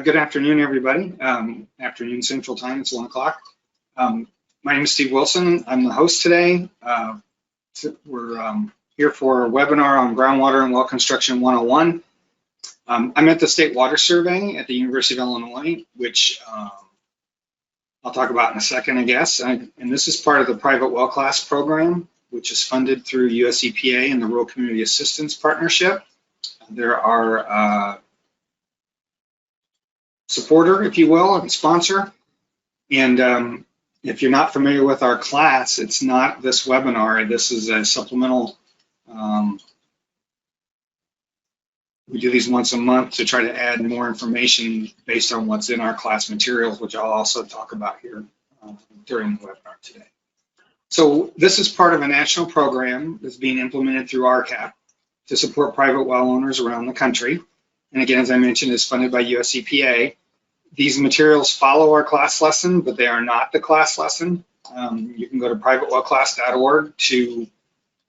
Good afternoon, everybody. Afternoon Central Time, it's 1 o'clock. My name is Steve Wilson. I'm the host today. We're here for a webinar on groundwater and well construction 101. I'm at the State Water Survey at the University of Illinois, which I'll talk about in a second, I guess. And this is part of the private well class program, which is funded through US EPA and the Rural Community Assistance Partnership. There are supporter, if you will, and sponsor. And if you're not familiar with our class, it's not this webinar. This is a supplemental. We do these once a month to try to add more information based on what's in our class materials, which I'll also talk about here during the webinar today. So this is part of a national program that's being implemented through RCAP to support private well owners around the country. And again, as I mentioned, is funded by US EPA. These materials follow our class lesson, but they are not the class lesson. You can go to privatewellclass.org to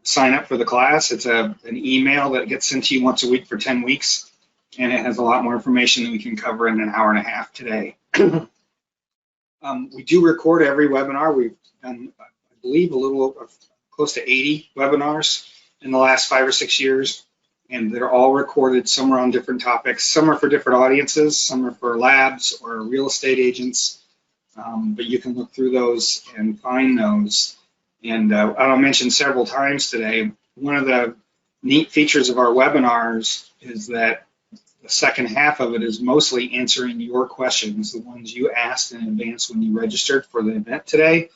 sign up for the class. It's an email that gets sent to you once a week for 10 weeks, and it has a lot more information than we can cover in an hour and a half today. We do record every webinar. We've done, I believe, close to 80 webinars in the last 5 or 6 years. And they're all recorded. Some are on different topics. Some are for different audiences. Some are for labs or real estate agents. But you can look through those and find those. And I'll mention several times today, one of the neat features of our webinars is that the second half of it is mostly answering your questions, the ones you asked in advance when you registered for the event today.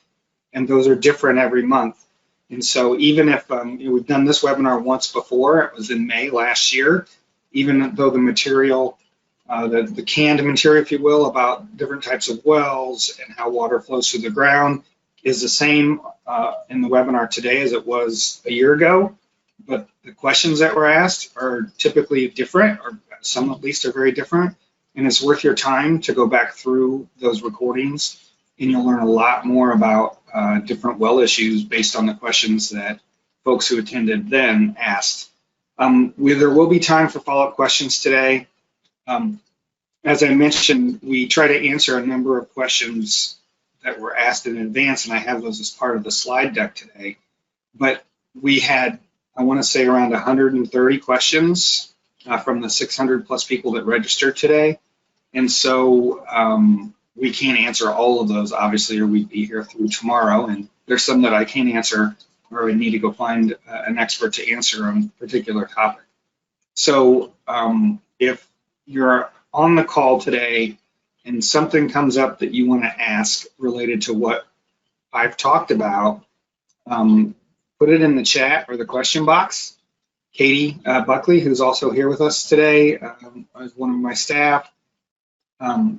And those are different every month. And so even if we've done this webinar once before, it was in May last year, even though the material, the canned material, if you will, about different types of wells and how water flows through the ground is the same in the webinar today as it was a year ago. But the questions that were asked are typically different, or some at least are very different. And it's worth your time to go back through those recordings, and you'll learn a lot more about different well issues based on the questions that folks who attended then asked. There will be time for follow-up questions today. As I mentioned, we try to answer a number of questions that were asked in advance, and I have those as part of the slide deck today. But we had, I want to say, around 130 questions from the 600 plus people that registered today. And so we can't answer all of those, obviously, or we'd be here through tomorrow. And there's some that I can't answer, or I need to go find an expert to answer on a particular topic. So if you're on the call today and something comes up that you want to ask related to what I've talked about, put it in the chat or the question box. Katie Buckley, who's also here with us today, as one of my staff,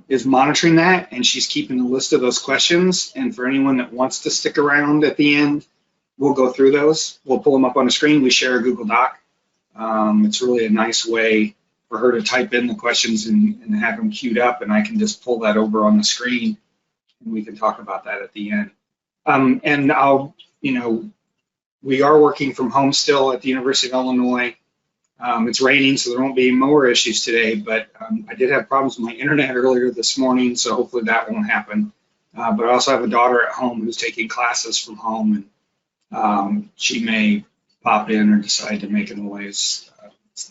is monitoring that, and she's keeping a list of those questions. And for anyone that wants to stick around at the end, we'll go through those. We'll pull them up on the screen. We share a Google Doc. It's really a nice way for her to type in the questions and have them queued up, and I can just pull that over on the screen, and we can talk about that at the end. And I'll, we are working from home still at the University of Illinois. It's raining, so there won't be more issues today, but I did have problems with my internet earlier this morning, so hopefully that won't happen. But I also have a daughter at home who's taking classes from home, and she may pop in or decide to make a noise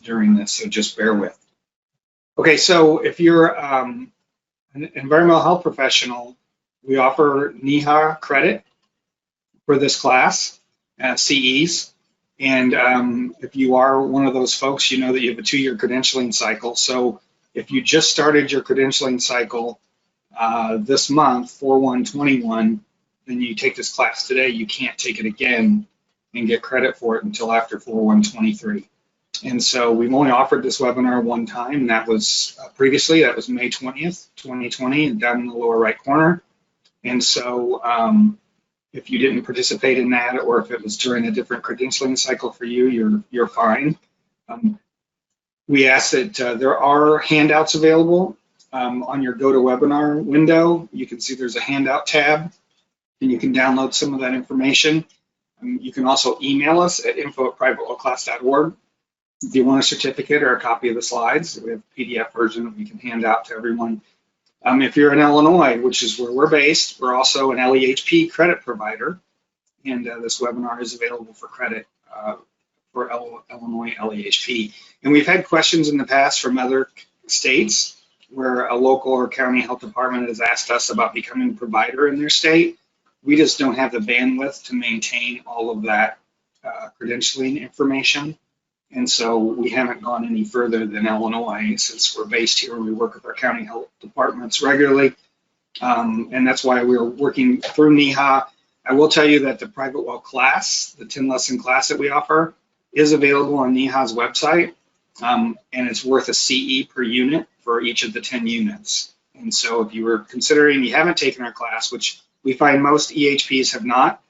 during this, so just bear with. Okay, so if you're an environmental health professional, we offer NEHA credit for this class, CEs. And if you are one of those folks, you know that you have a 2-year credentialing cycle. So if you just started your credentialing cycle this month, 4/1/21, then you take this class today, you can't take it again and get credit for it until after 4/1/23. And so we've only offered this webinar one time, and that was previously, that was May 20th, 2020, down in the lower right corner. And so if you didn't participate in that, or if it was during a different credentialing cycle for you, you're fine. We ask that there are handouts available on your GoToWebinar window. You can see there's a handout tab, and you can download some of that information. You can also email us at info@privatewellclass.org. If you want a certificate or a copy of the slides, we have a PDF version that we can hand out to everyone. If you're in Illinois, which is where we're based, we're also an LEHP credit provider, and this webinar is available for credit for Illinois LEHP. And we've had questions in the past from other states where a local or county health department has asked us about becoming a provider in their state. We just don't have the bandwidth to maintain all of that credentialing information. And so we haven't gone any further than Illinois since we're based here. We work with our county health departments regularly. And that's why we're working through NEHA. I will tell you that the private well class, the 10-lesson class that we offer, is available on NEHA's website. And it's worth a CE per unit for each of the 10 units. And so if you were considering you haven't taken our class, which we find most EHPs have not,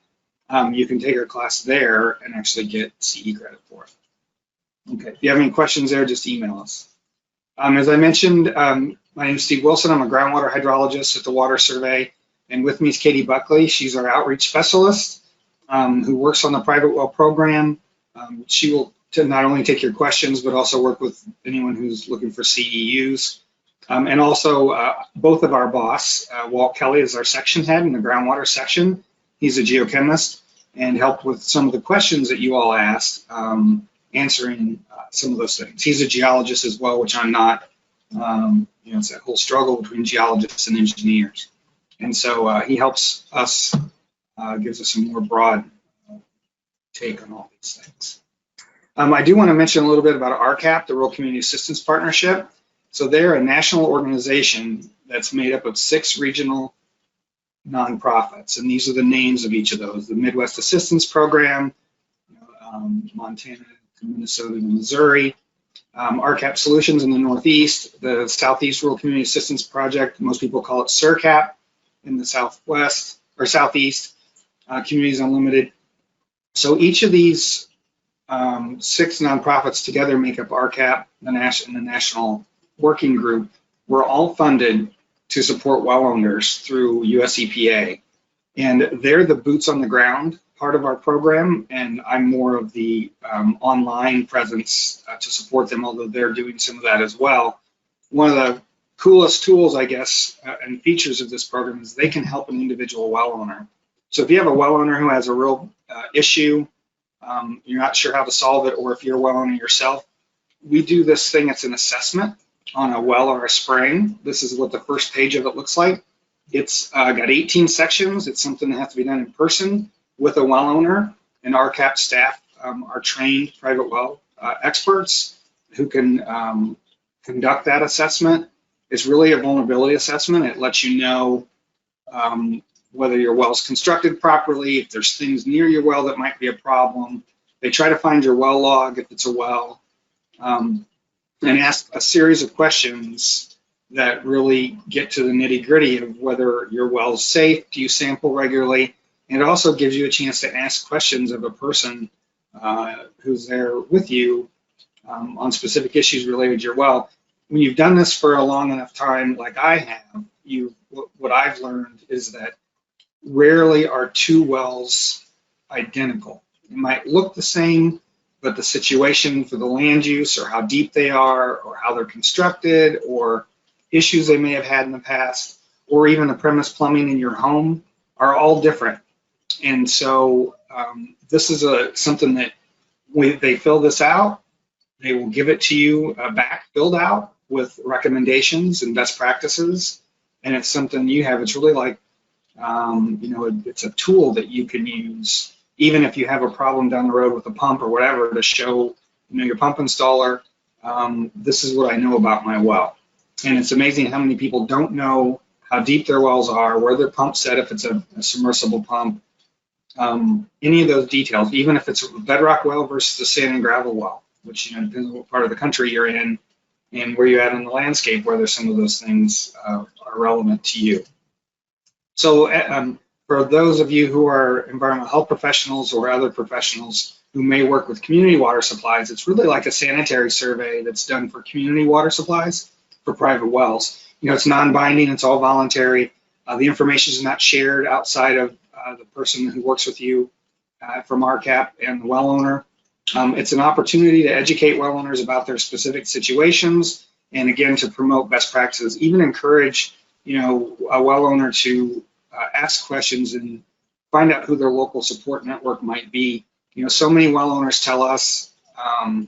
you can take our class there and actually get CE credit for it. Okay, if you have any questions there, just email us. As I mentioned, my name is Steve Wilson. I'm a groundwater hydrologist at the Water Survey. And with me is Katie Buckley. She's our outreach specialist who works on the private well program. She will not only take your questions, but also work with anyone who's looking for CEUs. And also both of our boss, Walt Kelly, is our section head in the groundwater section. He's a geochemist and helped with some of the questions that you all asked, answering some of those things. He's a geologist as well, which I'm not. It's that whole struggle between geologists and engineers. And so he helps us, gives us a more broad take on all these things. I do want to mention a little bit about RCAP, the Rural Community Assistance Partnership. So they're a national organization that's made up of 6 regional nonprofits, and these are the names of each of those: the Midwest Assistance Program, Montana, Minnesota, and Missouri, RCAP Solutions in the Northeast, the Southeast Rural Community Assistance Project, most people call it SURCAP in the Southwest or Southeast, Communities Unlimited. So each of these 6 nonprofits together make up RCAP, the national working group. We're all funded to support well owners through US EPA, and they're the boots on the ground part of our program, and I'm more of the online presence to support them, although they're doing some of that as well. One of the coolest tools, I guess, and features of this program is they can help an individual well owner. So if you have a well owner who has a real issue, you're not sure how to solve it, or if you're a well owner yourself, we do this thing. It's an assessment on a well or a spring. This is what the first page of it looks like. It's got 18 sections. It's something that has to be done in person with a well owner, and RCAP staff are trained private well experts who can conduct that assessment. It's really a vulnerability assessment. It lets you know whether your well's constructed properly, if there's things near your well that might be a problem. They try to find your well log if it's a well, and ask a series of questions that really get to the nitty-gritty of whether your well's safe. Do you sample regularly? And it also gives you a chance to ask questions of a person who's there with you on specific issues related to your well. When you've done this for a long enough time, like I have, what I've learned is that rarely are 2 wells identical. It might look the same, but the situation for the land use, or how deep they are, or how they're constructed, or issues they may have had in the past, or even the premise plumbing in your home are all different. And so this is something that they fill this out, they will give it to you back filled out with recommendations and best practices, and it's something you have. It's really like, it's a tool that you can use even if you have a problem down the road with a pump or whatever, to show your pump installer, this is what I know about my well. And it's amazing how many people don't know how deep their wells are, where their pump's set, if it's a submersible pump, any of those details, even if it's a bedrock well versus a sand and gravel well, which depends on what part of the country you're in and where you're at in the landscape, whether some of those things are relevant to you. So for those of you who are environmental health professionals or other professionals who may work with community water supplies, it's really like a sanitary survey that's done for community water supplies for private wells. It's non-binding, it's all voluntary. The information is not shared outside of the person who works with you from RCAP and the well owner. It's an opportunity to educate well owners about their specific situations, and again, to promote best practices, even encourage, a well owner to ask questions and find out who their local support network might be. So many well owners tell us, I'm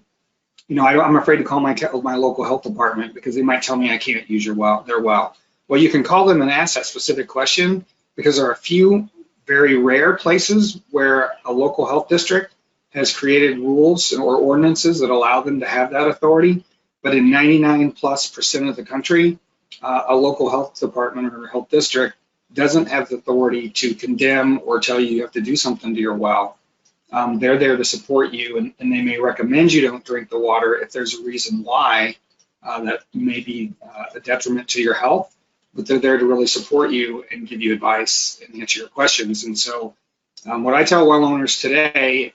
afraid to call my local health department because they might tell me I can't use their well. Well, you can call them and ask that specific question, because there are a few very rare places where a local health district has created rules or ordinances that allow them to have that authority. But in 99+% of the country, a local health department or health district doesn't have the authority to condemn or tell you have to do something to your well. They're there to support you, and they may recommend you don't drink the water if there's a reason why that may be a detriment to your health, but they're there to really support you and give you advice and answer your questions. And so what I tell well owners today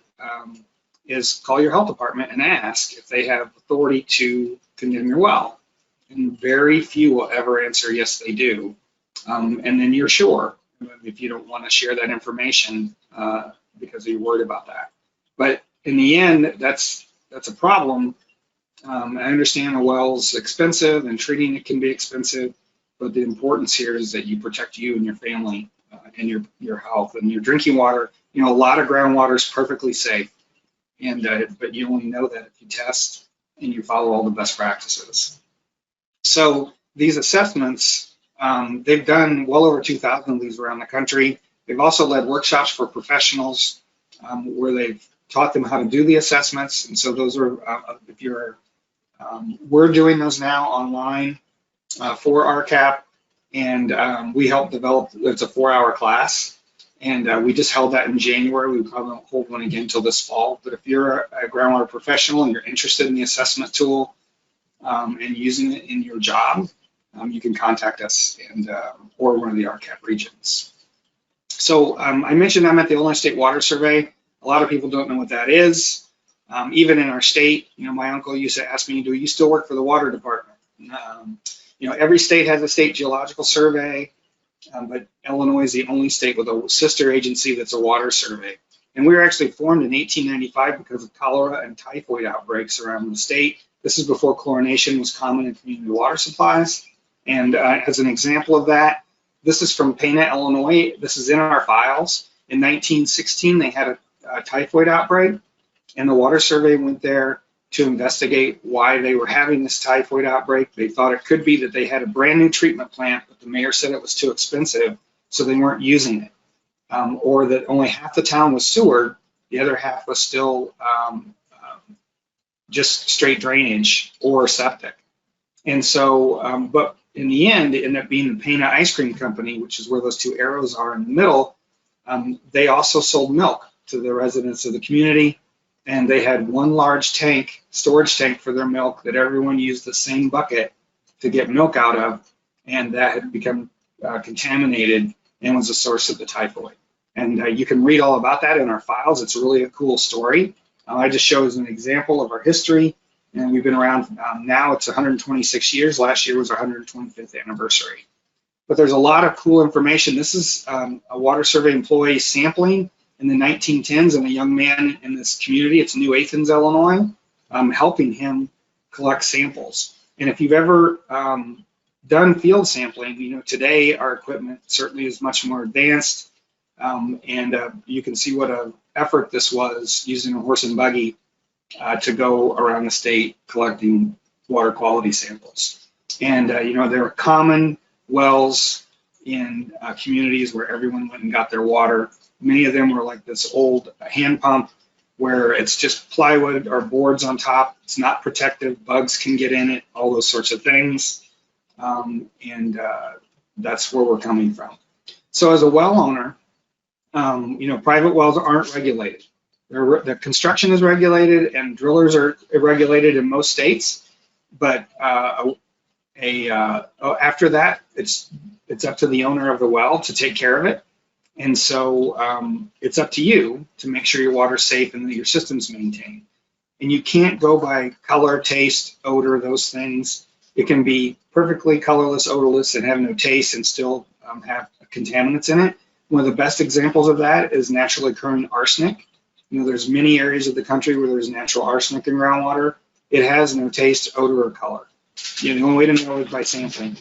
is call your health department and ask if they have authority to condemn your well. And very few will ever answer yes, they do. And then you're sure if you don't want to share that information because you're worried about that. But in the end, that's a problem. I understand a well's expensive and treating it can be expensive, but the importance here is that you protect you and your family and your health and your drinking water. A lot of groundwater is perfectly safe, and but you only know that if you test and you follow all the best practices. So these assessments, they've done well over 2,000 of these around the country. They've also led workshops for professionals where they've taught them how to do the assessments. And so those are, we're doing those now online for RCAP, and we help develop, it's a 4-hour class. And we just held that in January. We probably won't hold one again until this fall. But if you're a groundwater professional and you're interested in the assessment tool and using it in your job, you can contact us or one of the RCAP regions. So I mentioned I'm at the Illinois State Water Survey. A lot of people don't know what that is. Even in our state, my uncle used to ask me, do you still work for the water department? Every state has a state geological survey. But Illinois is the only state with a sister agency that's a water survey. And we were actually formed in 1895 because of cholera and typhoid outbreaks around the state. This is before chlorination was common in community water supplies. And as an example of that, this is from Pana, Illinois. This is in our files. In 1916, they had a typhoid outbreak, and the water survey went there to investigate why they were having this typhoid outbreak. They thought it could be that they had a brand new treatment plant, but the mayor said it was too expensive, so they weren't using it. Or that only half the town was sewered, the other half was still just straight drainage or septic. And so, but in the end, it ended up being the Pana Ice Cream Company, which is where those two arrows are in the middle. They also sold milk to the residents of the community. And they had one large tank, storage tank for their milk that everyone used the same bucket to get milk out of, and that had become contaminated and was a source of the typhoid. And you can read all about that in our files. It's really a cool story. I just show as an example of our history, and we've been around now. It's 126 years. Last year was our 125th anniversary. But there's a lot of cool information. This is a water survey employee sampling in the 1910s, and a young man in this community, it's New Athens, Illinois, helping him collect samples. And if you've ever done field sampling, today our equipment certainly is much more advanced, and you can see what an effort this was using a horse and buggy to go around the state collecting water quality samples. And there are common wells in communities where everyone went and got their water. Many of them were like this old hand pump where it's just plywood or boards on top. It's not protective. Bugs can get in it, all those sorts of things. That's where we're coming from. So as a well owner, private wells aren't regulated. The construction is regulated and drillers are regulated in most states. But after that, it's up to the owner of the well to take care of it. And so it's up to you to make sure your water's safe and that your system's maintained. And you can't go by color, taste, odor, those things. It can be perfectly colorless, odorless, and have no taste and still have contaminants in it. One of the best examples of that is naturally occurring arsenic. There's many areas of the country where there's natural arsenic in groundwater. It has no taste, odor, or color. The only way to know is by sampling.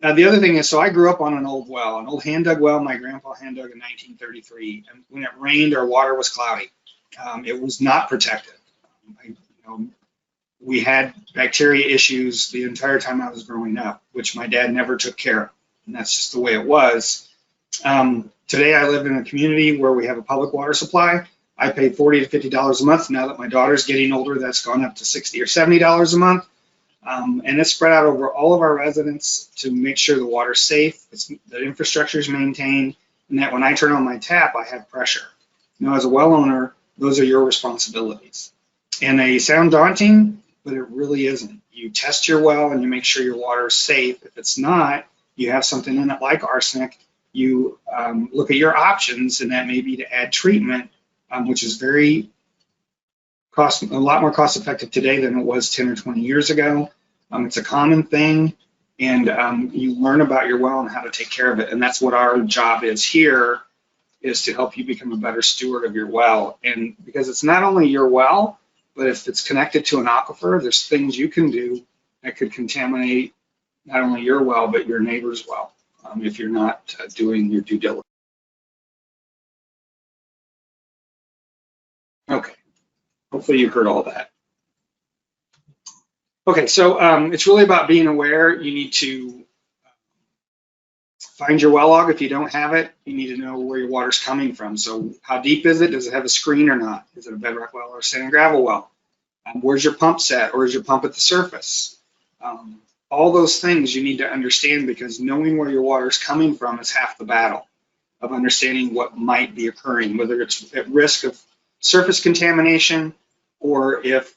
The other thing is, so I grew up on an old well, an old hand-dug well my grandpa hand-dug in 1933. And when it rained, our water was cloudy. It was not protected. We had bacteria issues the entire time I was growing up, which my dad never took care of. And that's just the way it was. Today, I live in a community where we have a public water supply. I pay $40 to $50 a month. Now that my daughter's getting older, that's gone up to $60 or $70 a month. And it's spread out over all of our residents to make sure the water's safe, the infrastructure is maintained, and that when I turn on my tap, I have pressure. As a well owner, those are your responsibilities. And they sound daunting, but it really isn't. You test your well and you make sure your water is safe. If it's not, you have something in it like arsenic, you look at your options, and that may be to add treatment, which is a lot more cost effective today than it was 10 or 20 years ago. It's a common thing, and you learn about your well and how to take care of it. And that's what our job is here, is to help you become a better steward of your well. And because it's not only your well, but if it's connected to an aquifer, there's things you can do that could contaminate not only your well, but your neighbor's well, if you're not doing your due diligence. Okay, hopefully you heard all that. Okay, so it's really about being aware. You need to find your well log. If you don't have it, you need to know where your water's coming from. So how deep is it? Does it have a screen or not? Is it a bedrock well or a sand and gravel well? Where's your pump set, or is your pump at the surface? All those things you need to understand, because knowing where your water is coming from is half the battle of understanding what might be occurring, whether it's at risk of surface contamination, or if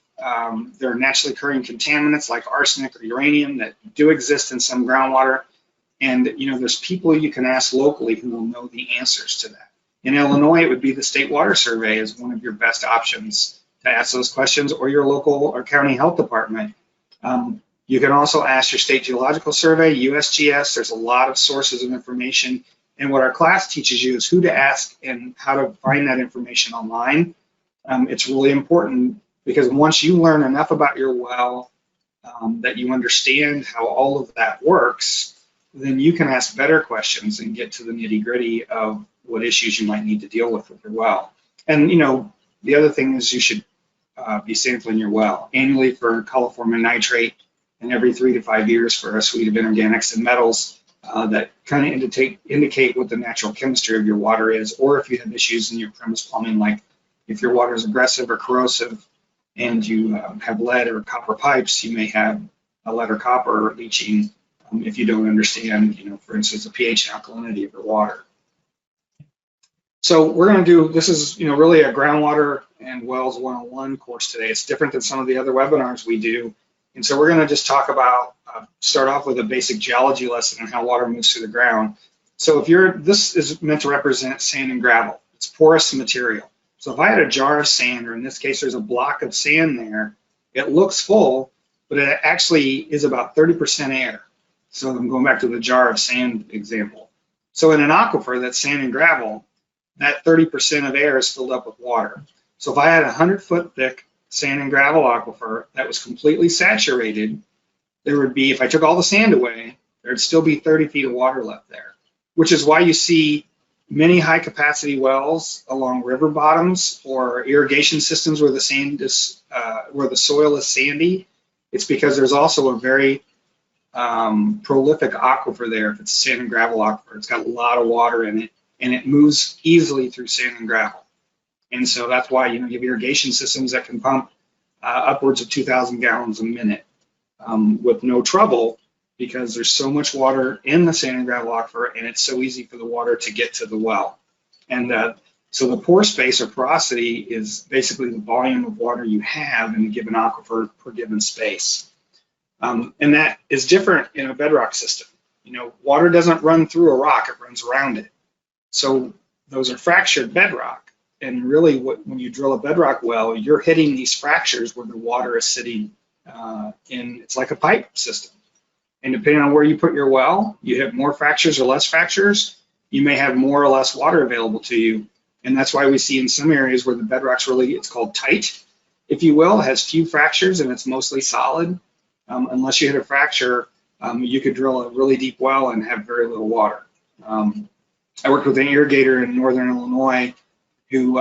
there are naturally occurring contaminants like arsenic or uranium that do exist in some groundwater. And there's people you can ask locally who will know the answers to that. In Illinois, it would be the State Water Survey as one of your best options to ask those questions, or your local or county health department. You can also ask your State Geological Survey, USGS. There's a lot of sources of information. And what our class teaches you is who to ask and how to find that information online. It's really important, because once you learn enough about your well that you understand how all of that works, then you can ask better questions and get to the nitty-gritty of what issues you might need to deal with your well. And the other thing is you should be sampling your well annually for coliform nitrate, and every 3 to 5 years for a suite of inorganics and metals that kind of indicate what the natural chemistry of your water is, or if you have issues in your premise plumbing, like if your water is aggressive or corrosive and you have lead or copper pipes, you may have a lead or copper leaching if you don't understand, for instance, the pH and alkalinity of your water. So we're going to do, this is, really a groundwater and wells 101 course today. It's different than some of the other webinars we do. And so we're going to just talk about, start off with a basic geology lesson on how water moves through the ground. So this is meant to represent sand and gravel. It's porous material. So if I had a jar of sand, or in this case, there's a block of sand there, it looks full, but it actually is about 30% air. So I'm going back to the jar of sand example. So in an aquifer, that's sand and gravel, that 30% of air is filled up with water. So if I had a 100-foot thick sand and gravel aquifer that was completely saturated, there would be, if I took all the sand away, there'd still be 30 feet of water left there, which is why you see many high-capacity wells along river bottoms or irrigation systems where the sand is, where the soil is sandy. It's because there's also a very prolific aquifer there. If it's a sand and gravel aquifer, it's got a lot of water in it, and it moves easily through sand and gravel. And so that's why you have irrigation systems that can pump upwards of 2,000 gallons a minute with no trouble, because there's so much water in the sand and gravel aquifer, and it's so easy for the water to get to the well. And so the pore space, or porosity, is basically the volume of water you have in a given aquifer per given space. And that is different in a bedrock system. Water doesn't run through a rock, it runs around it. So those are fractured bedrock. And really, when you drill a bedrock well, you're hitting these fractures where the water is sitting it's like a pipe system. And depending on where you put your well, you have more fractures or less fractures. You may have more or less water available to you. And that's why we see in some areas where the bedrock's really, it's called tight, if you will, has few fractures and it's mostly solid. Unless you hit a fracture, you could drill a really deep well and have very little water. I worked with an irrigator in northern Illinois who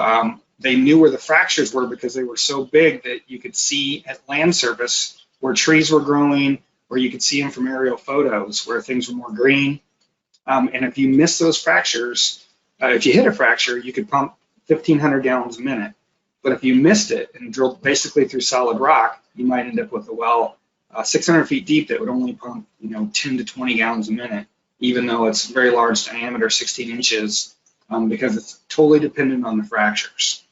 they knew where the fractures were because they were so big that you could see at land surface where trees were growing, or you could see them from aerial photos where things were more green. And if you miss those fractures, if you hit a fracture, you could pump 1,500 gallons a minute. But if you missed it and drilled basically through solid rock, you might end up with a well 600 feet deep that would only pump 10 to 20 gallons a minute, even though it's very large diameter, 16 inches, because it's totally dependent on the fractures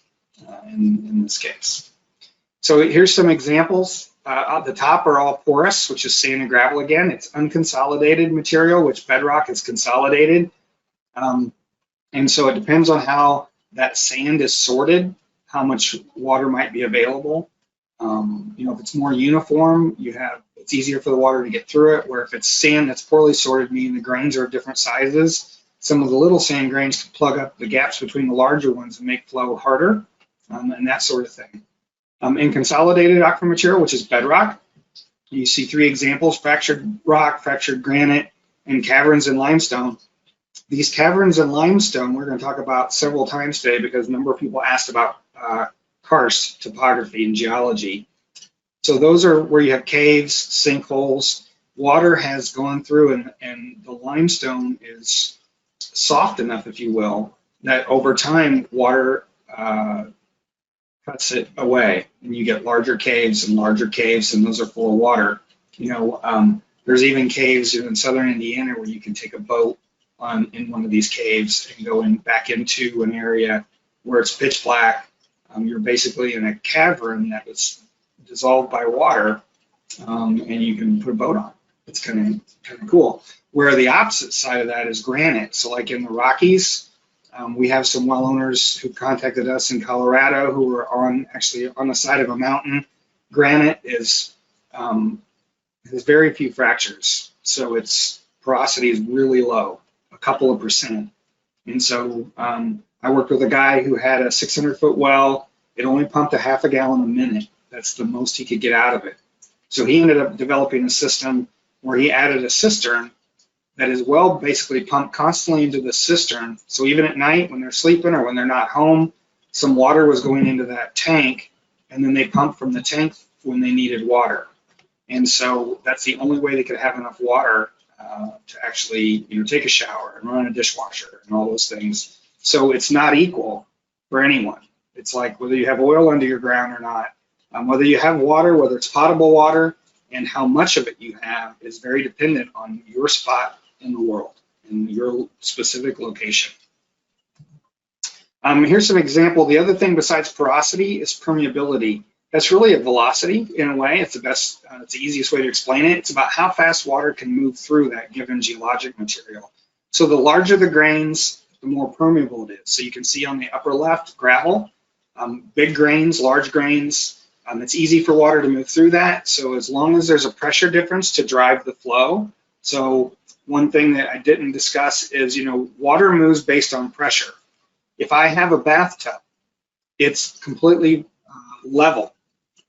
in this case. So here's some examples. At the top are all porous, which is sand and gravel again. It's unconsolidated material, which bedrock is consolidated. And so it depends on how that sand is sorted, how much water might be available. If it's more uniform, it's easier for the water to get through it, where if it's sand that's poorly sorted, meaning the grains are of different sizes, some of the little sand grains can plug up the gaps between the larger ones and make flow harder, and that sort of thing. In consolidated aquifer material, which is bedrock, you see three examples: fractured rock, fractured granite, and caverns and limestone. These caverns and limestone we're going to talk about several times today because a number of people asked about karst topography and geology. So those are where you have caves, sinkholes, water has gone through, and the limestone is soft enough, if you will, that over time water cuts it away, and you get larger caves, and those are full of water. There's even caves in southern Indiana where you can take a boat in one of these caves and go back into an area where it's pitch black. You're basically in a cavern that was dissolved by water, and you can put a boat on. It's kind of cool. Where the opposite side of that is granite. So like in the Rockies, we have some well owners who contacted us in Colorado who were actually on the side of a mountain. Granite has very few fractures, so its porosity is really low, a couple of %. And so I worked with a guy who had a 600-foot well. It only pumped a half a gallon a minute. That's the most he could get out of it. So he ended up developing a system where he added a cistern that his well basically pumped constantly into the cistern. So even at night when they're sleeping or when they're not home, some water was going into that tank, and then they pumped from the tank when they needed water. And so that's the only way they could have enough water to actually take a shower and run a dishwasher and all those things. So it's not equal for anyone. It's like whether you have oil under your ground or not, whether you have water, whether it's potable water, and how much of it you have is very dependent on your spot in the world and your specific location. Here's some example. The other thing besides porosity is permeability. That's really a velocity in a way. It's the easiest way to explain it. It's about how fast water can move through that given geologic material. So the larger the grains, the more permeable it is. So you can see on the upper left, gravel, big grains, large grains. It's easy for water to move through that. So as long as there's a pressure difference to drive the flow. So one thing that I didn't discuss is, water moves based on pressure. If I have a bathtub, it's completely level.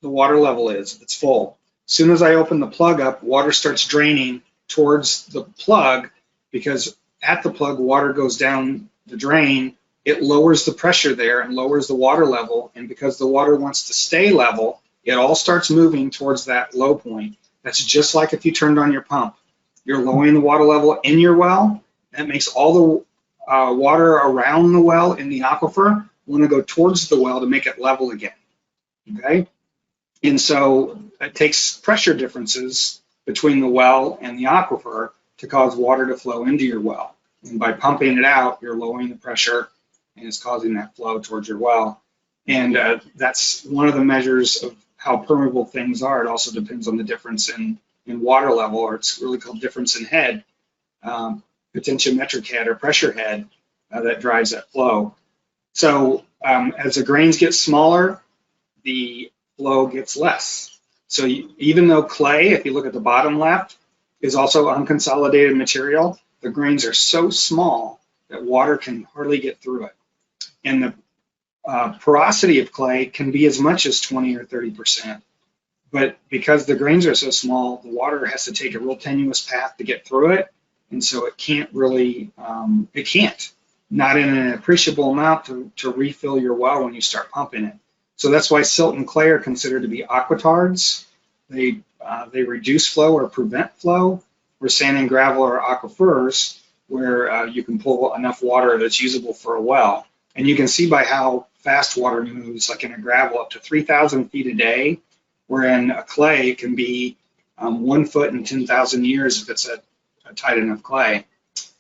The water level it's full. As soon as I open the plug up, water starts draining towards the plug, because at the plug, water goes down the drain. It lowers the pressure there and lowers the water level. And because the water wants to stay level, it all starts moving towards that low point. That's just like if you turned on your pump. You're lowering the water level in your well. That makes all the water around the well in the aquifer want to go towards the well to make it level again. Okay? And so it takes pressure differences between the well and the aquifer to cause water to flow into your well. And by pumping it out, you're lowering the pressure, and it's causing that flow towards your well. And that's one of the measures of how permeable things are. It also depends on the difference in water level, or it's really called difference in head, potentiometric head or pressure head that drives that flow. So as the grains get smaller, the flow gets less. So even though clay, if you look at the bottom left, is also unconsolidated material, the grains are so small that water can hardly get through it. And the porosity of clay can be as much as 20 or 30%. But because the grains are so small, the water has to take a real tenuous path to get through it. And so it can't really, not in an appreciable amount to refill your well when you start pumping it. So that's why silt and clay are considered to be aquatards. They reduce flow or prevent flow, where sand and gravel are aquifers, where you can pull enough water that's usable for a well. And you can see by how fast water moves, like in a gravel, up to 3,000 feet a day, wherein a clay can be 1 foot in 10,000 years if it's a tight enough clay.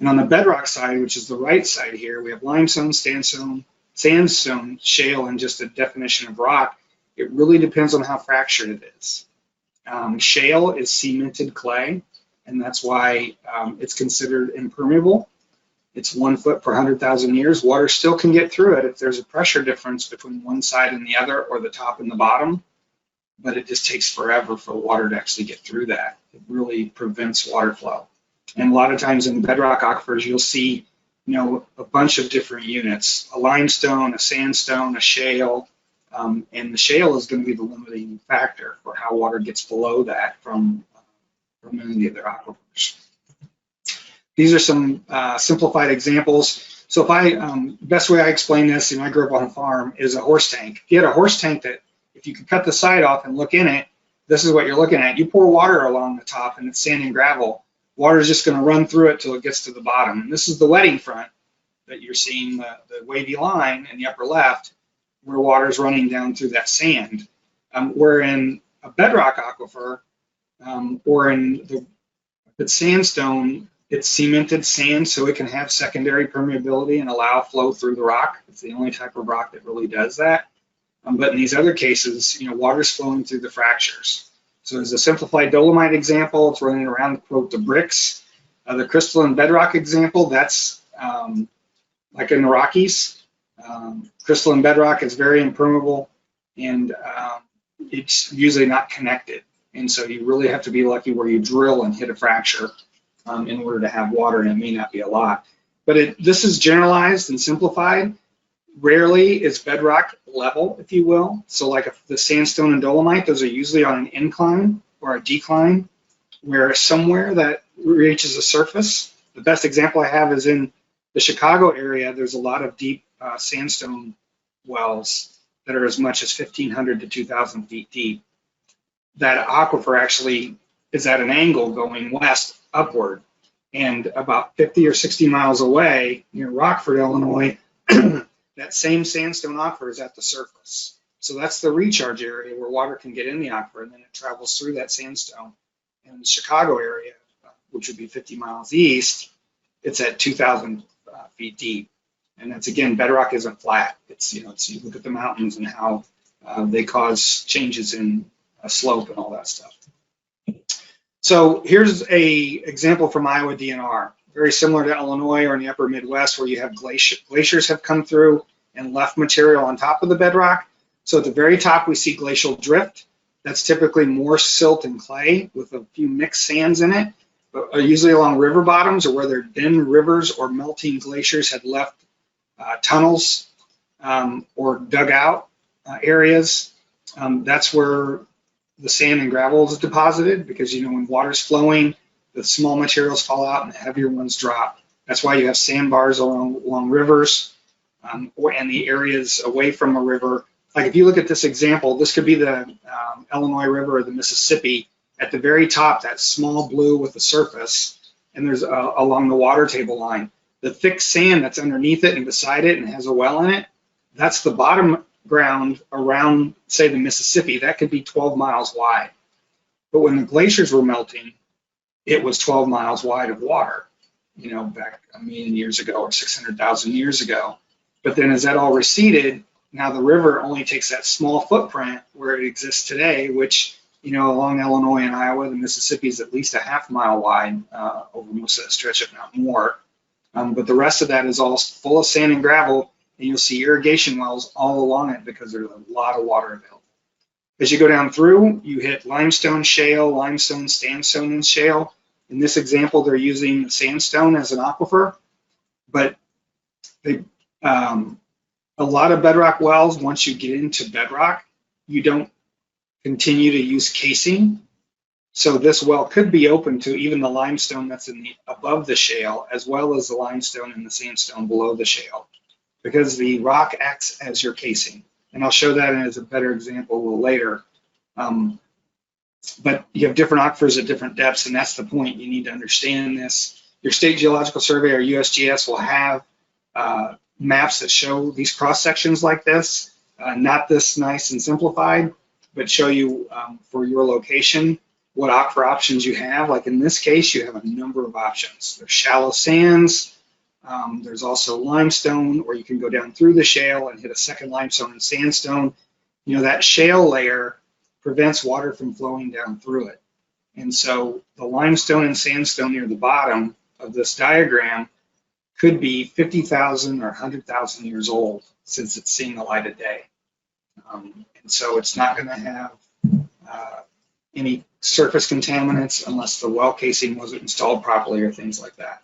And on the bedrock side, which is the right side here, we have limestone, sandstone, shale, and just a definition of rock. It really depends on how fractured it is. Shale is cemented clay, and that's why it's considered impermeable. It's 1 foot per 100,000 years. Water still can get through it if there's a pressure difference between one side and the other, or the top and the bottom, but it just takes forever for water to actually get through that. It really prevents water flow. And a lot of times in bedrock aquifers, you'll see, a bunch of different units: a limestone, a sandstone, a shale, and the shale is going to be the limiting factor for how water gets below that from many of the other aquifers. These are some simplified examples. So best way I explain this, I grew up on a farm, is a horse tank. If you had a horse tank that, if you could cut the side off and look in it, this is what you're looking at. You pour water along the top and it's sand and gravel. Water is just going to run through it till it gets to the bottom. And this is the wetting front that you're seeing, the wavy line in the upper left, where water is running down through that sand. Where in a bedrock aquifer, or in the sandstone, it's cemented sand, so it can have secondary permeability and allow flow through the rock. It's the only type of rock that really does that. But in these other cases, water's flowing through the fractures. So as a simplified dolomite example, it's running around, quote, the bricks. The crystalline bedrock example, that's like in the Rockies. Crystalline bedrock is very impermeable, and it's usually not connected. And so you really have to be lucky where you drill and hit a fracture in order to have water, and it may not be a lot. But this is generalized and simplified. Rarely is bedrock level, if you will. So like the sandstone and dolomite, those are usually on an incline or a decline, where somewhere that reaches the surface. The best example I have is in the Chicago area. There's a lot of deep sandstone wells that are as much as 1,500 to 2,000 feet deep. That aquifer actually is at an angle going west upward, and about 50 or 60 miles away near Rockford, Illinois, that same sandstone aquifer is at the surface. So that's the recharge area where water can get in the aquifer, and then it travels through that sandstone. In the Chicago area, which would be 50 miles east, it's at 2,000 feet deep. And that's, again, bedrock isn't flat. It's, you look at the mountains and how they cause changes in slope and all that stuff. So here's a example from Iowa DNR. Very similar to Illinois or in the upper Midwest, where you have glaciers have come through and left material on top of the bedrock. So at the very top, we see glacial drift. That's typically more silt and clay with a few mixed sands in it, but usually along river bottoms or where there have been rivers or melting glaciers had left tunnels or dug out areas. That's where the sand and gravel is deposited, because when water's flowing, the small materials fall out and the heavier ones drop. That's why you have sandbars along rivers and the areas away from a river. Like if you look at this example, this could be the Illinois River or the Mississippi. At the very top, that small blue with the surface, and there's along the water table line. The thick sand that's underneath it and beside it and has a well in it, that's the bottom ground around, say, the Mississippi. That could be 12 miles wide. But when the glaciers were melting, it was 12 miles wide of water, back a million years ago or 600,000 years ago. But then as that all receded, now the river only takes that small footprint where it exists today, which, along Illinois and Iowa, the Mississippi is at least a half mile wide over most of that stretch, if not more. But the rest of that is all full of sand and gravel, and you'll see irrigation wells all along it because there's a lot of water available. As you go down through, you hit limestone, shale, limestone, sandstone, and shale. In this example, they're using sandstone as an aquifer, but A lot of bedrock wells, once you get into bedrock, you don't continue to use casing. So this well could be open to even the limestone that's in the above the shale, as well as the limestone and the sandstone below the shale, because the rock acts as your casing. And I'll show that as a better example a little later. But you have different aquifers at different depths, and that's the point. You need to understand this. Your State Geological Survey or USGS will have maps that show these cross sections like this, not this nice and simplified, but show you for your location what aquifer options you have. Like in this case, you have a number of options. There's shallow sands. There's also limestone, or you can go down through the shale and hit a second limestone and sandstone. You know, that shale layer prevents water from flowing down through it. And so the limestone and sandstone near the bottom of this diagram could be 50,000 or 100,000 years old since it's seen the light of day. And so it's not going to have any surface contaminants unless the well casing wasn't installed properly or things like that.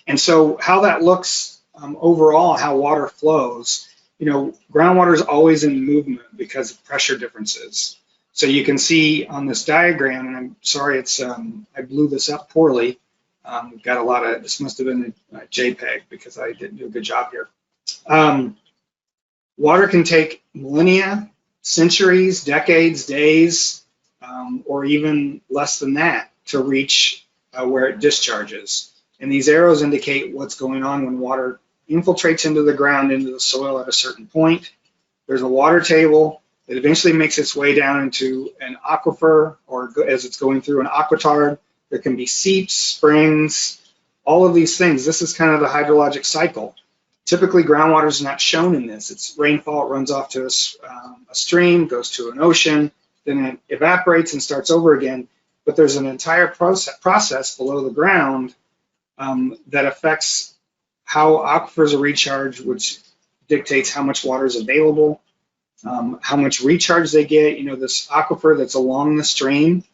And so how that looks overall, how water flows, you know, groundwater is always in movement because of pressure differences. So you can see on this diagram, and I'm sorry, it's I blew this up poorly. We've got a lot of, this must have been a JPEG because I didn't do a good job here. Water can take millennia, centuries, decades, days, or even less than that to reach where it discharges. And these arrows indicate what's going on when water infiltrates into the ground, into the soil at a certain point. There's a water table that eventually makes its way down into an aquifer, or as it's going through an aquitard. There can be seeps, springs, all of these things. This is kind of the hydrologic cycle. Typically, groundwater is not shown in this. It's rainfall, it runs off to a stream, goes to an ocean, then it evaporates and starts over again. But there's an entire process below the ground that affects how aquifers are recharged, which dictates how much water is available, how much recharge they get. You know, this aquifer that's along the stream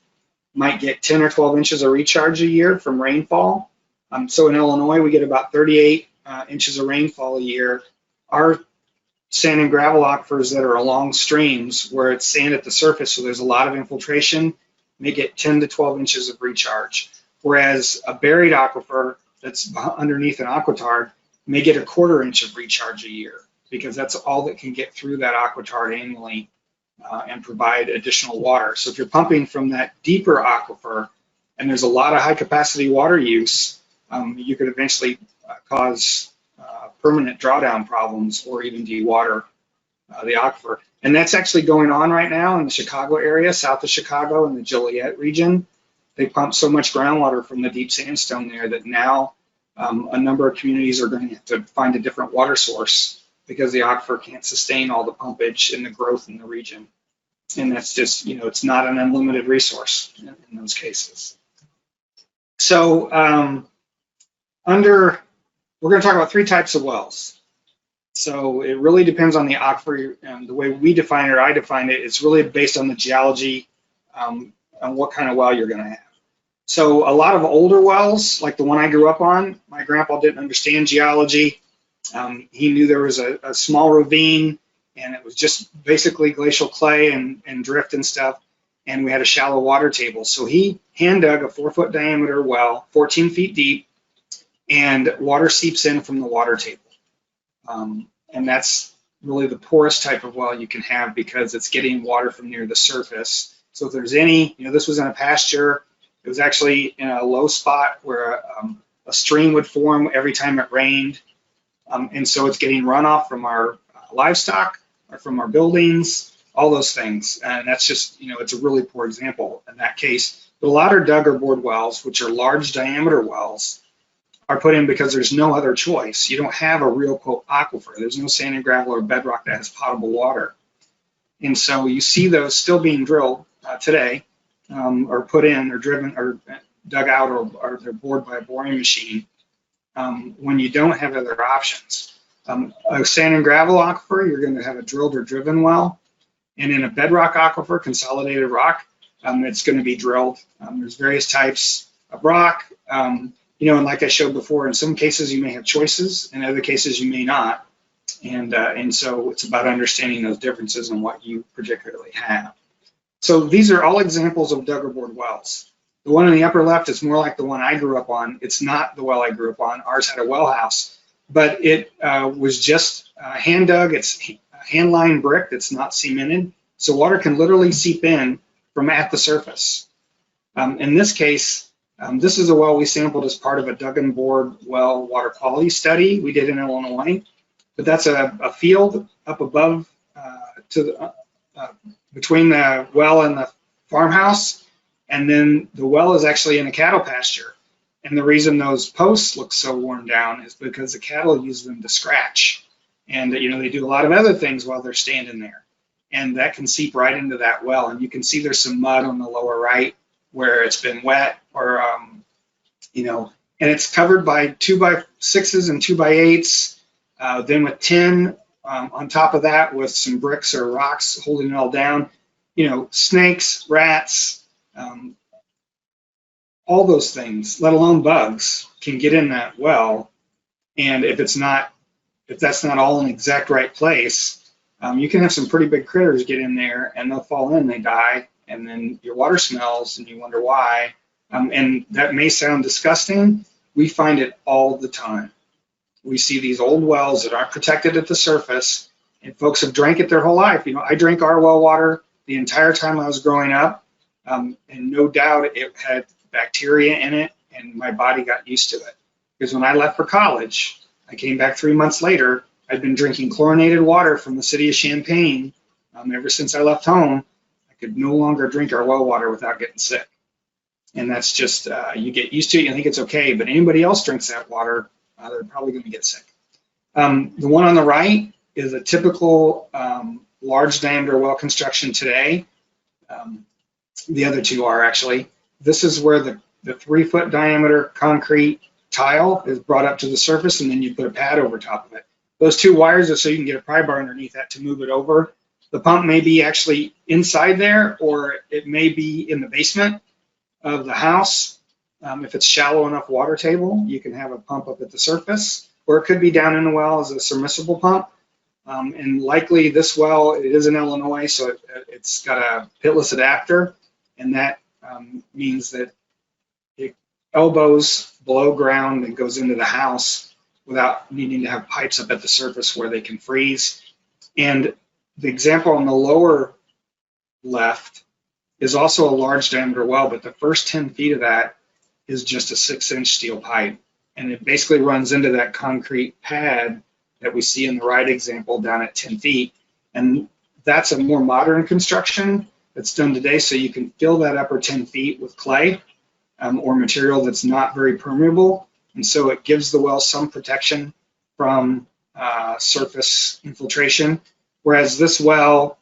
might get 10 or 12 inches of recharge a year from rainfall. So in Illinois, we get about 38 inches of rainfall a year. Our sand and gravel aquifers that are along streams where it's sand at the surface, so there's a lot of infiltration, may get 10 to 12 inches of recharge. Whereas a buried aquifer that's underneath an aquitard may get a 1/4 inch of recharge a year, because that's all that can get through that aquitard annually and provide additional water. So if you're pumping from that deeper aquifer and there's a lot of high capacity water use, you could eventually cause permanent drawdown problems or even dewater the aquifer. And that's actually going on right now in the Chicago area, south of Chicago, in the Joliet region. They pump so much groundwater from the deep sandstone there that now a number of communities are going to have to find a different water source because the aquifer can't sustain all the pumpage and the growth in the region. And that's just, you know, it's not an unlimited resource in those cases. So we're going to talk about 3 types of wells. So it really depends on the aquifer, and the way we define it, or I define it, it's really based on the geology and what kind of well you're going to have. So a lot of older wells, like the one I grew up on, my grandpa didn't understand geology. He knew there was a small ravine, and it was just basically glacial clay and drift and stuff, and we had a shallow water table. So he hand dug a 4-foot diameter well, 14 feet deep, and water seeps in from the water table. And that's really the poorest type of well you can have because it's getting water from near the surface. So if there's any, you know, this was in a pasture. It was actually in a low spot where a stream would form every time it rained. And so it's getting runoff from our livestock or from our buildings, all those things. And that's just, you know, it's a really poor example in that case. But a lot of dug or bored wells, which are large diameter wells, are put in because there's no other choice. You don't have a real, quote, aquifer. There's no sand and gravel or bedrock that has potable water. And so you see those still being drilled today, or put in, or driven, or dug out, or they're bored by a boring machine when you don't have other options. A sand and gravel aquifer, you're going to have a drilled or driven well. And in a bedrock aquifer, consolidated rock, it's going to be drilled. There's various types of rock. You know, and like I showed before, in some cases you may have choices, in other cases you may not. And so it's about understanding those differences and what you particularly have. So these are all examples of Duggar bored wells. The one in the upper left is more like the one I grew up on. It's not the well I grew up on. Ours had a well house, but it was just hand dug. It's hand lined brick that's not cemented. So water can literally seep in from at the surface. In this case, this is a well we sampled as part of a dug and bored well water quality study we did in Illinois. But that's a field up above between the well and the farmhouse. And then the well is actually in a cattle pasture. And the reason those posts look so worn down is because the cattle use them to scratch. And they do a lot of other things while they're standing there. And that can seep right into that well. And you can see there's some mud on the lower right where it's been wet, or and it's covered by 2x6s and 2x8s. Then with tin on top of that, with some bricks or rocks holding it all down. Snakes, rats, all those things, let alone bugs, can get in that well. And if that's not all in the exact right place, you can have some pretty big critters get in there, and they'll fall in, they die, and then your water smells, and you wonder why. And that may sound disgusting. We find it all the time. We see these old wells that aren't protected at the surface, and folks have drank it their whole life. I drank our well water the entire time I was growing up, and no doubt it had bacteria in it, and my body got used to it. Because when I left for college, I came back 3 months later, I'd been drinking chlorinated water from the city of Champaign. Ever since I left home, I could no longer drink our well water without getting sick. And that's just, you get used to it, you think it's okay, but anybody else drinks that water, they're probably going to get sick. The one on the right is a typical large diameter well construction today. The other two are actually. This is where the 3-foot diameter concrete tile is brought up to the surface, and then you put a pad over top of it. Those 2 wires are so you can get a pry bar underneath that to move it over. The pump may be actually inside there, or it may be in the basement of the house. If it's shallow enough water table, you can have a pump up at the surface, or it could be down in the well as a submersible pump. And likely this well, it is in Illinois, so it's got a pitless adapter, and that means that it elbows below ground and goes into the house without needing to have pipes up at the surface where they can freeze. And the example on the lower left is also a large diameter well, but the first 10 feet of that is just a 6-inch steel pipe. And it basically runs into that concrete pad that we see in the right example down at 10 feet. And that's a more modern construction that's done today, so you can fill that upper 10 feet with clay or material that's not very permeable. And so it gives the well some protection from surface infiltration. Whereas this well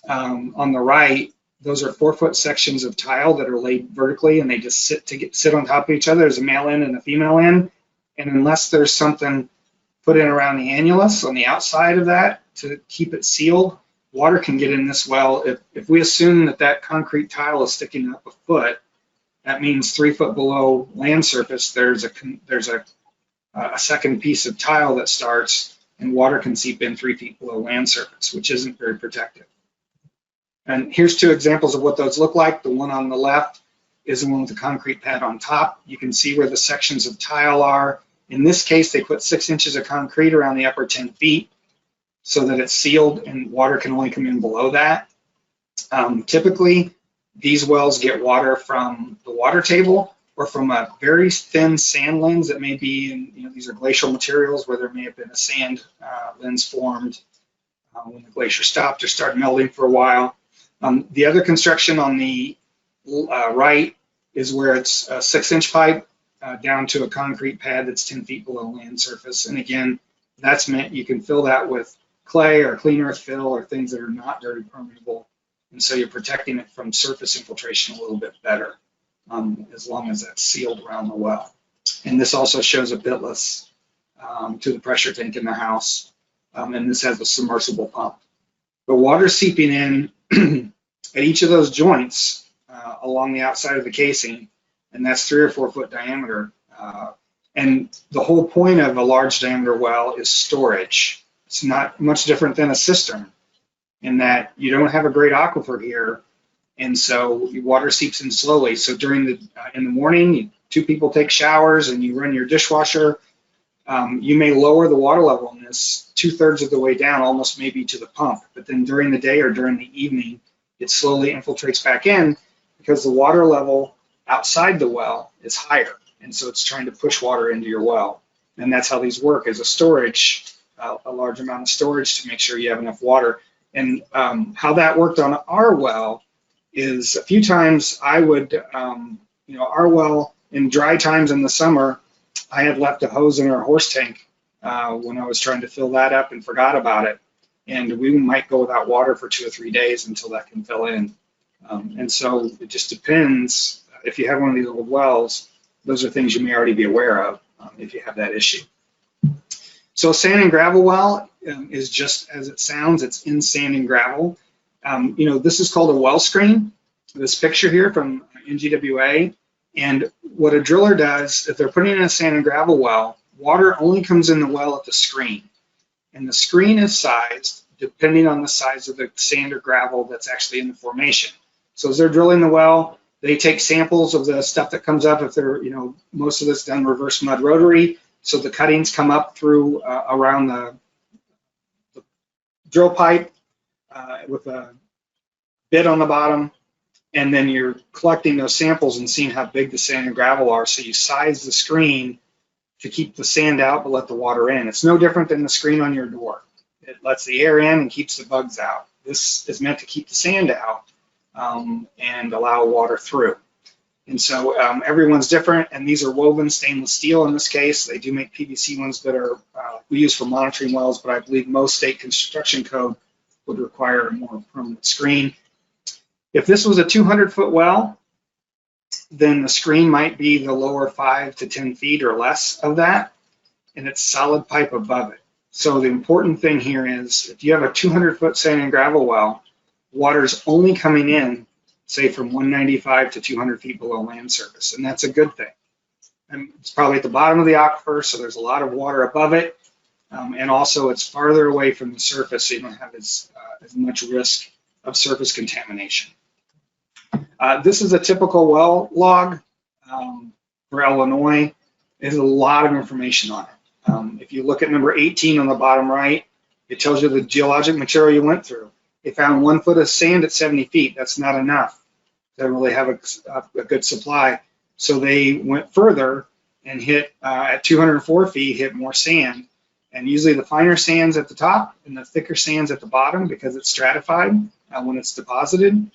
on the right, those are 4-foot sections of tile that are laid vertically, and they just sit on top of each other. There's a male end and a female end. And unless there's something put in around the annulus on the outside of that to keep it sealed, water can get in this well. If we assume that concrete tile is sticking up a foot, that means 3 foot below land surface, there's a second piece of tile that starts, and water can seep in 3 feet below land surface, which isn't very protective. And here's 2 examples of what those look like. The one on the left is the one with the concrete pad on top. You can see where the sections of tile are. In this case, they put 6 inches of concrete around the upper 10 feet so that it's sealed and water can only come in below that. Typically, these wells get water from the water table or from a very thin sand lens that may be in, these are glacial materials where there may have been a sand lens formed when the glacier stopped or started melting for a while. The other construction on the right is where it's a 6-inch pipe down to a concrete pad that's 10 feet below land surface. And again, that's meant you can fill that with clay or clean earth fill or things that are not very permeable. And so you're protecting it from surface infiltration a little bit better as long as that's sealed around the well. And this also shows a pitless to the pressure tank in the house. And this has a submersible pump. The water seeping in at each of those joints along the outside of the casing, and that's 3 or 4 foot diameter. And the whole point of a large diameter well is storage. It's not much different than a cistern in that you don't have a great aquifer here, and so water seeps in slowly. So during the in the morning, two people take showers and you run your dishwasher. You may lower the water level in this 2/3 of the way down, almost maybe to the pump. But then during the day or during the evening, it slowly infiltrates back in because the water level outside the well is higher. And so it's trying to push water into your well. And that's how these work, as a storage, a large amount of storage to make sure you have enough water. And how that worked on our well is a few times I would, our well in dry times in the summer, I had left a hose in our horse tank when I was trying to fill that up and forgot about it. And we might go without water for 2 or 3 days until that can fill in. And so it just depends. If you have one of these old wells, those are things you may already be aware of if you have that issue. So a sand and gravel well is just as it sounds. It's in sand and gravel. This is called a well screen, this picture here from NGWA. And what a driller does, if they're putting in a sand and gravel well, water only comes in the well at the screen. And the screen is sized depending on the size of the sand or gravel that's actually in the formation. So as they're drilling the well, they take samples of the stuff that comes up. If they're, most of this done reverse mud rotary, so the cuttings come up through around the drill pipe with a bit on the bottom, and then you're collecting those samples and seeing how big the sand and gravel are. So you size the screen to keep the sand out but let the water in. It's no different than the screen on your door. It lets the air in and keeps the bugs out. This is meant to keep the sand out and allow water through. And so everyone's different, and these are woven stainless steel in this case. They do make PVC ones that are we use for monitoring wells, but I believe most state construction code would require a more permanent screen. If this was a 200-foot well, then the screen might be the lower 5 to 10 feet or less of that, and it's solid pipe above it. So the important thing here is if you have a 200-foot sand and gravel well, water's only coming in, say, from 195 to 200 feet below land surface, and that's a good thing. And it's probably at the bottom of the aquifer, so there's a lot of water above it, and also it's farther away from the surface, so you don't have as much risk of surface contamination. This is a typical well log for Illinois. There's a lot of information on it. If you look at number 18 on the bottom right, it tells you the geologic material you went through. They found 1 foot of sand at 70 feet. That's not enough to really have a good supply. So they went further and hit at 204 feet, hit more sand. And usually the finer sand's at the top and the thicker sand's at the bottom because it's stratified when it's deposited.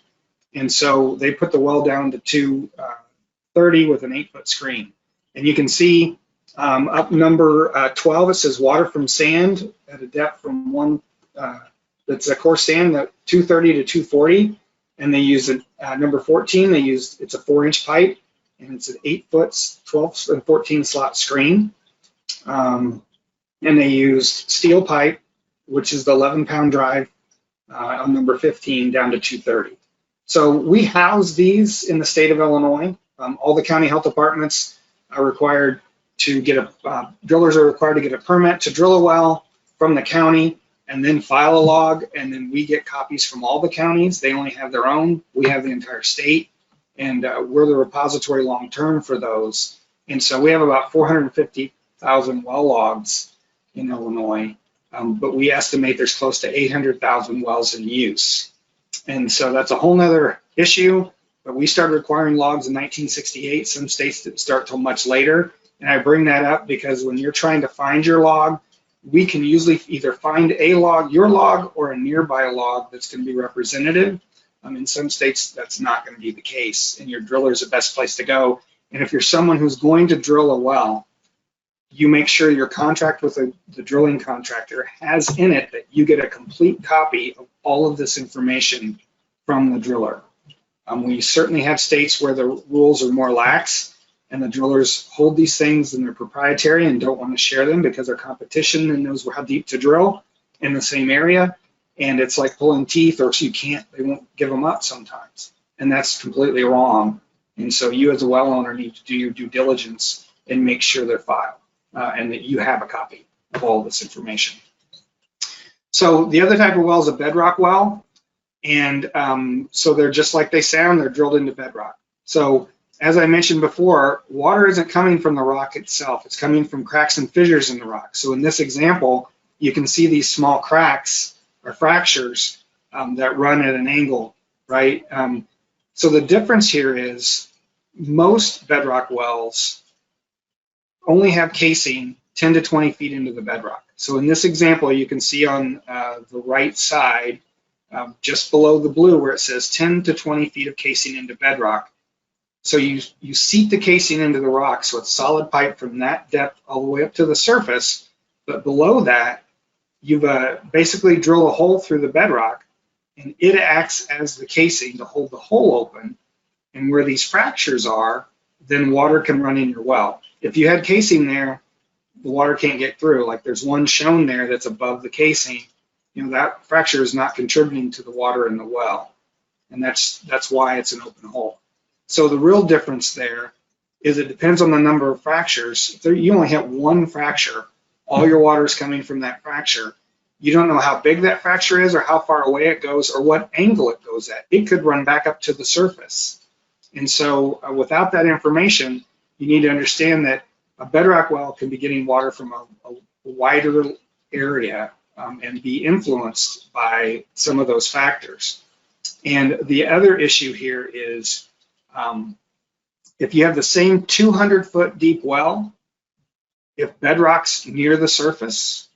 And so they put the well down to 230 with an 8-foot screen. And you can see up number 12, it says water from sand at a depth from that's a coarse sand, 230 to 240. And they use number 14, it's a 4-inch pipe, and it's an 8-foot, 12 and 14 slot screen. And they used steel pipe, which is the 11-pound drive on number 15 down to 230. So we house these in the state of Illinois. All the county health departments are required to get drillers are required to get a permit to drill a well from the county and then file a log, and then we get copies from all the counties. They only have their own. We have the entire state, and we're the repository long-term for those. And so we have about 450,000 well logs in Illinois, but we estimate there's close to 800,000 wells in use. And so that's a whole nother issue, but we started requiring logs in 1968. Some states didn't start till much later. And I bring that up because when you're trying to find your log, we can usually either find a log, your log, or a nearby log that's going to be representative. In some states, that's not going to be the case, and your driller is the best place to go. And if you're someone who's going to drill a well, you make sure your contract with the drilling contractor has in it that you get a complete copy of all of this information from the driller. We certainly have states where the rules are more lax, and the drillers hold these things and they're proprietary and don't want to share them because they're competition and knows how deep to drill in the same area. And it's like pulling teeth, or they won't give them up sometimes. And that's completely wrong. And so you as a well owner need to do your due diligence and make sure they're filed and that you have a copy of all this information. So the other type of well is a bedrock well. And so they're just like they sound, they're drilled into bedrock. So as I mentioned before, water isn't coming from the rock itself, it's coming from cracks and fissures in the rock. So in this example, you can see these small cracks or fractures that run at an angle, right? So the difference here is most bedrock wells only have casing 10 to 20 feet into the bedrock. So in this example, you can see on the right side, just below the blue where it says 10 to 20 feet of casing into bedrock. So you seat the casing into the rock, so it's solid pipe from that depth all the way up to the surface, but below that, you've basically drilled a hole through the bedrock, and it acts as the casing to hold the hole open, and where these fractures are, then water can run in your well. If you had casing there, the water can't get through. Like there's one shown there that's above the casing, you know, that fracture is not contributing to the water in the well, and that's why it's an open hole. So the real difference there is it depends on the number of fractures. If you only have one fracture, all your water is coming from that fracture. You don't know how big that fracture is or how far away it goes or what angle it goes at. It could run back up to the surface. And so without that information, you need to understand that a bedrock well can be getting water from a wider area and be influenced by some of those factors. And the other issue here is if you have the same 200-foot deep well, if bedrock's near the surface,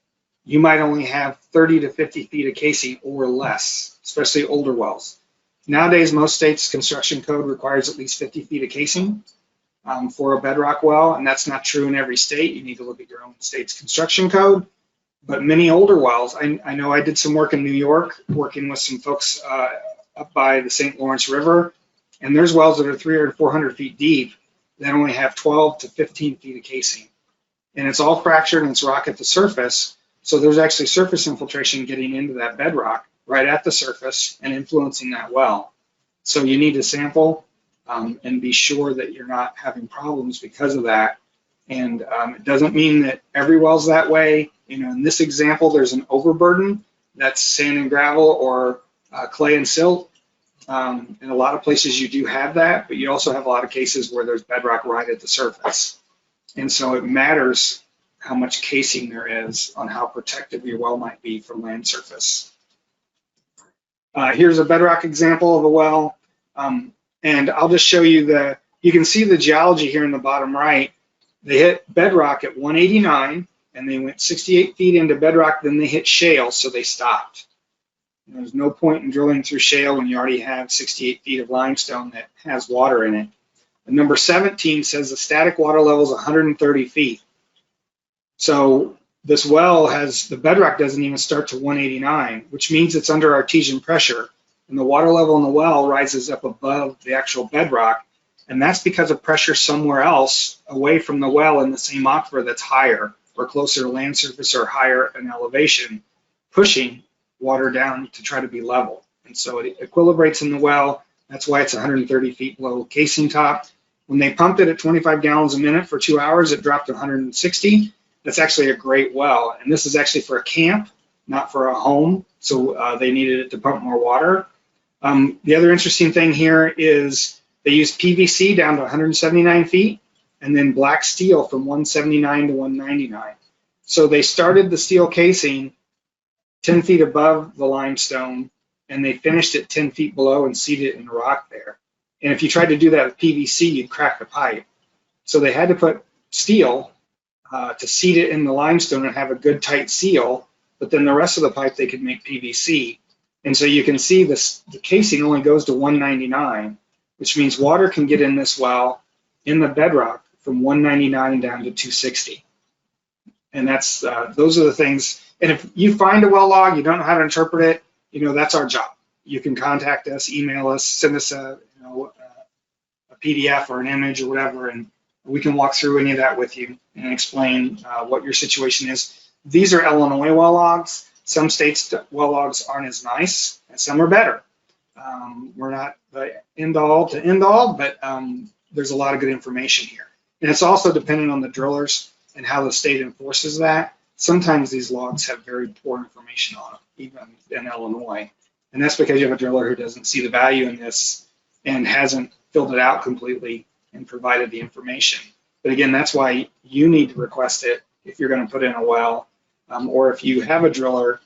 you might only have 30 to 50 feet of casing or less, especially older wells. Nowadays, most states' construction code requires at least 50 feet of casing for a bedrock well, and that's not true in every state. You need to look at your own state's construction code. But many older wells, I know I did some work in New York, working with some folks up by the St. Lawrence River, and there's wells that are 300, 400 feet deep that only have 12 to 15 feet of casing. And it's all fractured and it's rock at the surface, so there's actually surface infiltration getting into that bedrock right at the surface and influencing that well. So you need to sample and be sure that you're not having problems because of that. And it doesn't mean that every well's that way. You know, in this example, there's an overburden that's sand and gravel or clay and silt. In a lot of places you do have that, but you also have a lot of cases where there's bedrock right at the surface. And so it matters how much casing there is on how protective your well might be from land surface. Here's a bedrock example of a well. And I'll just show you you can see the geology here in the bottom right. They hit bedrock at 189 and they went 68 feet into bedrock, then they hit shale, so they stopped. And there's no point in drilling through shale when you already have 68 feet of limestone that has water in it. And number 17 says the static water level is 130 feet. So this well the bedrock doesn't even start to 189, which means it's under artesian pressure. And the water level in the well rises up above the actual bedrock. And that's because of pressure somewhere else away from the well in the same aquifer that's higher or closer to land surface or higher in elevation, pushing water down to try to be level. And so it equilibrates in the well. That's why it's 130 feet below casing top. When they pumped it at 25 gallons a minute for 2 hours, it dropped to 160. That's actually a great well. And this is actually for a camp, not for a home. So they needed it to pump more water. The other interesting thing here is they used PVC down to 179 feet and then black steel from 179 to 199. So they started the steel casing 10 feet above the limestone and they finished it 10 feet below and seated it in the rock there. And if you tried to do that with PVC, you'd crack the pipe. So they had to put steel to seat it in the limestone and have a good tight seal, but then the rest of the pipe they could make PVC. And so you can see the casing only goes to 199, which means water can get in this well in the bedrock from 199 down to 260. And that's those are the things. And if you find a well log, you don't know how to interpret it, you know, that's our job. You can contact us, email us, send us a PDF or an image or whatever, and we can walk through any of that with you and explain what your situation is. These are Illinois well logs. Some states' well logs aren't as nice, and some are better. We're not the end-all to end-all, but there's a lot of good information here. And it's also dependent on the drillers and how the state enforces that. sometimes these logs have very poor information on them, even in Illinois. And that's because you have a driller who doesn't see the value in this and hasn't filled it out completely and provided the information. But again, that's why you need to request it if you're going to put in a well, or if you have a driller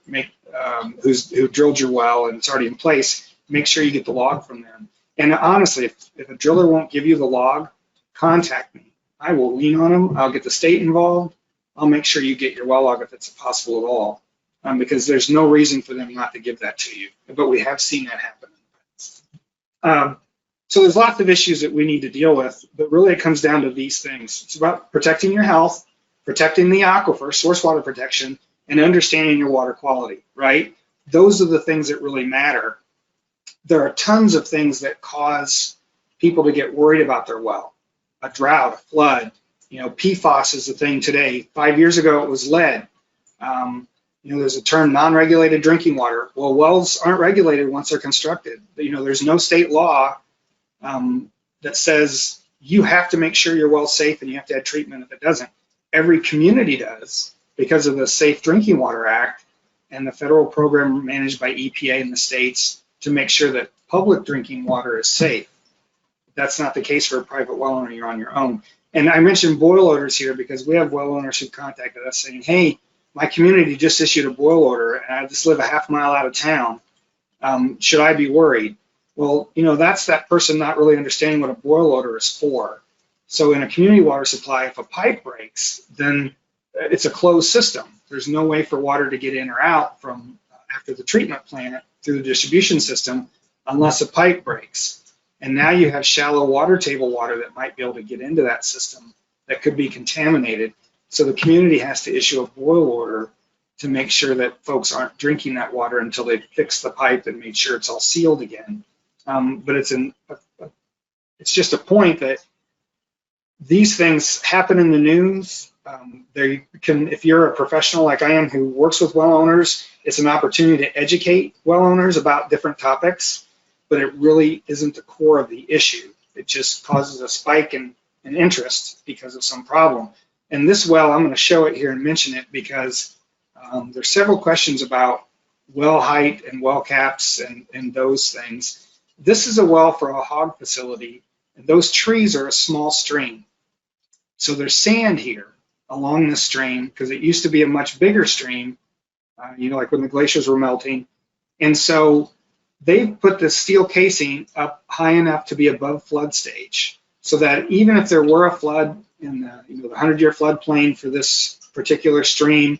who drilled your well and it's already in place, make sure you get the log from them. And honestly, if a driller won't give you the log, contact me. I will lean on them. I'll get the state involved. I'll make sure you get your well log if it's possible at all, because there's no reason for them not to give that to you. But we have seen that happen in the past. So there's lots of issues that we need to deal with, but really it comes down to these things. It's about protecting your health, protecting the aquifer, source water protection, and understanding your water quality, right? Those are the things that really matter. There are tons of things that cause people to get worried about their well. A drought, a flood, PFAS is the thing today. 5 years ago, it was lead. There's a term, non-regulated drinking water. Well, wells aren't regulated once they're constructed. There's no state law that says you have to make sure your well's safe and you have to add treatment if it doesn't. Every community does because of the Safe Drinking Water Act and the federal program managed by EPA in the states to make sure that public drinking water is safe. That's not the case for a private well owner. You're on your own. And I mentioned boil orders here because we have well owners who contacted us saying, hey, my community just issued a boil order and I just live a half mile out of town. Should I be worried? Well, that's that person not really understanding what a boil order is for. So in a community water supply, if a pipe breaks, then it's a closed system. There's no way for water to get in or out from after the treatment plant through the distribution system unless a pipe breaks. And now you have shallow water table water that might be able to get into that system that could be contaminated. So the community has to issue a boil order to make sure that folks aren't drinking that water until they've fixed the pipe and made sure it's all sealed again. But it's just a point that these things happen in the news. If you're a professional like I am who works with well owners, it's an opportunity to educate well owners about different topics, but it really isn't the core of the issue. It just causes a spike in interest because of some problem. And this well, I'm going to show it here and mention it because there's several questions about well height and well caps and those things. This is a well for a hog facility, and those trees are a small stream. So there's sand here along the stream because it used to be a much bigger stream, like when the glaciers were melting. And so they've put the steel casing up high enough to be above flood stage so that even if there were a flood in the 100-year floodplain for this particular stream,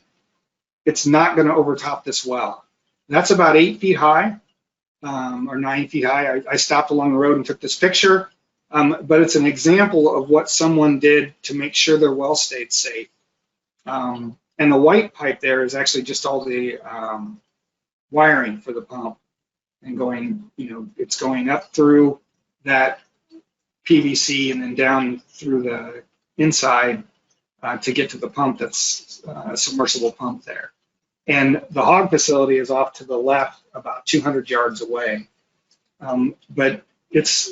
it's not going to overtop this well. That's about 8 feet high or 9 feet high. I stopped along the road and took this picture, but it's an example of what someone did to make sure their well stayed safe. And the white pipe there is actually just all the wiring for the pump and going, it's going up through that PVC and then down through the inside to get to the pump that's a submersible pump there. And the hog facility is off to the left about 200 yards away. But it's,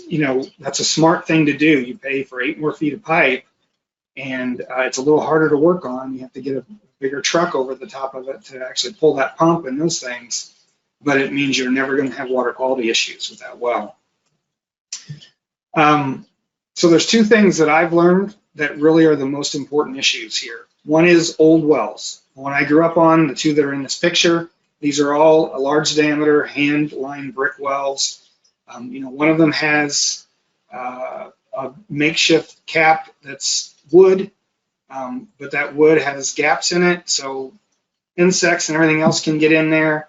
that's a smart thing to do. You pay for 8 more feet of pipe and it's a little harder to work on. You have to get a bigger truck over the top of it to actually pull that pump and those things. But it means you're never going to have water quality issues with that well. So there's 2 things that I've learned that really are the most important issues here. One is old wells. When I grew up on, the 2 that are in this picture, these are all a large diameter hand-lined brick wells. One of them has a makeshift cap that's wood, but that wood has gaps in it, so insects and everything else can get in there.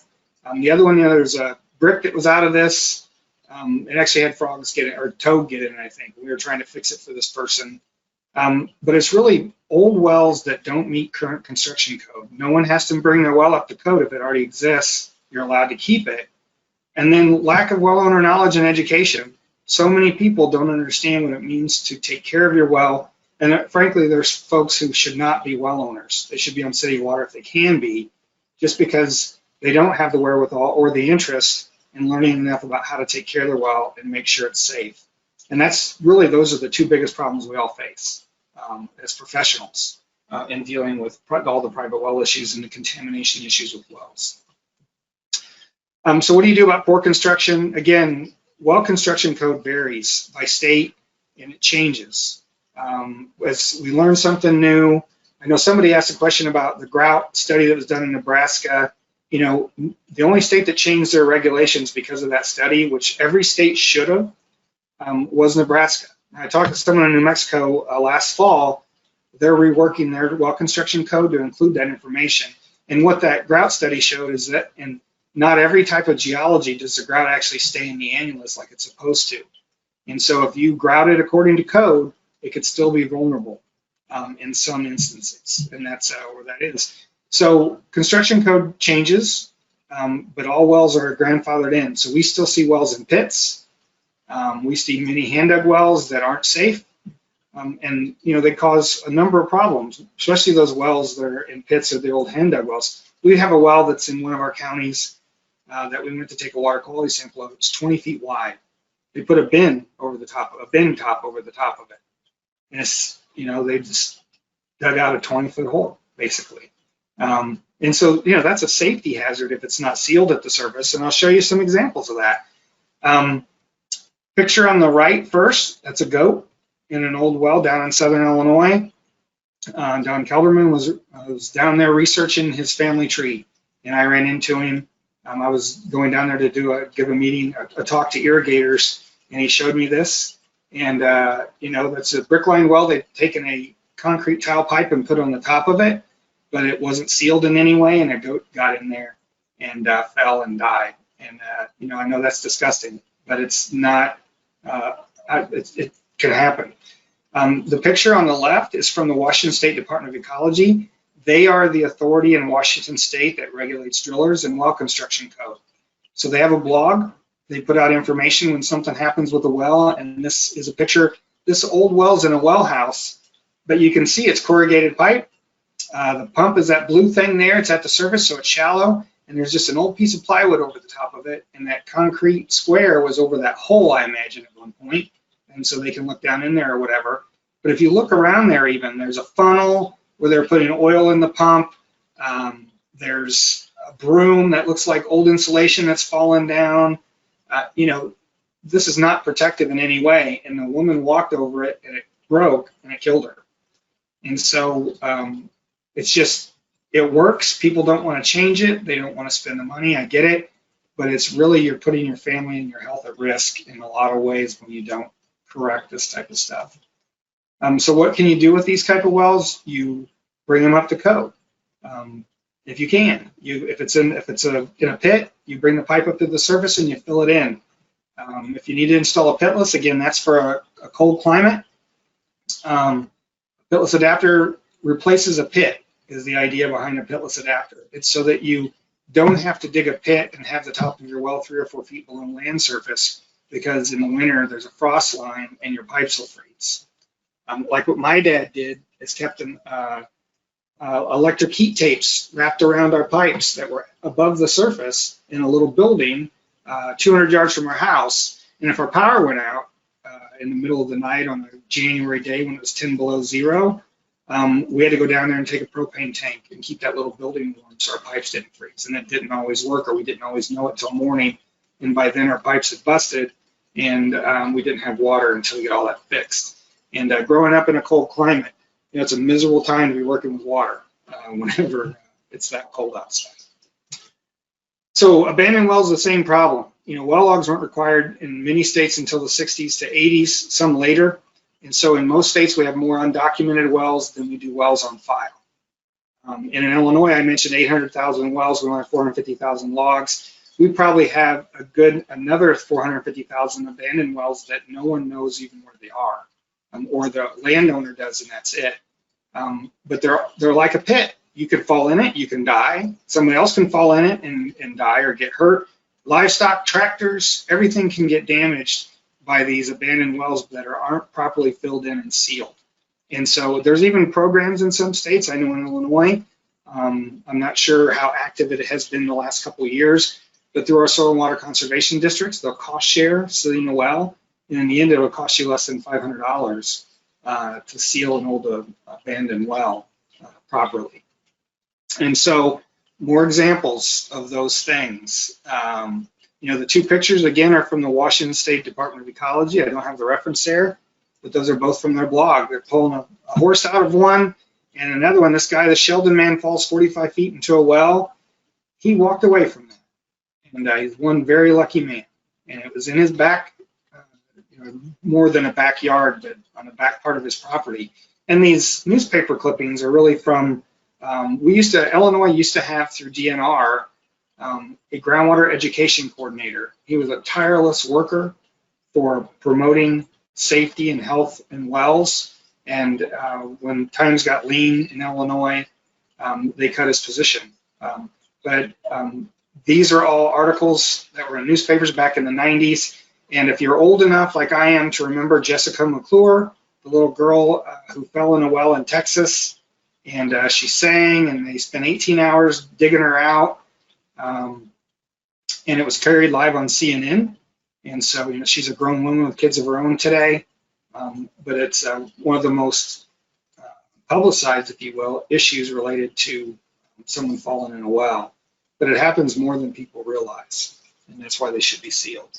The other one, there's a brick that was out of this. It actually had frogs get in, or toad get in, I think. We were trying to fix it for this person. But it's really old wells that don't meet current construction code. No one has to bring their well up to code. If it already exists, you're allowed to keep it. And then lack of well owner knowledge and education. So many people don't understand what it means to take care of your well. And frankly, there's folks who should not be well owners. They should be on city water if they can be, just because they don't have the wherewithal or the interest in learning enough about how to take care of their well and make sure it's safe. And that's really, those are the 2 biggest problems we all face as professionals. in dealing with all the private well issues and the contamination issues with wells. So what do you do about poor construction? Again, well construction code varies by state and it changes. As we learn something new, I know somebody asked a question about the grout study that was done in Nebraska. You know, the only state that changed their regulations because of that study, which every state should have, was Nebraska. I talked to someone in New Mexico last fall. They're reworking their well construction code to include that information. And what that grout study showed is that in not every type of geology does the grout actually stay in the annulus like it's supposed to. And so if you grout it according to code, it could still be vulnerable in some instances, and that's where that is. So construction code changes, but all wells are grandfathered in. So we still see wells in pits. We see many hand dug wells that aren't safe, and you know they cause a number of problems, especially those wells that are in pits or the old hand dug wells. We have a well that's in one of our counties that we went to take a water quality sample of. It's 20 feet wide. They put a bin top over the top of it, and it's, you know, they just dug out a 20-foot hole basically. And so, you know, that's a safety hazard if it's not sealed at the surface. And I'll show you some examples of that. Picture on the right first, that's a goat in an old well down in southern Illinois. Don Kelderman was down there researching his family tree, and I ran into him. I was going down there to give a meeting, a talk to irrigators, and he showed me this. And you know, that's a brick line well. They'd taken a concrete tile pipe and put on the top of it, but it wasn't sealed in any way, and a goat got in there and fell and died. And you know, I know that's disgusting, but it's not. It can happen. The picture on the left is from the Washington State Department of Ecology. They are the authority in Washington State that regulates drillers and well construction code. So they have a blog. They put out information when something happens with a well, and this is a picture. This old well's in a well house, but you can see it's corrugated pipe. The pump is that blue thing there. It's at the surface, so it's shallow, and there's just an old piece of plywood over the top of it, and that concrete square was over that hole, I imagine, at one point, and so they can look down in there or whatever. But if you look around there even, there's a funnel where they're putting oil in the pump. There's a broom that looks like old insulation that's fallen down. You know, this is not protective in any way, and the woman walked over it, and it broke, and it killed her. And so it's just, it works. People don't want to change it. They don't want to spend the money. I get it. But it's really, you're putting your family and your health at risk in a lot of ways when you don't correct this type of stuff. So what can you do with these type of wells? You bring them up to code. If you can, if it's in a pit, you bring the pipe up to the surface and you fill it in. If you need to install a pitless, again, that's for a cold climate. Pitless adapter replaces a pit, is the idea behind a pitless adapter. It's so that you don't have to dig a pit and have the top of your well 3 or 4 feet below land surface, because in the winter there's a frost line and your pipes will freeze. Like what my dad did is kept electric heat tapes wrapped around our pipes that were above the surface in a little building 200 yards from our house. And if our power went out in the middle of the night on a January day when it was 10 below zero, we had to go down there and take a propane tank and keep that little building warm so our pipes didn't freeze. And it didn't always work, or we didn't always know it till morning. And by then our pipes had busted, and we didn't have water until we get all that fixed. And growing up in a cold climate, you know, it's a miserable time to be working with water whenever it's that cold outside. So abandoned wells, the same problem. You know, well logs weren't required in many states until the 60s to 80s, some later. And so in most states, we have more undocumented wells than we do wells on file. And in Illinois, I mentioned 800,000 wells, we only have 450,000 logs. We probably have another 450,000 abandoned wells that no one knows even where they are, or the landowner does, and that's it. But they're like a pit. You can fall in it, you can die. Somebody else can fall in it and die or get hurt. Livestock, tractors, everything can get damaged by these abandoned wells that aren't properly filled in and sealed. And so there's even programs in some states. I know in Illinois, I'm not sure how active it has been the last couple of years, but through our soil and water conservation districts, they'll cost share sealing a well, and in the end, it'll cost you less than $500 to seal an old abandoned well. properly. And so more examples of those things. You know, the two pictures, again, are from the Washington State Department of Ecology. I don't have the reference there, but those are both from their blog. They're pulling a horse out of one, and another one, this guy, the Sheldon man, falls 45 feet into a well. He walked away from that, and he's one very lucky man. And it was in his back, you know, more than a backyard, but on the back part of his property. And these newspaper clippings are really from, Illinois used to have through DNR, a groundwater education coordinator. He was a tireless worker for promoting safety and health in wells. And when times got lean in Illinois, they cut his position. But these are all articles that were in newspapers back in the 90s. And if you're old enough, like I am, to remember Jessica McClure, the little girl who fell in a well in Texas, and she sang, and they spent 18 hours digging her out. And it was carried live on CNN. And so, you know, she's a grown woman with kids of her own today. But it's one of the most publicized, if you will, issues related to someone falling in a well. But it happens more than people realize, and that's why they should be sealed.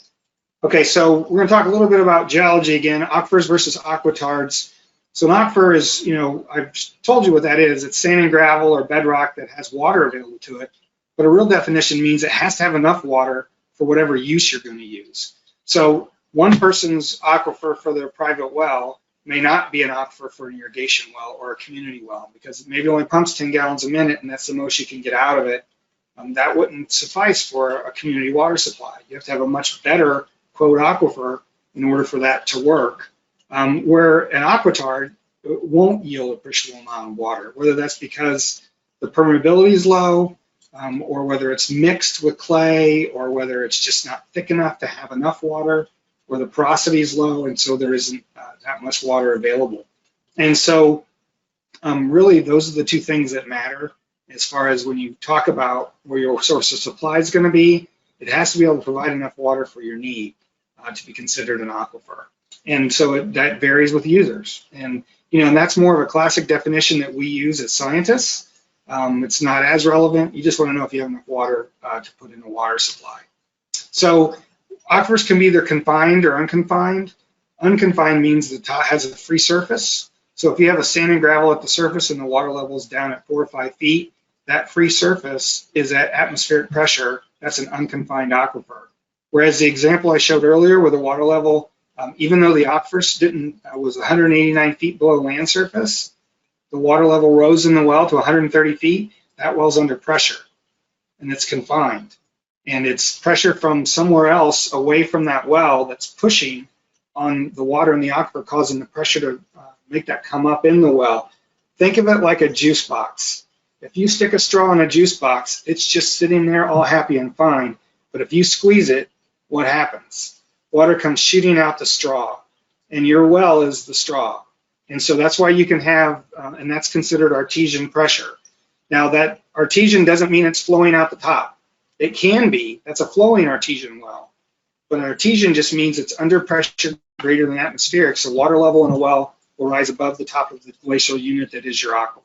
Okay, so we're going to talk a little bit about geology again, aquifers versus aquitards. So an aquifer is, you know, I've told you what that is. It's sand and gravel or bedrock that has water available to it. But a real definition means it has to have enough water for whatever use you're going to use. So one person's aquifer for their private well may not be an aquifer for an irrigation well or a community well, because it maybe only pumps 10 gallons a minute, and that's the most you can get out of it. That wouldn't suffice for a community water supply. You have to have a much better, quote, aquifer in order for that to work. Where an aquitard won't yield a appreciable amount of water, whether that's because the permeability is low, or whether it's mixed with clay, or whether it's just not thick enough to have enough water, or the porosity is low, and so there isn't that much water available. And so really those are the two things that matter as far as when you talk about where your source of supply is going to be. It has to be able to provide enough water for your need to be considered an aquifer. And so that varies with users. And, you know, and that's more of a classic definition that we use as scientists. It's not as relevant. You just want to know if you have enough water to put in a water supply. So aquifers can be either confined or unconfined. Unconfined means the top has a free surface. So if you have a sand and gravel at the surface and the water level is down at 4 or 5 feet, that free surface is at atmospheric pressure. That's an unconfined aquifer. Whereas the example I showed earlier where the water level, even though the aquifer was 189 feet below land surface, the water level rose in the well to 130 feet, that well's under pressure, and it's confined. And it's pressure from somewhere else away from that well that's pushing on the water in the aquifer, causing the pressure to make that come up in the well. Think of it like a juice box. If you stick a straw in a juice box, it's just sitting there all happy and fine. But if you squeeze it, what happens? Water comes shooting out the straw, and your well is the straw. And so that's why you can have, and that's considered artesian pressure. Now that artesian doesn't mean it's flowing out the top. It can be, that's a flowing artesian well. But artesian just means it's under pressure greater than atmospheric, so water level in a well will rise above the top of the glacial unit that is your aquifer.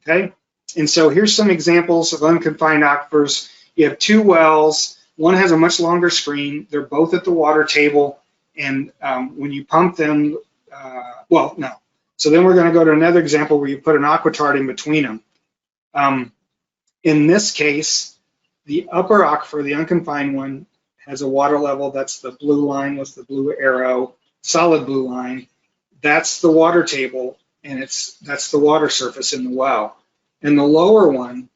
Okay? And so here's some examples of unconfined aquifers. You have two wells. One has a much longer screen. They're both at the water table. And when you pump them, well, no. So then we're going to go to another example where you put an aquitard in between them. In this case, the upper aquifer, the unconfined one, has a water level. That's the blue line with the blue arrow, solid blue line. That's the water table, and that's the water surface in the well. And the lower one,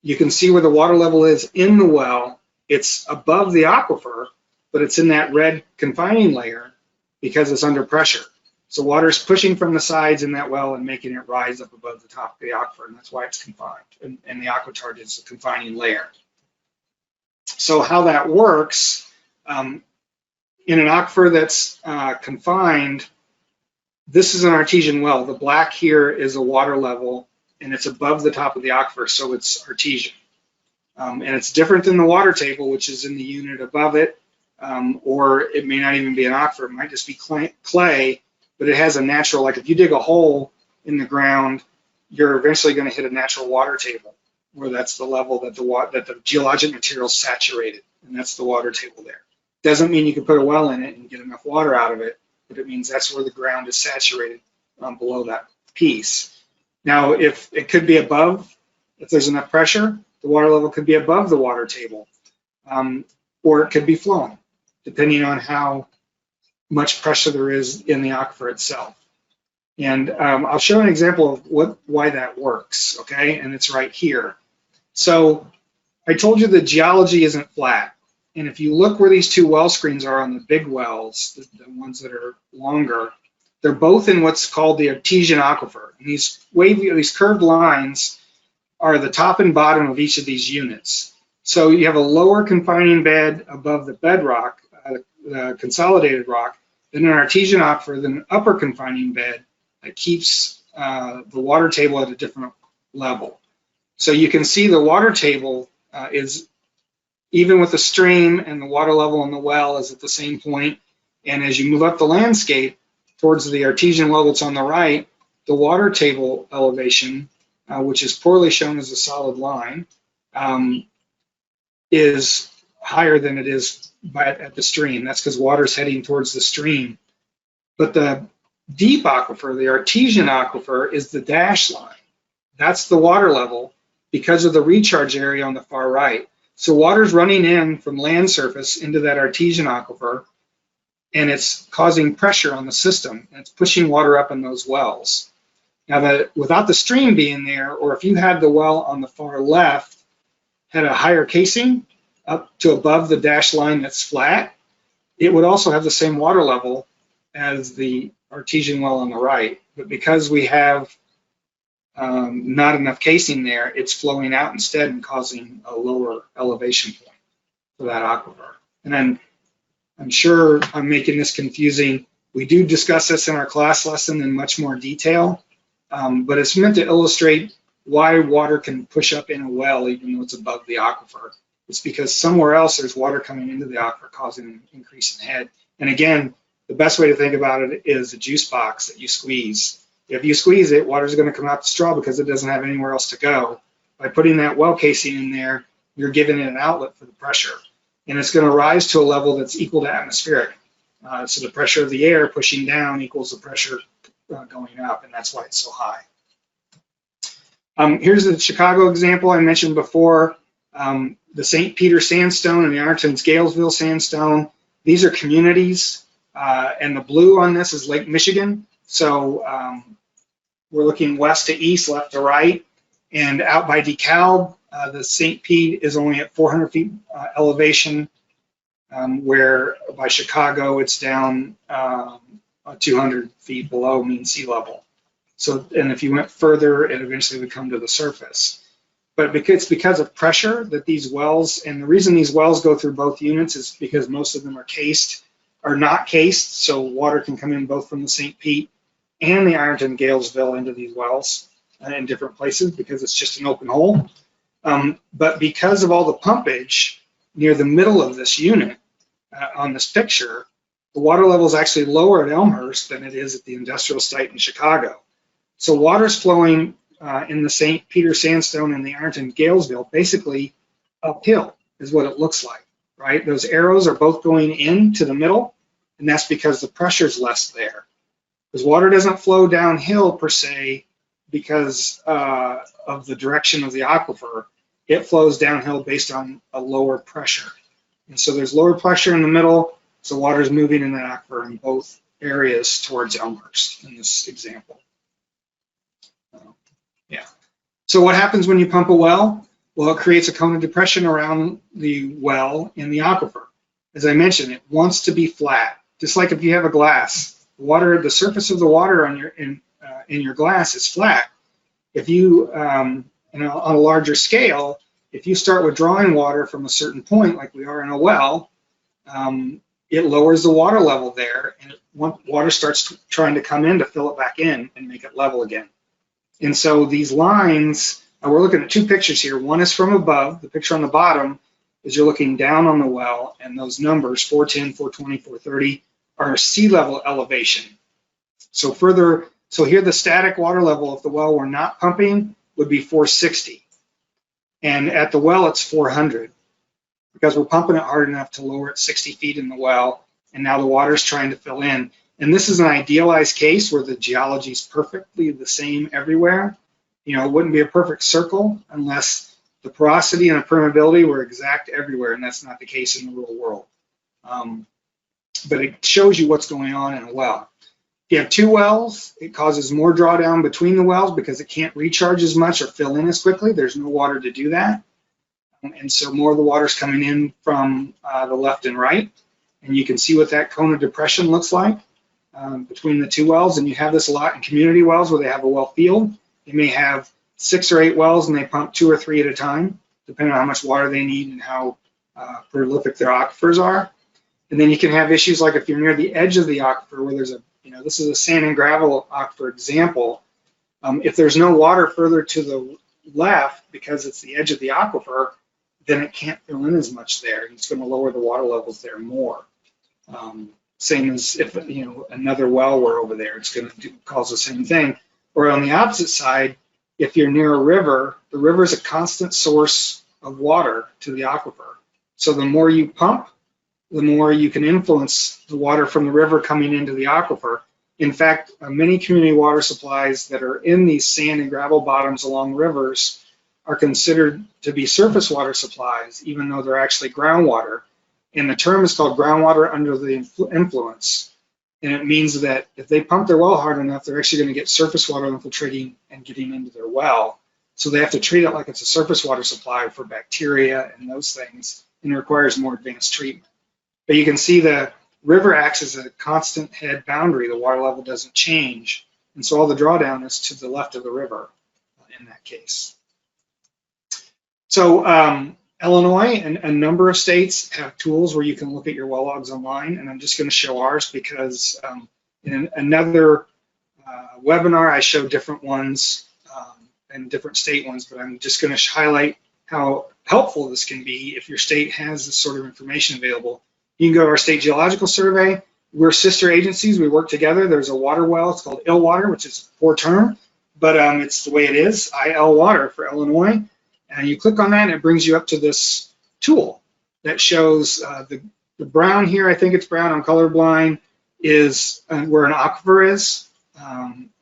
you can see where the water level is in the well. It's above the aquifer, but it's in that red confining layer because it's under pressure. So water is pushing from the sides in that well and making it rise up above the top of the aquifer, and that's why it's confined. And the aquitard is the confining layer. So how that works, in an aquifer that's confined, this is an artesian well. The black here is a water level, and it's above the top of the aquifer, so it's artesian. And it's different than the water table, which is in the unit above it, or it may not even be an aquifer. It might just be clay, but it has a natural, like if you dig a hole in the ground you're eventually going to hit a natural water table, where that's the level that the geologic material is saturated, and that's the water table there. Doesn't mean you can put a well in it and get enough water out of it, but it means that's where the ground is saturated below that piece. Now, if it could be above, if there's enough pressure, the water level could be above the water table, or it could be flowing, depending on how much pressure there is in the aquifer itself. And I'll show an example of why that works, okay? And it's right here. So I told you the geology isn't flat. And if you look where these two well screens are on the big wells, the ones that are longer, they're both in what's called the artesian aquifer. And these wavy, these curved lines are the top and bottom of each of these units. So you have a lower confining bed above the bedrock, the consolidated rock, then an artesian aquifer, then an upper confining bed that keeps the water table at a different level. So you can see the water table is even with the stream, and the water level in the well is at the same point. And as you move up the landscape towards the artesian well that's on the right, the water table elevation, which is poorly shown as a solid line, is higher than it is at the stream. That's because water's heading towards the stream. But the deep aquifer, the artesian aquifer, is the dashed line. That's the water level because of the recharge area on the far right. So water's running in from land surface into that artesian aquifer, and it's causing pressure on the system, and it's pushing water up in those wells. Now, without the stream being there, or if you had the well on the far left, had a higher casing up to above the dashed line that's flat, it would also have the same water level as the artesian well on the right. But because we have not enough casing there, it's flowing out instead and causing a lower elevation point for that aquifer. And then I'm sure I'm making this confusing. We do discuss this in our class lesson in much more detail, but it's meant to illustrate why water can push up in a well even though it's above the aquifer. It's because somewhere else there's water coming into the aquifer causing an increase in head. And again, the best way to think about it is a juice box that you squeeze. If you squeeze it, water's going to come out the straw because it doesn't have anywhere else to go. By putting that well casing in there, you're giving it an outlet for the pressure. And it's going to rise to a level that's equal to atmospheric. So the pressure of the air pushing down equals the pressure going up, and that's why it's so high. Here's the Chicago example I mentioned before. The St. Peter sandstone and the Ironton's Galesville sandstone. These are communities, and the blue on this is Lake Michigan. So we're looking west to east, left to right, and out by DeKalb, the St. Pete is only at 400 feet elevation, where by Chicago it's down 200 feet below mean sea level. So, and if you went further, it eventually would come to the surface. But it's because of pressure that these wells, and the reason these wells go through both units is because most of them are not cased, so water can come in both from the St. Pete and the Ironton Galesville into these wells in different places because it's just an open hole. But because of all the pumpage near the middle of this unit on this picture, the water level is actually lower at Elmhurst than it is at the industrial site in Chicago. So water's flowing in the St. Peter sandstone and the Ironton Galesville basically uphill is what it looks like, right? Those arrows are both going into the middle, and that's because the pressure's less there. Because water doesn't flow downhill per se because of the direction of the aquifer. It flows downhill based on a lower pressure. And so there's lower pressure in the middle, so water's moving in the aquifer in both areas towards Elmhurst in this example. Yeah. So what happens when you pump a well? Well, it creates a cone of depression around the well in the aquifer. As I mentioned, it wants to be flat. Just like if you have a glass, water, the surface of the water on in your glass is flat. If you, on a larger scale, if you start withdrawing water from a certain point, like we are in a well, it lowers the water level there, and water starts trying to come in to fill it back in and make it level again. And so these lines, we're looking at two pictures here. One is from above. The picture on the bottom is you're looking down on the well, and those numbers, 410, 420, 430, are sea level elevation. So further So here the static water level, if the well were not pumping, would be 460. And at the well, it's 400 because we're pumping it hard enough to lower it 60 feet in the well, and now the water's trying to fill in. And this is an idealized case where the geology is perfectly the same everywhere. You know, it wouldn't be a perfect circle unless the porosity and the permeability were exact everywhere, and that's not the case in the real world. But it shows you what's going on in a well. If you have two wells, it causes more drawdown between the wells because it can't recharge as much or fill in as quickly. There's no water to do that. And so more of the water's coming in from the left and right. And you can see what that cone of depression looks like between the two wells. And you have this a lot in community wells where they have a well field. They may have 6 or 8 wells and they pump 2 or 3 at a time, depending on how much water they need and how prolific their aquifers are. And then you can have issues like if you're near the edge of the aquifer where there's a, you know, this is a sand and gravel aquifer example. If there's no water further to the left because it's the edge of the aquifer, then it can't fill in as much there. It's going to lower the water levels there more. Same as if, you know, another well were over there, it's going to cause the same thing. Or on the opposite side, if you're near a river, the river is a constant source of water to the aquifer. So the more you pump, the more you can influence the water from the river coming into the aquifer. In fact, many community water supplies that are in these sand and gravel bottoms along rivers are considered to be surface water supplies, even though they're actually groundwater. And the term is called groundwater under the influence. And it means that if they pump their well hard enough, they're actually going to get surface water infiltrating and getting into their well. So they have to treat it like it's a surface water supply for bacteria and those things, and it requires more advanced treatment. But you can see the river acts as a constant head boundary. The water level doesn't change. And so all the drawdown is to the left of the river in that case. So Illinois and a number of states have tools where you can look at your well logs online. And I'm just going to show ours because in another webinar, I showed different ones and different state ones, but I'm just going to highlight how helpful this can be if your state has this sort of information available. You can go to our state geological survey. We're sister agencies. We work together. There's a water well. It's called IL-Water, which is a poor term, but it's the way it is, IL-Water for Illinois. And you click on that, and it brings you up to this tool that shows the brown here. I think it's brown. I'm colorblind. Is where an aquifer is,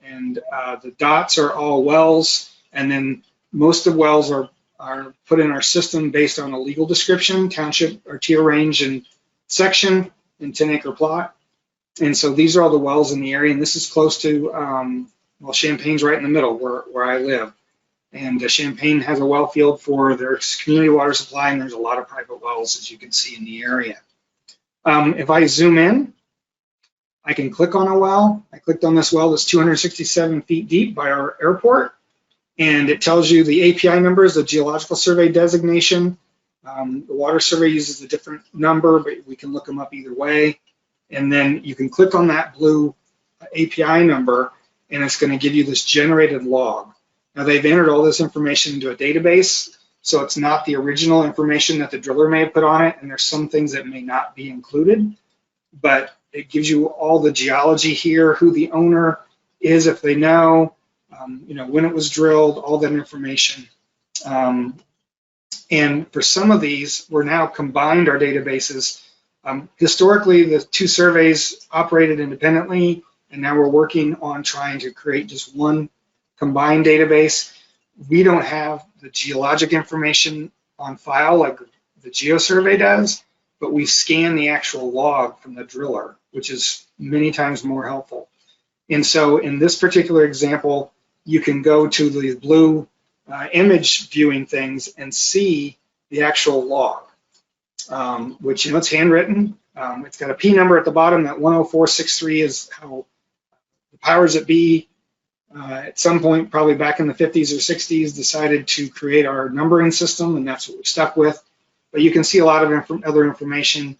and the dots are all wells. And then most of wells are put in our system based on a legal description, township or tier range and section in 10-acre plot. And so these are all the wells in the area, and this is close to, well, Champaign's right in the middle where I live. And Champaign has a well field for their community water supply, and there's a lot of private wells, as you can see in the area. If I zoom in, I can click on a well. I clicked on this well that's 267 feet deep by our airport, and it tells you the API numbers, the geological survey designation. The water survey uses a different number, but we can look them up either way. And then you can click on that blue API number, and it's going to give you this generated log. Now, they've entered all this information into a database, so it's not the original information that the driller may have put on it, and there's some things that may not be included, but it gives you all the geology here, who the owner is if they know, you know, when it was drilled, all that information. And for some of these, we're now combined our databases. Historically, the two surveys operated independently, and now we're working on trying to create just one combined database. We don't have the geologic information on file like the GeoSurvey does, but we scan the actual log from the driller, which is many times more helpful. And so in this particular example, you can go to the blue image viewing things and see the actual log, which, you know, it's handwritten. It's got a P number at the bottom. That 10463 is how the powers that be at some point, probably back in the 50s or 60s, decided to create our numbering system, and that's what we stuck with. But you can see a lot of other information,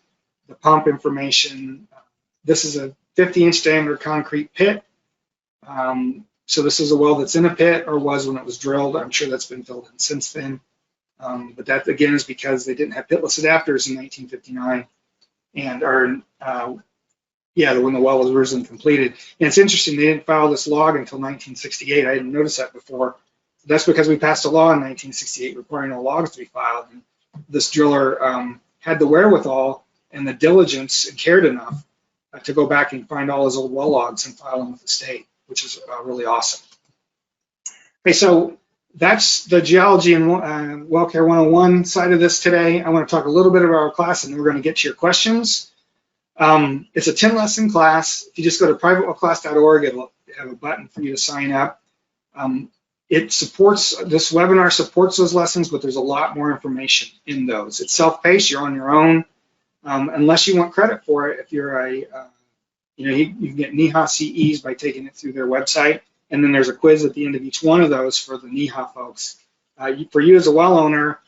the pump information. This is a 50-inch diameter concrete pit. So this is a well that's in a pit, or was when it was drilled. I'm sure that's been filled in since then. But that, again, is because they didn't have pitless adapters in 1959. And our Yeah, when the well was originally completed. And it's interesting, they didn't file this log until 1968. I didn't notice that before. That's because we passed a law in 1968 requiring all logs to be filed. And this driller had the wherewithal and the diligence and cared enough to go back and find all his old well logs and file them with the state, which is really awesome. Okay, so that's the geology and well care 101 side of this today. I want to talk a little bit about our class, and then we're going to get to your questions. It's a 10-lesson class. If you just go to privatewellclass.org, it'll have a button for you to sign up. It supports, this webinar supports those lessons, but there's a lot more information in those. It's self-paced, you're on your own, unless you want credit for it. If you're a, you can get NEHA CEs by taking it through their website, and then there's a quiz at the end of each one of those for the NEHA folks. For you as a well owner,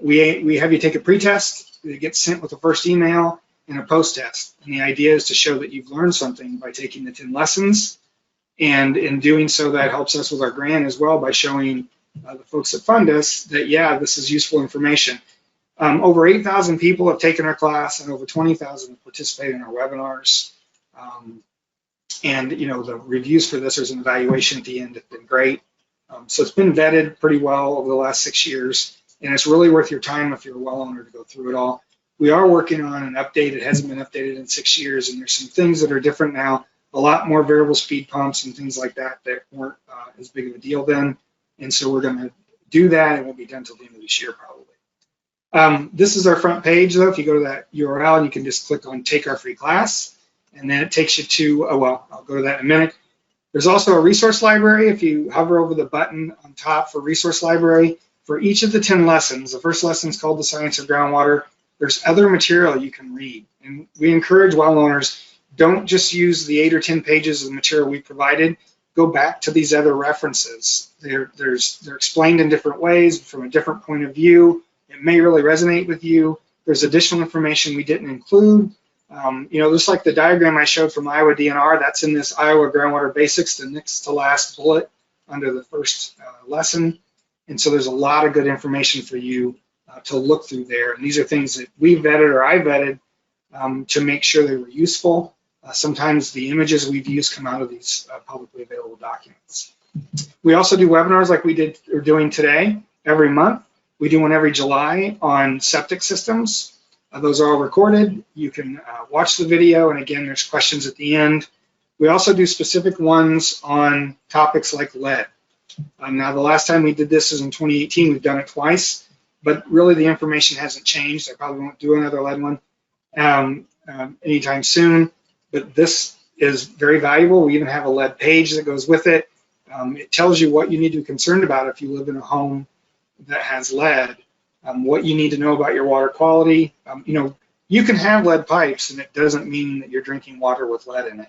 we have you take a pretest. It gets sent with the first email and a post-test. And the idea is to show that you've learned something by taking the 10 lessons. And in doing so, that helps us with our grant as well by showing the folks that fund us that, yeah, this is useful information. Over 8,000 people have taken our class, and over 20,000 have participated in our webinars. And the reviews for this, there's an evaluation at the end, have been great. So it's been vetted pretty well over the last 6 years, and it's really worth your time if you're a well owner to go through it all. We are working on an update. It hasn't been updated in 6 years, and there's some things that are different now. A lot more variable speed pumps and things like that that weren't as big of a deal then. And so we're going to do that, and we'll be done till the end of this year probably. This is our front page, though. If you go to that URL, you can just click on Take Our Free Class, and then it takes you to, I'll go to that in a minute. There's also a resource library. If you hover over the button on top for resource library, for each of the 10 lessons, the first lesson is called The Science of Groundwater. There's other material you can read. And we encourage well owners, don't just use the 8 or 10 pages of material we provided. Go back to these other references. They're explained in different ways from a different point of view. It may really resonate with you. There's additional information we didn't include. Just like the diagram I showed from Iowa DNR, that's in this Iowa Groundwater Basics, the next to last bullet under the first lesson. And so there's a lot of good information for you to look through there. And these are things that we vetted or I vetted to make sure they were useful. Sometimes the images we've used come out of these publicly available documents. We also do webinars like we're doing today every month. We do one every July on septic systems. Those are all recorded. You can watch the video, and again, there's questions at the end. We also do specific ones on topics like lead. Now, the last time we did this was in 2018. We've done it twice, but really the information hasn't changed. I probably won't do another lead one anytime soon, but this is very valuable. We even have a lead page that goes with it. It tells you what you need to be concerned about if you live in a home that has lead, what you need to know about your water quality. You can have lead pipes, and it doesn't mean that you're drinking water with lead in it.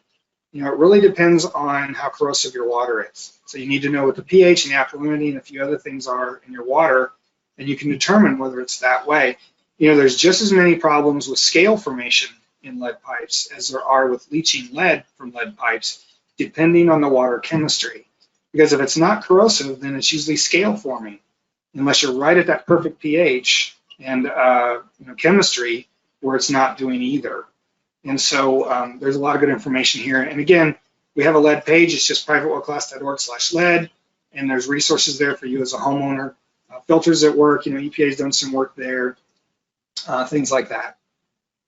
It really depends on how corrosive your water is. So you need to know what the pH and the alkalinity and a few other things are in your water, and you can determine whether it's that way. There's just as many problems with scale formation in lead pipes as there are with leaching lead from lead pipes, depending on the water chemistry. Because if it's not corrosive, then it's usually scale forming, unless you're right at that perfect pH and chemistry where it's not doing either. And so there's a lot of good information here. And again, we have a lead page. It's just privatewellclass.org/lead, and there's resources there for you as a homeowner. Filters that work, EPA's done some work there, things like that.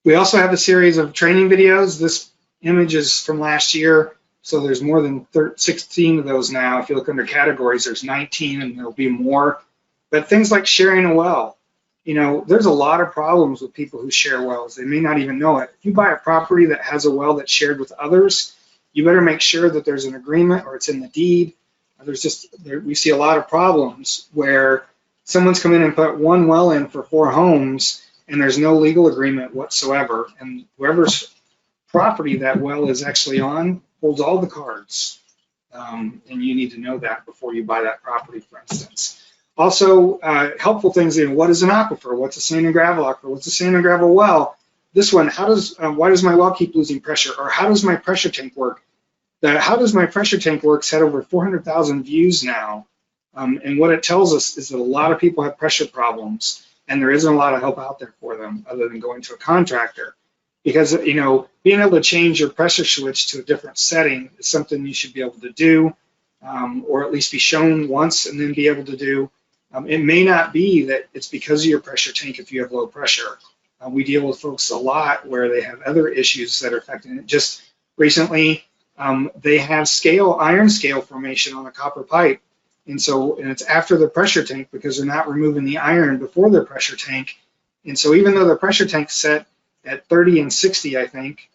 We also have a series of training videos. This image is from last year, so there's more than 16 of those now. If you look under categories, there's 19, and there'll be more. But things like sharing a well, there's a lot of problems with people who share wells. They may not even know it. If you buy a property that has a well that's shared with others, you better make sure that there's an agreement or it's in the deed. We see a lot of problems where someone's come in and put one well in for 4 homes, and there's no legal agreement whatsoever. And whoever's property that well is actually on holds all the cards. And you need to know that before you buy that property, for instance. Also, helpful things, what is an aquifer? What's a sand and gravel aquifer? What's a sand and gravel well? This one, why does my well keep losing pressure? Or how does my pressure tank work? How does my pressure tank work? It's had over 400,000 views now. And what it tells us is that a lot of people have pressure problems, and there isn't a lot of help out there for them other than going to a contractor. because, being able to change your pressure switch to a different setting is something you should be able to do, or at least be shown once and then be able to do. It may not be that it's because of your pressure tank if you have low pressure. We deal with folks a lot where they have other issues that are affecting it. Just recently, they have iron scale formation on a copper pipe. And it's after the pressure tank because they're not removing the iron before their pressure tank. And so even though the pressure tank's set at 30 and 60, I think,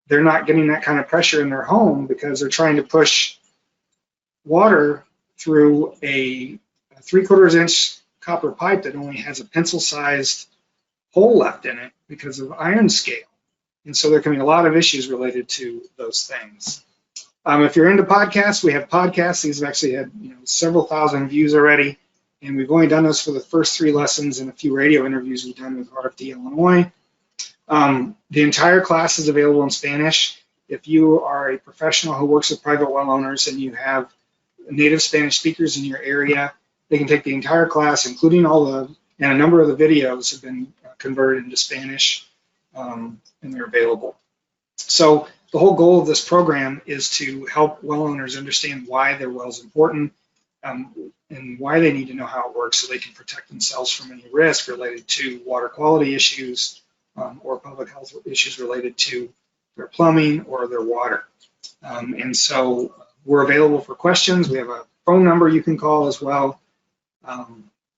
they're not getting that kind of pressure in their home because they're trying to push water through a 3/4 inch copper pipe that only has a pencil-sized hole left in it because of iron scale. And so there can be a lot of issues related to those things. If you're into podcasts, we have podcasts. These have actually had several thousand views already. And we've only done those for the first 3 lessons and a few radio interviews we've done with RFD Illinois. The entire class is available in Spanish. If you are a professional who works with private well owners and you have native Spanish speakers in your area, they can take the entire class, including and a number of the videos have been converted into Spanish, and they're available. So the whole goal of this program is to help well owners understand why their well is important, and why they need to know how it works so they can protect themselves from any risk related to water quality issues, or public health issues related to their plumbing or their water. And so we're available for questions. We have a phone number you can call as well.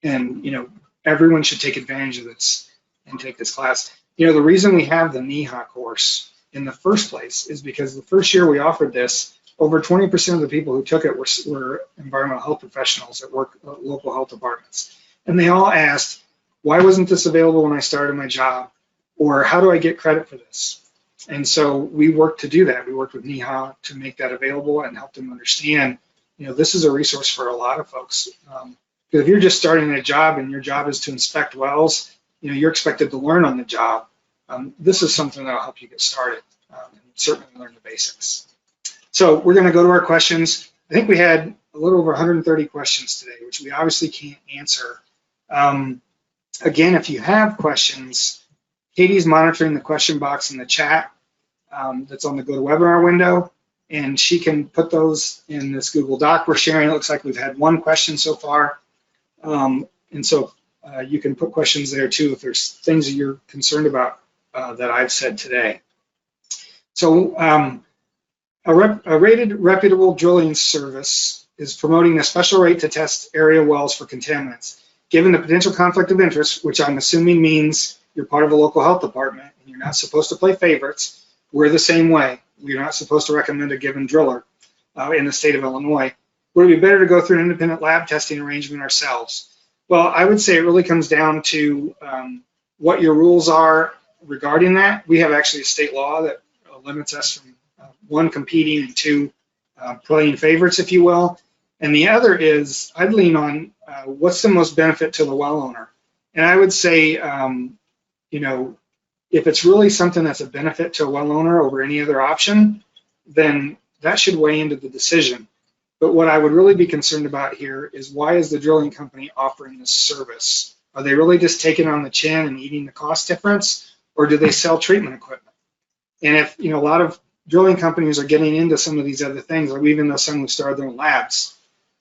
And everyone should take advantage of this and take this class. The reason we have the NEHA course in the first place is because the first year we offered this, over 20% of the people who took it were environmental health professionals that work at local health departments. And they all asked, why wasn't this available when I started my job? Or how do I get credit for this? And so we worked to do that. We worked with NEHA to make that available and help them understand, this is a resource for a lot of folks. Because if you're just starting a job and your job is to inspect wells, you're expected to learn on the job. This is something that'll help you get started, and certainly learn the basics. So we're going to go to our questions. I think we had a little over 130 questions today, which we obviously can't answer. Again, if you have questions, Katie's monitoring the question box in the chat that's on the GoToWebinar window, and she can put those in this Google Doc we're sharing. It looks like we've had 1 question so far. And so you can put questions there too if there's things that you're concerned about that I've said today. So a rated reputable drilling service is promoting a special rate to test area wells for contaminants. Given the potential conflict of interest, which I'm assuming means you're part of a local health department and you're not supposed to play favorites, we're the same way. We're not supposed to recommend a given driller in the state of Illinois. Would it be better to go through an independent lab testing arrangement ourselves? Well, I would say it really comes down to what your rules are regarding that. We have actually a state law that limits us from 1, competing, and 2, playing favorites, if you will. And the other is, I'd lean on what's the most benefit to the well owner. And I would say, if it's really something that's a benefit to a well owner over any other option, then that should weigh into the decision. But what I would really be concerned about here is, why is the drilling company offering this service? Are they really just taking on the chin and eating the cost difference, or do they sell treatment equipment? And if, a lot of drilling companies are getting into some of these other things, like even though some have started their own labs.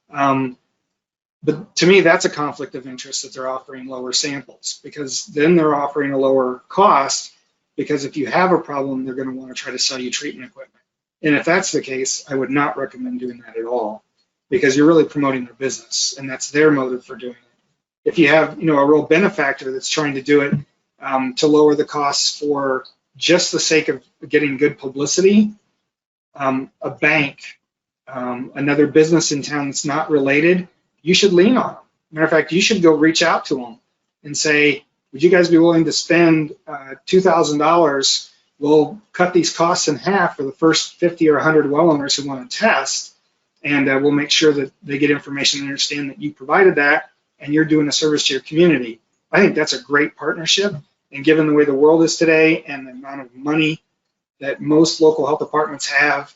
But to me, that's a conflict of interest that they're offering lower samples, because then they're offering a lower cost, because if you have a problem, they're going to want to try to sell you treatment equipment. And if that's the case, I would not recommend doing that at all, because you're really promoting their business, and that's their motive for doing it. If you have, a real benefactor that's trying to do it to lower the costs for just the sake of getting good publicity, a bank, another business in town that's not related, you should lean on them. Matter of fact, you should go reach out to them and say, would you guys be willing to spend $2,000? We'll cut these costs in half for the first 50 or 100 well owners who want to test, and we'll make sure that they get information and understand that you provided that and you're doing a service to your community. I think that's a great partnership, and given the way the world is today and the amount of money that most local health departments have,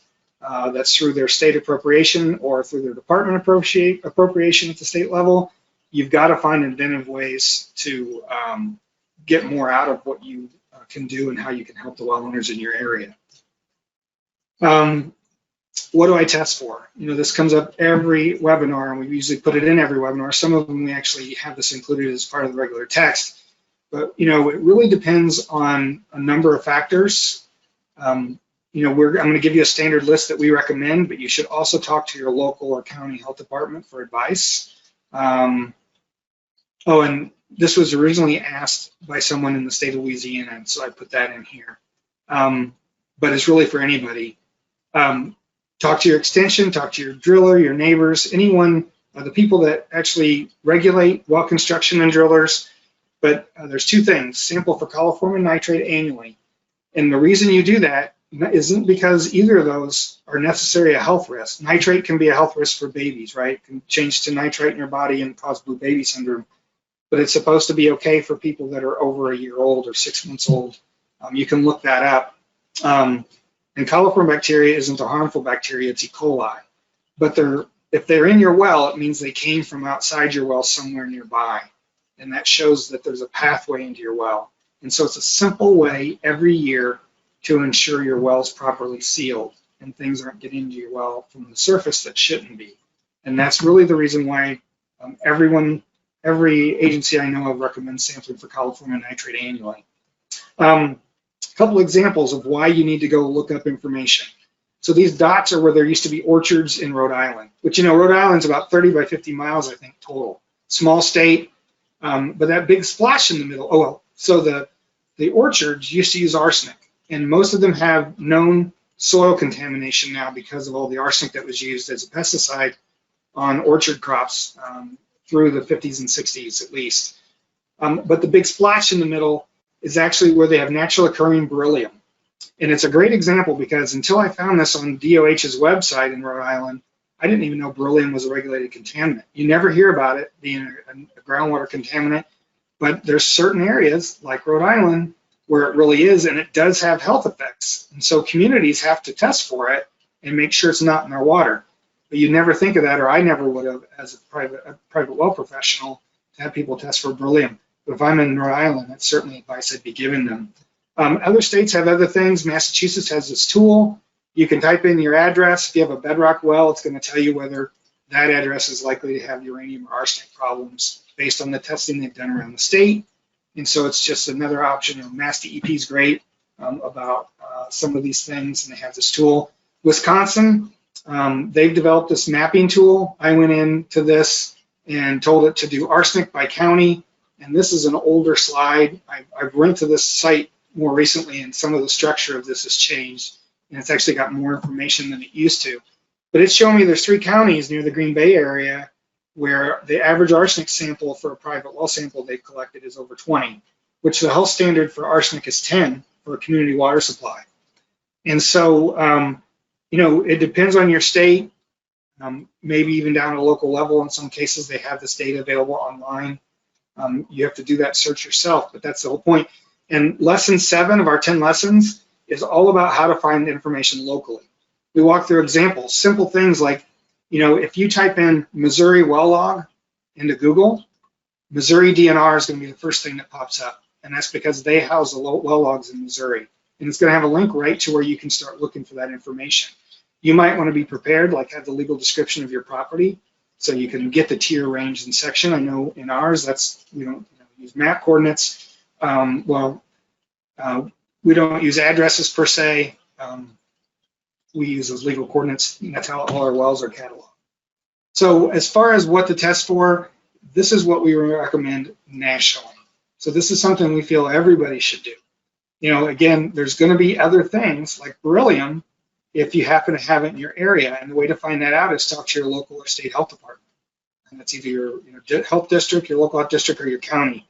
that's through their state appropriation or through their department appropriation at the state level, you've got to find inventive ways to get more out of what you can do and how you can help the well owners in your area. What do I test for? This comes up every webinar, and we usually put it in every webinar. Some of them we actually have this included as part of the regular text. But, it really depends on a number of factors. I'm going to give you a standard list that we recommend, but you should also talk to your local or county health department for advice. And this was originally asked by someone in the state of Louisiana, and so I put that in here. But it's really for anybody. Talk to your extension, talk to your driller, your neighbors, anyone, the people that actually regulate well construction and drillers. But there's two things: sample for coliform and nitrate annually. And the reason you do that isn't because either of those are necessarily a health risk. Nitrate can be a health risk for babies, right? It can change to nitrate in your body and cause blue baby syndrome. But it's supposed to be okay for people that are over a year old or 6 months old. You can look that up. And coliform bacteria isn't a harmful bacteria, it's E. coli. But if they're in your well, it means they came from outside your well somewhere nearby. And that shows that there's a pathway into your well. And so it's a simple way every year to ensure your well's properly sealed and things aren't getting into your well from the surface that shouldn't be. And that's really the reason why every agency I know of recommends sampling for coliform and nitrate annually. A couple examples of why you need to go look up information. So these dots are where there used to be orchards in Rhode Island, which, Rhode Island's about 30 by 50 miles, I think, total. Small state, but that big splash in the middle, so the orchards used to use arsenic, and most of them have known soil contamination now because of all the arsenic that was used as a pesticide on orchard crops through the 50s and 60s at least. But the big splash in the middle is actually where they have natural occurring beryllium. And it's a great example because until I found this on DOH's website in Rhode Island, I didn't even know beryllium was a regulated contaminant. You never hear about it being a groundwater contaminant, but there's certain areas like Rhode Island where it really is, and it does have health effects. And so communities have to test for it and make sure it's not in their water. But you never think of that, or I never would have as a private well professional, to have people test for beryllium. But if I'm in Rhode Island, that's certainly advice I'd be giving them. Other states have other things. Massachusetts has this tool. You can type in your address. If you have a bedrock well, it's going to tell you whether that address is likely to have uranium or arsenic problems based on the testing they've done around the state. And so it's just another option. Mass DEP is great about some of these things, and they have this tool. Wisconsin, they've developed this mapping tool. I went into this and told it to do arsenic by county. And this is an older slide. I've went to this site more recently, and some of the structure of this has changed, and it's actually got more information than it used to. But it's showing me there's 3 counties near the Green Bay area where the average arsenic sample for a private well sample they've collected is over 20, which the health standard for arsenic is 10 for a community water supply. And so, it depends on your state, maybe even down at a local level. In some cases, they have this data available online. You have to do that search yourself, but that's the whole point. And lesson 7 of our 10 lessons is all about how to find information locally. We walk through examples, simple things like, if you type in Missouri well log into Google, Missouri DNR is going to be the first thing that pops up. And that's because they house the well logs in Missouri. And it's going to have a link right to where you can start looking for that information. You might want to be prepared, like have the legal description of your property, so you can get the tier, range, and section. I know in ours, we don't use map coordinates. We don't use addresses per se. We use those legal coordinates, and that's how all our wells are cataloged. So as far as what to test for, this is what we recommend nationally. So this is something we feel everybody should do. Again, there's going to be other things like beryllium if you happen to have it in your area, and the way to find that out is talk to your local or state health department. And that's either your health district, your local health district, or your county.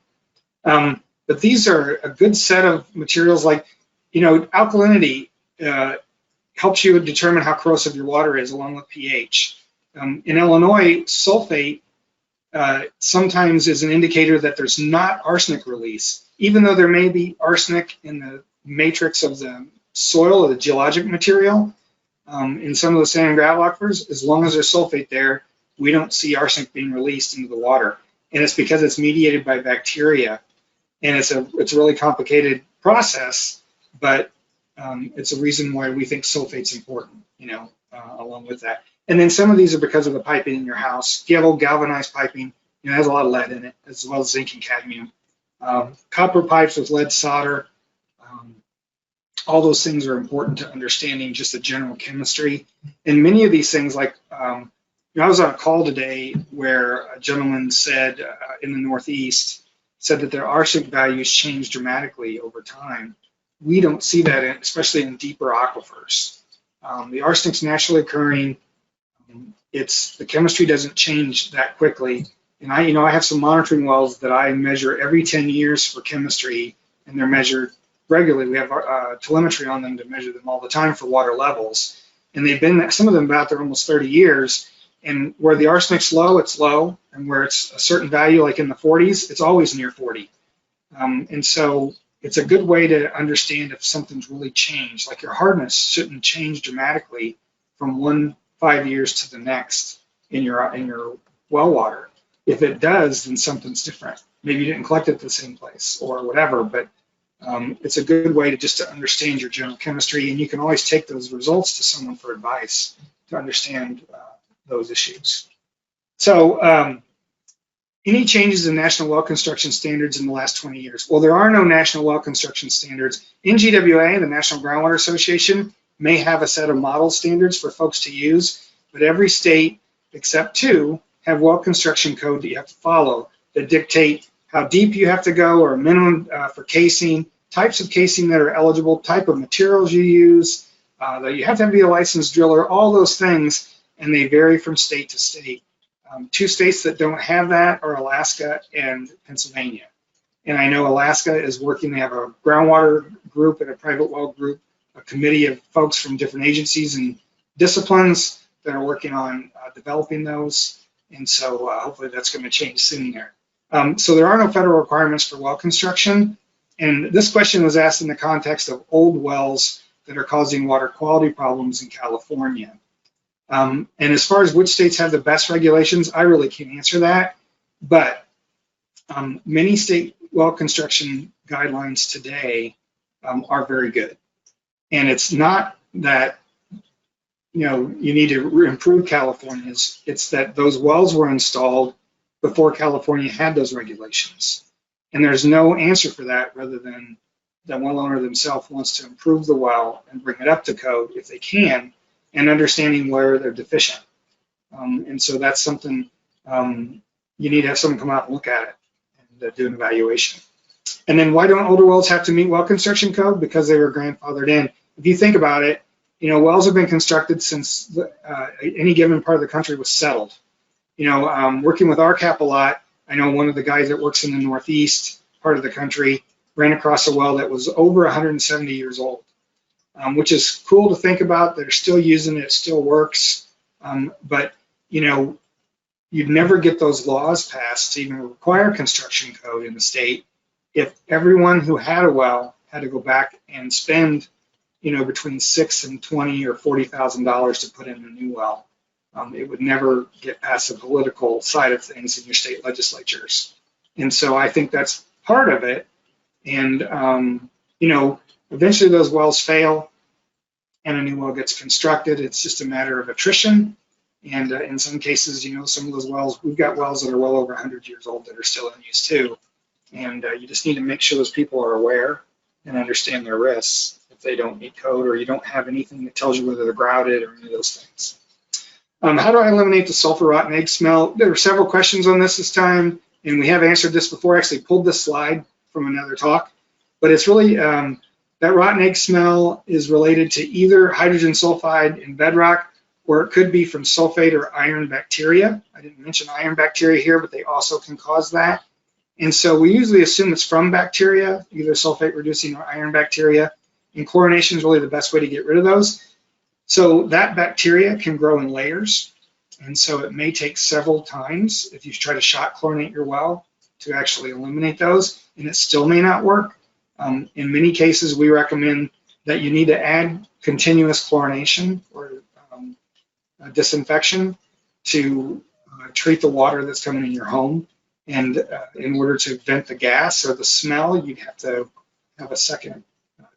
But these are a good set of materials. Like, alkalinity helps you determine how corrosive your water is along with pH. In Illinois, sulfate sometimes is an indicator that there's not arsenic release, even though there may be arsenic in the matrix of the soil or the geologic material. In some of the sand and gravel aquifers, as long as there's sulfate there, we don't see arsenic being released into the water. And it's because it's mediated by bacteria. And it's a really complicated process, but it's a reason why we think sulfate's important, along with that. And then some of these are because of the piping in your house. If you have old galvanized piping, it has a lot of lead in it, as well as zinc and cadmium. Copper pipes with lead solder, all those things are important to understanding just the general chemistry. And many of these things, like, I was on a call today where a gentleman said in the Northeast, said that their arsenic values change dramatically over time. We don't see that, especially in deeper aquifers. The arsenic's naturally occurring. The chemistry doesn't change that quickly. And I have some monitoring wells that I measure every 10 years for chemistry, and they're measured regularly. We have telemetry on them to measure them all the time for water levels. And they've been, some of them about there almost 30 years. And where the arsenic's low, it's low. And where it's a certain value, like in the 40s, it's always near 40. And so it's a good way to understand if something's really changed. Like your hardness shouldn't change dramatically from 5 years to the next in your well water. If it does, then something's different. Maybe you didn't collect it at the same place or whatever, but it's a good way to understand your general chemistry, and you can always take those results to someone for advice to understand those issues. So any changes in national well construction standards in the last 20 years? Well, there are no national well construction standards. NGWA, the National Groundwater Association, may have a set of model standards for folks to use, but every state except 2 have well construction code that you have to follow that dictate how deep you have to go, or a minimum for casing, types of casing that are eligible, type of materials you use, that you have to be a licensed driller, all those things, and they vary from state to state. 2 states that don't have that are Alaska and Pennsylvania. And I know Alaska is working, they have a groundwater group and a private well group, a committee of folks from different agencies and disciplines that are working on developing those. And so hopefully that's going to change soon there. So there are no federal requirements for well construction. And this question was asked in the context of old wells that are causing water quality problems in California. And as far as which states have the best regulations, I really can't answer that. But many state well construction guidelines today are very good. And it's not that you need to improve California's, it's that those wells were installed before California had those regulations. And there's no answer for that rather than the well owner themselves wants to improve the well and bring it up to code if they can, and understanding where they're deficient. And so that's something you need to have someone come out and look at it and do an evaluation. And then why don't older wells have to meet well construction code? Because they were grandfathered in. If you think about it, wells have been constructed since any given part of the country was settled. Working with RCAP a lot, I know one of the guys that works in the Northeast part of the country ran across a well that was over 170 years old, which is cool to think about. They're still using it, it still works. But, you'd never get those laws passed to even require construction code in the state if everyone who had a well had to go back and spend between $6,000 and $20,000 or $40,000 to put in a new well. It would never get past the political side of things in your state legislatures. And so I think that's part of it. And, eventually those wells fail and a new well gets constructed. It's just a matter of attrition. And in some cases, some of those wells, we've got wells that are well over 100 years old that are still in use too. And you just need to make sure those people are aware and understand their risks if they don't meet code or you don't have anything that tells you whether they're grouted or any of those things. How do I eliminate the sulfur rotten egg smell? There were several questions on this time, and we have answered this before. I actually pulled this slide from another talk, but it's really, that rotten egg smell is related to either hydrogen sulfide in bedrock, or it could be from sulfate or iron bacteria. I didn't mention iron bacteria here, but they also can cause that. And so we usually assume it's from bacteria, either sulfate reducing or iron bacteria, and chlorination is really the best way to get rid of those. So that bacteria can grow in layers, and so it may take several times if you try to shot chlorinate your well to actually eliminate those, and it still may not work. In many cases, we recommend that you need to add continuous chlorination or disinfection to treat the water that's coming in your home. And in order to vent the gas or the smell, you'd have to have a second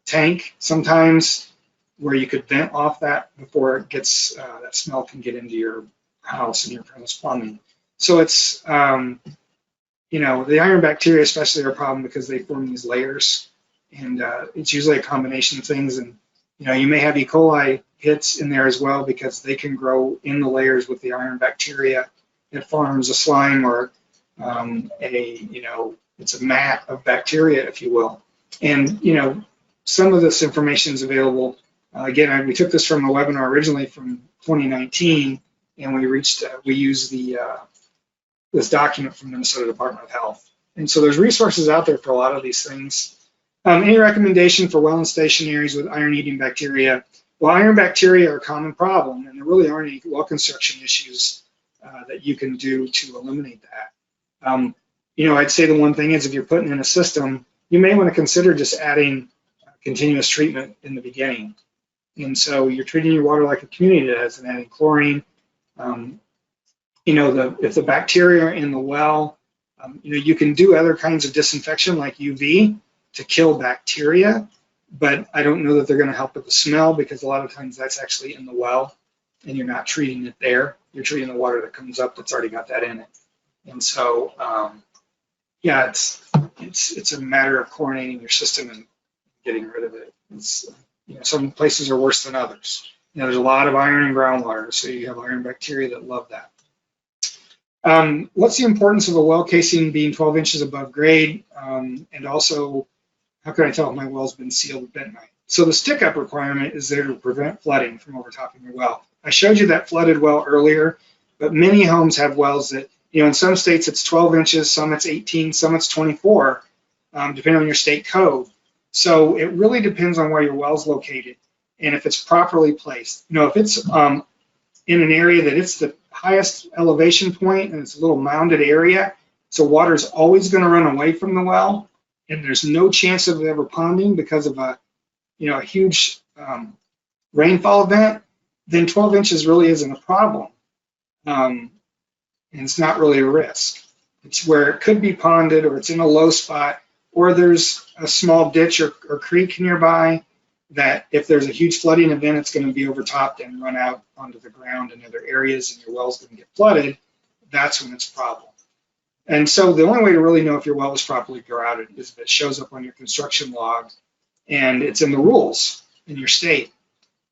tank sometimes where you could vent off that before it gets, that smell can get into your house and your premise plumbing. So it's, you know, the iron bacteria especially are a problem because they form these layers, and it's usually a combination of things. And you know, you may have E. coli hits in there as well because they can grow in the layers with the iron bacteria. It forms a slime or you know, it's a mat of bacteria, if you will. And you know, some of this information is available. Again, we took this from a webinar originally from 2019, and we used this document from the Minnesota Department of Health. And so there's resources out there for a lot of these things. Any recommendation for well installation areas with iron-eating bacteria? Well, iron bacteria are a common problem, and there really aren't any well construction issues that you can do to eliminate that. You know, I'd say the one thing is if you're putting in a system, you may want to consider just adding continuous treatment in the beginning. And so you're treating your water like a community does and adding chlorine. You know, if the bacteria are in the well, you know, you can do other kinds of disinfection like UV to kill bacteria, but I don't know that they're going to help with the smell because a lot of times that's actually in the well and you're not treating it there. You're treating the water that comes up that's already got that in it. And so, yeah, it's a matter of chlorinating your system and getting rid of it. It's, you know, some places are worse than others. You know, there's a lot of iron in groundwater, so you have iron bacteria that love that. What's the importance of a well casing being 12 inches above grade? And also, how can I tell if my well's been sealed at bentonite? So the stick-up requirement is there to prevent flooding from overtopping your well. I showed you that flooded well earlier, but many homes have wells that, you know, in some states it's 12 inches, some it's 18, some it's 24, depending on your state code. So it really depends on where your well's located and if it's properly placed. You know, if it's in an area that it's the highest elevation point and it's a little mounded area, so water's always going to run away from the well, and there's no chance of it ever ponding because of a, you know, a huge rainfall event, then 12 inches really isn't a problem, and it's not really a risk. It's where it could be ponded, or it's in a low spot, or there's a small ditch or creek nearby that if there's a huge flooding event, it's going to be overtopped and run out onto the ground in other areas and your well's going to get flooded. That's when it's a problem. And so the only way to really know if your well is properly grouted is if it shows up on your construction log and it's in the rules in your state.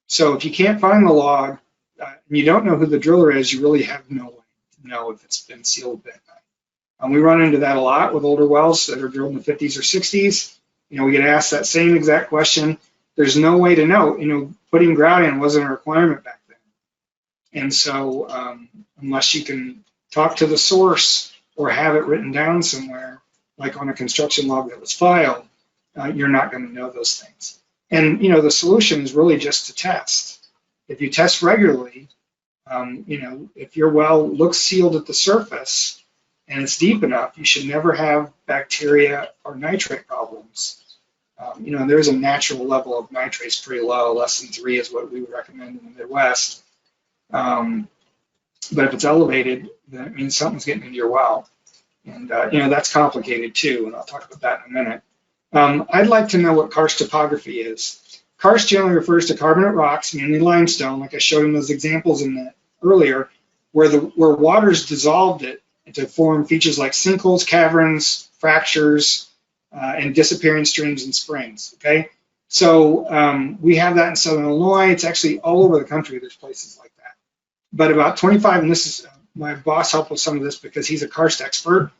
So if you can't find the log and you don't know who the driller is, you really have no way to know if it's been sealed bentonite. We run into that a lot with older wells that are drilled in the 50s or 60s. You know, we get asked that same exact question. There's no way to know. You know, putting grout in wasn't a requirement back then. And so unless you can talk to the source or have it written down somewhere, like on a construction log that was filed, you're not going to know those things. And, you know, the solution is really just to test. If you test regularly, you know, if your well looks sealed at the surface and it's deep enough, you should never have bacteria or nitrate problems. You know, there's a natural level of nitrates pretty low, less than 3 is what we would recommend in the Midwest. But if it's elevated, then it means something's getting into your well. And, you know, that's complicated too, and I'll talk about that in a minute. I'd like to know what karst topography is. Karst generally refers to carbonate rocks, mainly limestone, like I showed in those examples in the earlier, where water's dissolved it to form features like sinkholes, caverns, fractures, and disappearing streams and springs, okay? So we have that in Southern Illinois. It's actually all over the country, there's places like that. But about 25, and this is, my boss helped with some of this because he's a karst expert,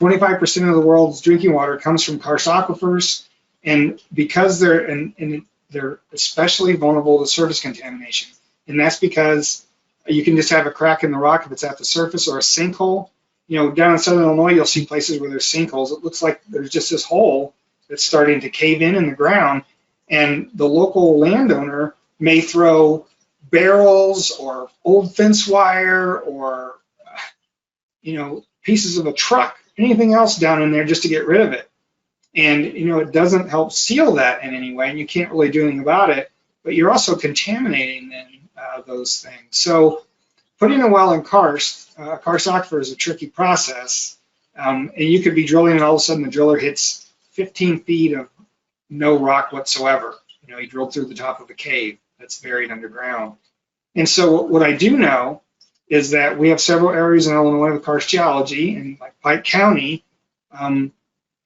25% of the world's drinking water comes from karst aquifers, and because they're especially vulnerable to surface contamination. And that's because you can just have a crack in the rock if it's at the surface, or a sinkhole. You know, down in Southern Illinois, you'll see places where there's sinkholes. It looks like there's just this hole that's starting to cave in the ground, and the local landowner may throw barrels or old fence wire or, you know, pieces of a truck, anything else down in there just to get rid of it. And, you know, it doesn't help seal that in any way, and you can't really do anything about it, but you're also contaminating then those things. So putting a well in karst, karst aquifer is a tricky process. And you could be drilling and all of a sudden the driller hits 15 feet of no rock whatsoever. You know, he drilled through the top of a cave that's buried underground. And so what I do know is that we have several areas in Illinois with karst geology, and like Pike County,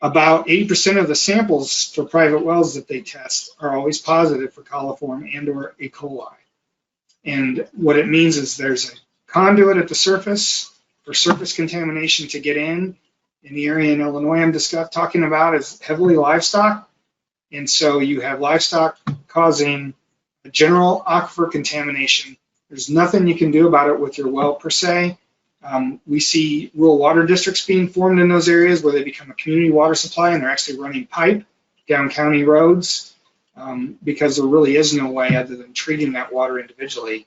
about 80% of the samples for private wells that they test are always positive for coliform and or E. coli. And what it means is there's a conduit at the surface for surface contamination to get in. In the area in Illinois I'm talking about is heavily livestock. And so you have livestock causing a general aquifer contamination. There's nothing you can do about it with your well per se. We see rural water districts being formed in those areas where they become a community water supply and they're actually running pipe down county roads because there really is no way other than treating that water individually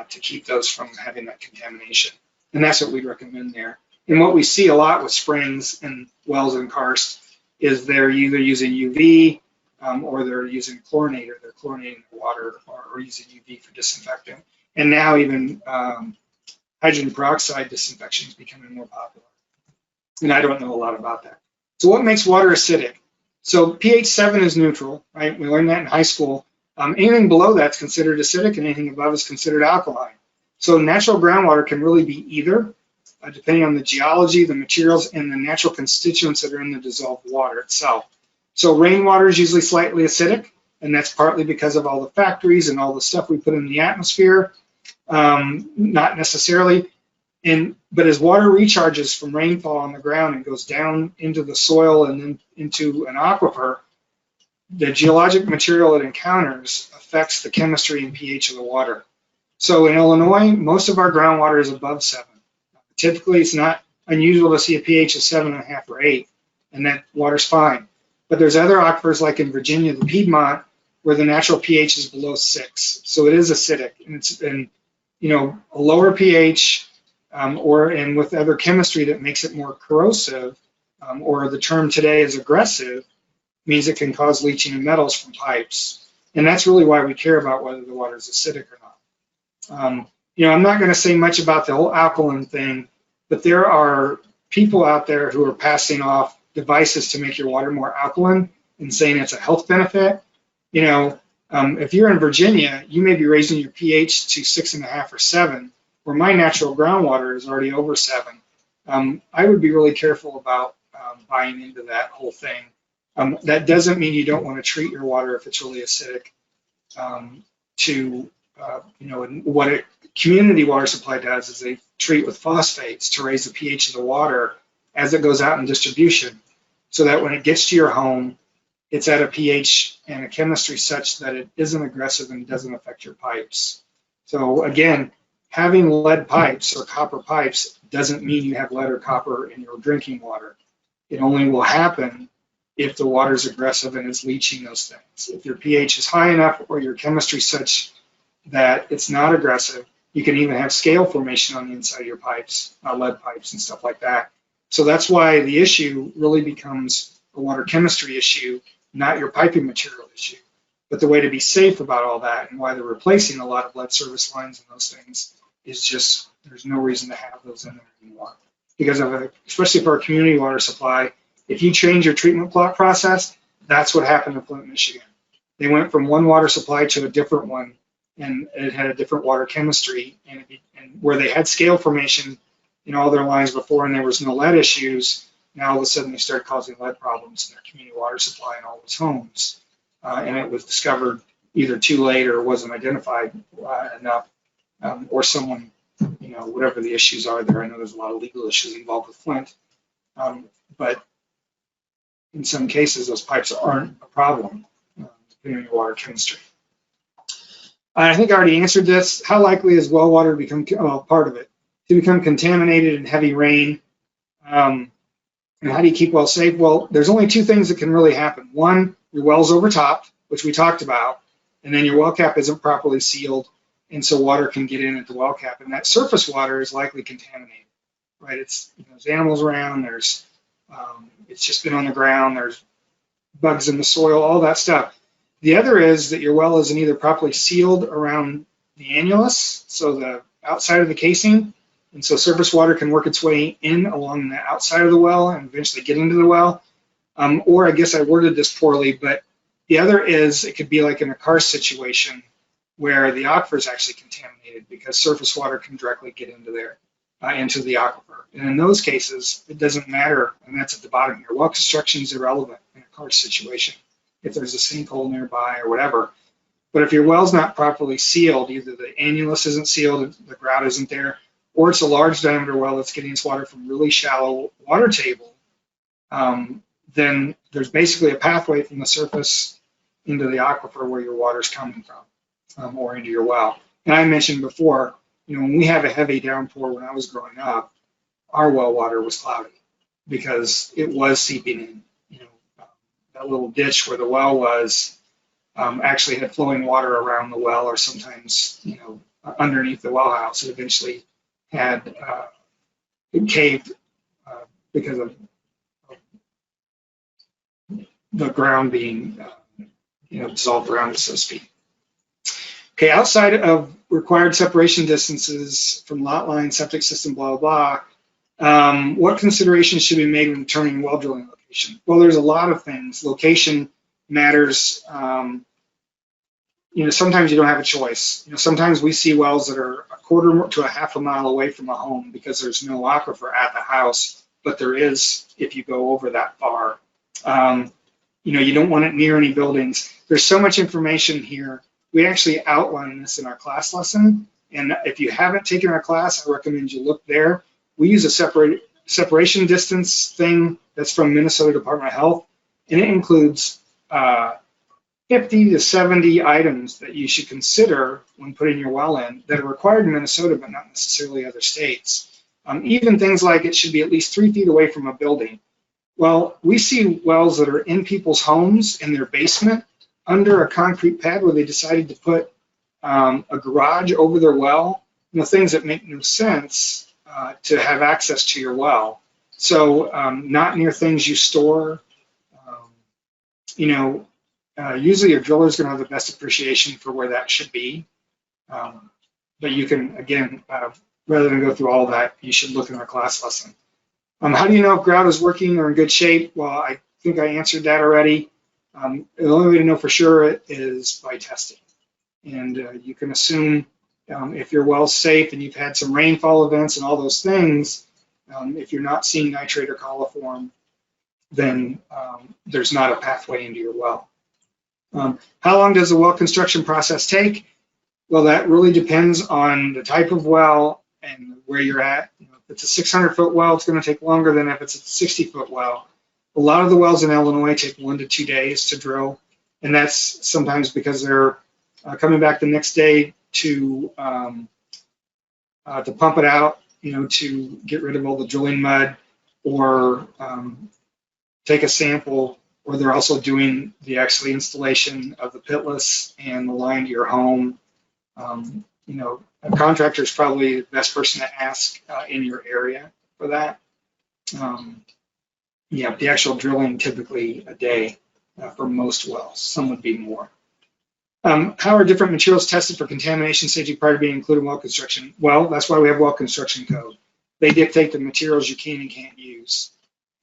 to keep those from having that contamination. And that's what we'd recommend there. And what we see a lot with springs and wells and karst is they're either using UV or they're using chlorinator. They're chlorinating the water or using UV for disinfectant. And now even hydrogen peroxide disinfection is becoming more popular. And I don't know a lot about that. So what makes water acidic? So pH 7 is neutral, right? We learned that in high school. Anything below that's considered acidic and anything above is considered alkaline. So natural groundwater can really be either, depending on the geology, the materials, and the natural constituents that are in the dissolved water itself. So rainwater is usually slightly acidic, and that's partly because of all the factories and all the stuff we put in the atmosphere. Not necessarily. But as water recharges from rainfall on the ground and goes down into the soil and then into an aquifer, the geologic material it encounters affects the chemistry and pH of the water. So in Illinois, most of our groundwater is above 7. Typically, it's not unusual to see a pH of 7.5 or 8, and that water's fine. But there's other aquifers like in Virginia, the Piedmont, where the natural pH is below 6. So it is acidic, and you know, a lower pH and with other chemistry that makes it more corrosive, or the term today is aggressive, means it can cause leaching of metals from pipes. And that's really why we care about whether the water is acidic or not. You know, I'm not going to say much about the whole alkaline thing, but there are people out there who are passing off devices to make your water more alkaline and saying it's a health benefit. You know, if you're in Virginia, you may be raising your pH to 6.5 or 7, where my natural groundwater is already over 7. I would be really careful about buying into that whole thing. That doesn't mean you don't want to treat your water if it's really acidic. You know, what a community water supply does is they treat with phosphates to raise the pH of the water as it goes out in distribution, so that when it gets to your home, it's at a pH and a chemistry such that it isn't aggressive and doesn't affect your pipes. So again, having lead pipes or copper pipes doesn't mean you have lead or copper in your drinking water. It only will happen if the water is aggressive and is leaching those things. If your pH is high enough or your chemistry such that it's not aggressive, you can even have scale formation on the inside of your pipes, lead pipes and stuff like that. So that's why the issue really becomes a water chemistry issue, not your piping material issue. But the way to be safe about all that and why they're replacing a lot of lead service lines and those things is just there's no reason to have those in there anymore. Because of especially for a community water supply, if you change your treatment plot process, that's what happened in Flint, Michigan. They went from one water supply to a different one, and it had a different water chemistry, and where they had scale formation in all their lines before and there was no lead issues, now all of a sudden they started causing lead problems in their community water supply in all those homes. And it was discovered either too late or wasn't identified enough, or someone, you know, whatever the issues are there. I know there's a lot of legal issues involved with Flint, but in some cases those pipes aren't a problem, depending on your water chemistry. I think I already answered this. How likely is well water to become, part of it, to become contaminated in heavy rain? And how do you keep wells safe? Well, there's only two things that can really happen. One, your well's overtopped, which we talked about, and then your well cap isn't properly sealed, and so water can get in at the well cap, and that surface water is likely contaminated, right? It's, you know, there's animals around, there's, it's just been on the ground, there's bugs in the soil, all that stuff. The other is that your well isn't either properly sealed around the annulus, so the outside of the casing, And so surface water can work its way in along the outside of the well and eventually get into the well. Or I guess I worded this poorly, but the other is it could be like in a karst situation where the aquifer is actually contaminated because surface water can directly get into there, into the aquifer. And in those cases, it doesn't matter, and that's at the bottom here. Well construction is irrelevant in a karst situation if there's a sinkhole nearby or whatever. But if your well's not properly sealed, either the annulus isn't sealed, the grout isn't there, or it's a large diameter well that's getting its water from really shallow water table, then there's basically a pathway from the surface into the aquifer where your water's coming from, or into your well. And I mentioned before, when we have a heavy downpour when I was growing up, our well water was cloudy because it was seeping in. That little ditch where the well was actually had flowing water around the well, or sometimes, underneath the well house. It eventually had it caved because of the ground being, dissolved around it, so to speak. Okay, outside of required separation distances from lot line, septic system, blah, blah, blah, what considerations should be made when determining well drilling location? Well, there's a lot of things. Location matters. Sometimes you don't have a choice. Sometimes we see wells that are a quarter to a half a mile away from a home because there's no aquifer at the house, but there is if you go over that far. You don't want it near any buildings. There's so much information here. We actually outline this in our class lesson. And if you haven't taken our class, I recommend you look there. We use a separation distance thing that's from Minnesota Department of Health, and it includes 50 to 70 items that you should consider when putting your well in that are required in Minnesota, but not necessarily other states. Even things like it should be at least 3 feet away from a building. Well, we see wells that are in people's homes in their basement under a concrete pad where they decided to put a garage over their well, things that make no sense to have access to your well. So not near things you store. Usually your driller's going to have the best appreciation for where that should be. But you can, again, rather than go through all that, you should look in our class lesson. How do you know if grout is working or in good shape? Well, I think I answered that already. The only way to know for sure is by testing. And you can assume if your well's safe and you've had some rainfall events and all those things, if you're not seeing nitrate or coliform, then there's not a pathway into your well. How long does the well construction process take? Well, that really depends on the type of well and where you're at. If it's a 600-foot well, it's going to take longer than if it's a 60-foot well. A lot of the wells in Illinois take 1 to 2 days to drill, and that's sometimes because they're coming back the next day to pump it out, to get rid of all the drilling mud, or take a sample, or they're also doing the actual installation of the pitless and the line to your home. A contractor is probably the best person to ask in your area for that. The actual drilling typically a day for most wells. Some would be more. How are different materials tested for contamination safety prior to being included in well construction? Well, that's why we have well construction code. They dictate the materials you can and can't use.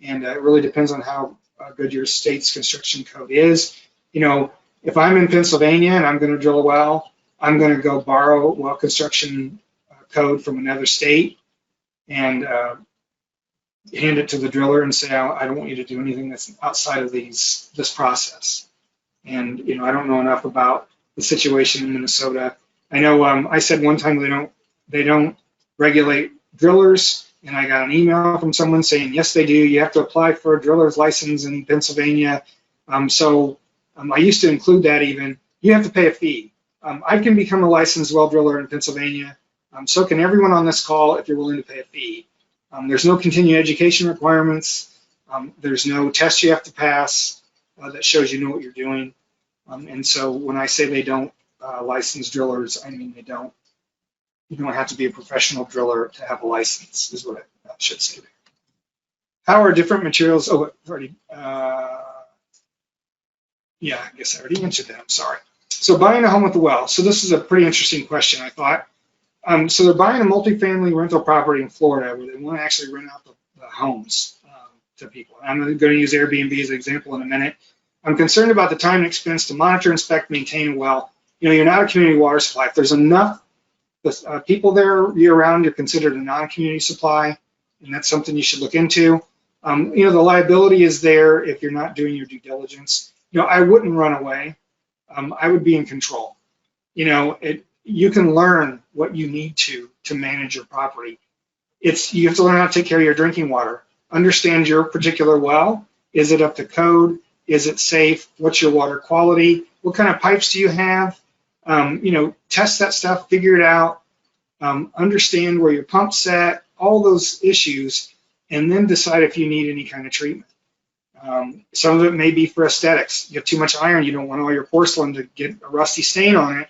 And it really depends on how good your state's construction code is. If I'm in Pennsylvania and I'm going to drill a well, I'm going to go borrow well construction code from another state and hand it to the driller and say, I don't want you to do anything that's outside of this process. And I don't know enough about the situation in Minnesota. I know I said one time they don't regulate drillers, and I got an email from someone saying yes they do. You have to apply for a driller's license in Pennsylvania. I used to include that even. You have to pay a fee. I can become a licensed well driller in Pennsylvania. So can everyone on this call if you're willing to pay a fee. There's no continuing education requirements. There's no test you have to pass that shows you know what you're doing. And so when I say they don't license drillers, I mean they don't. You don't have to be a professional driller to have a license, is what I should say there. How are different materials? Oh, already. Yeah, I guess I already answered that. I'm sorry. So buying a home with a well. So this is a pretty interesting question, I thought. So they're buying a multifamily rental property in Florida where they want to actually rent out the homes to people. I'm going to use Airbnb as an example in a minute. I'm concerned about the time and expense to monitor, inspect, maintain a well. You're not a community water supply. If there's enough people there year-round, you're considered a non-community supply, and that's something you should look into. The liability is there if you're not doing your due diligence. I wouldn't run away. I would be in control. You can learn what you need to manage your property. You have to learn how to take care of your drinking water. Understand your particular well. Is it up to code? Is it safe? What's your water quality? What kind of pipes do you have? Test that stuff, figure it out, understand where your pump's at, all those issues, and then decide if you need any kind of treatment. Some of it may be for aesthetics. You have too much iron, you don't want all your porcelain to get a rusty stain on it,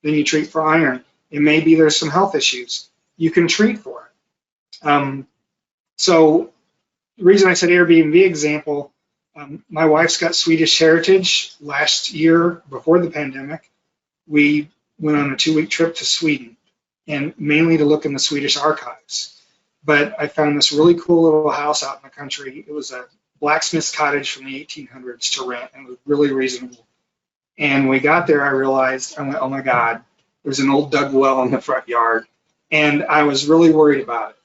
then you treat for iron. It may be there's some health issues. You can treat for it. So the reason I said Airbnb example, my wife's got Swedish heritage. Last year, before the pandemic, we went on a 2-week trip to Sweden, and mainly to look in the Swedish archives. But I found this really cool little house out in the country. It was a blacksmith's cottage from the 1800s to rent, and it was really reasonable. And we got there, I realized, I went, oh my God, there's an old dug well in the front yard. And I was really worried about it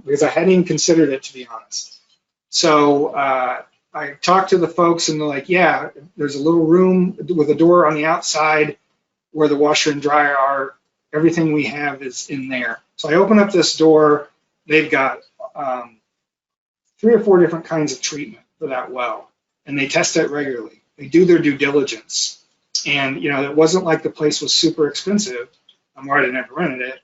because I hadn't even considered it, to be honest. So I talked to the folks, and they're like, yeah, there's a little room with a door on the outside where the washer and dryer are. Everything we have is in there. So I open up this door. They've got 3 or 4 different kinds of treatment for that well, and they test it regularly. They do their due diligence. And, it wasn't like the place was super expensive. I'm worried I never rented it.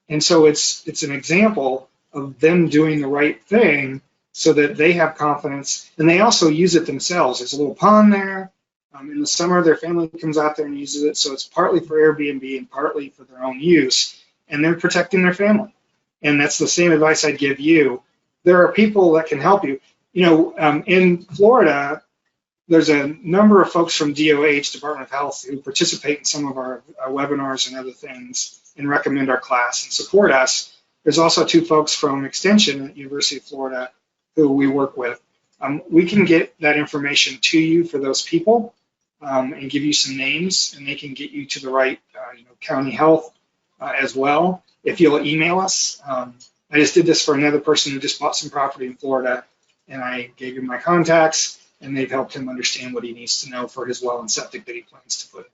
And so it's an example of them doing the right thing so that they have confidence, and they also use it themselves. There's a little pond there. In the summer, their family comes out there and uses it, so it's partly for Airbnb and partly for their own use, and they're protecting their family. And that's the same advice I'd give you. There are people that can help you. In Florida, there's a number of folks from DOH, Department of Health, who participate in some of our webinars and other things and recommend our class and support us. There's also 2 folks from Extension at University of Florida who we work with. We can get that information to you for those people and give you some names, and they can get you to the right county health as well if you'll email us. I just did this for another person who just bought some property in Florida, and I gave him my contacts, and they've helped him understand what he needs to know for his well and septic that he plans to put in.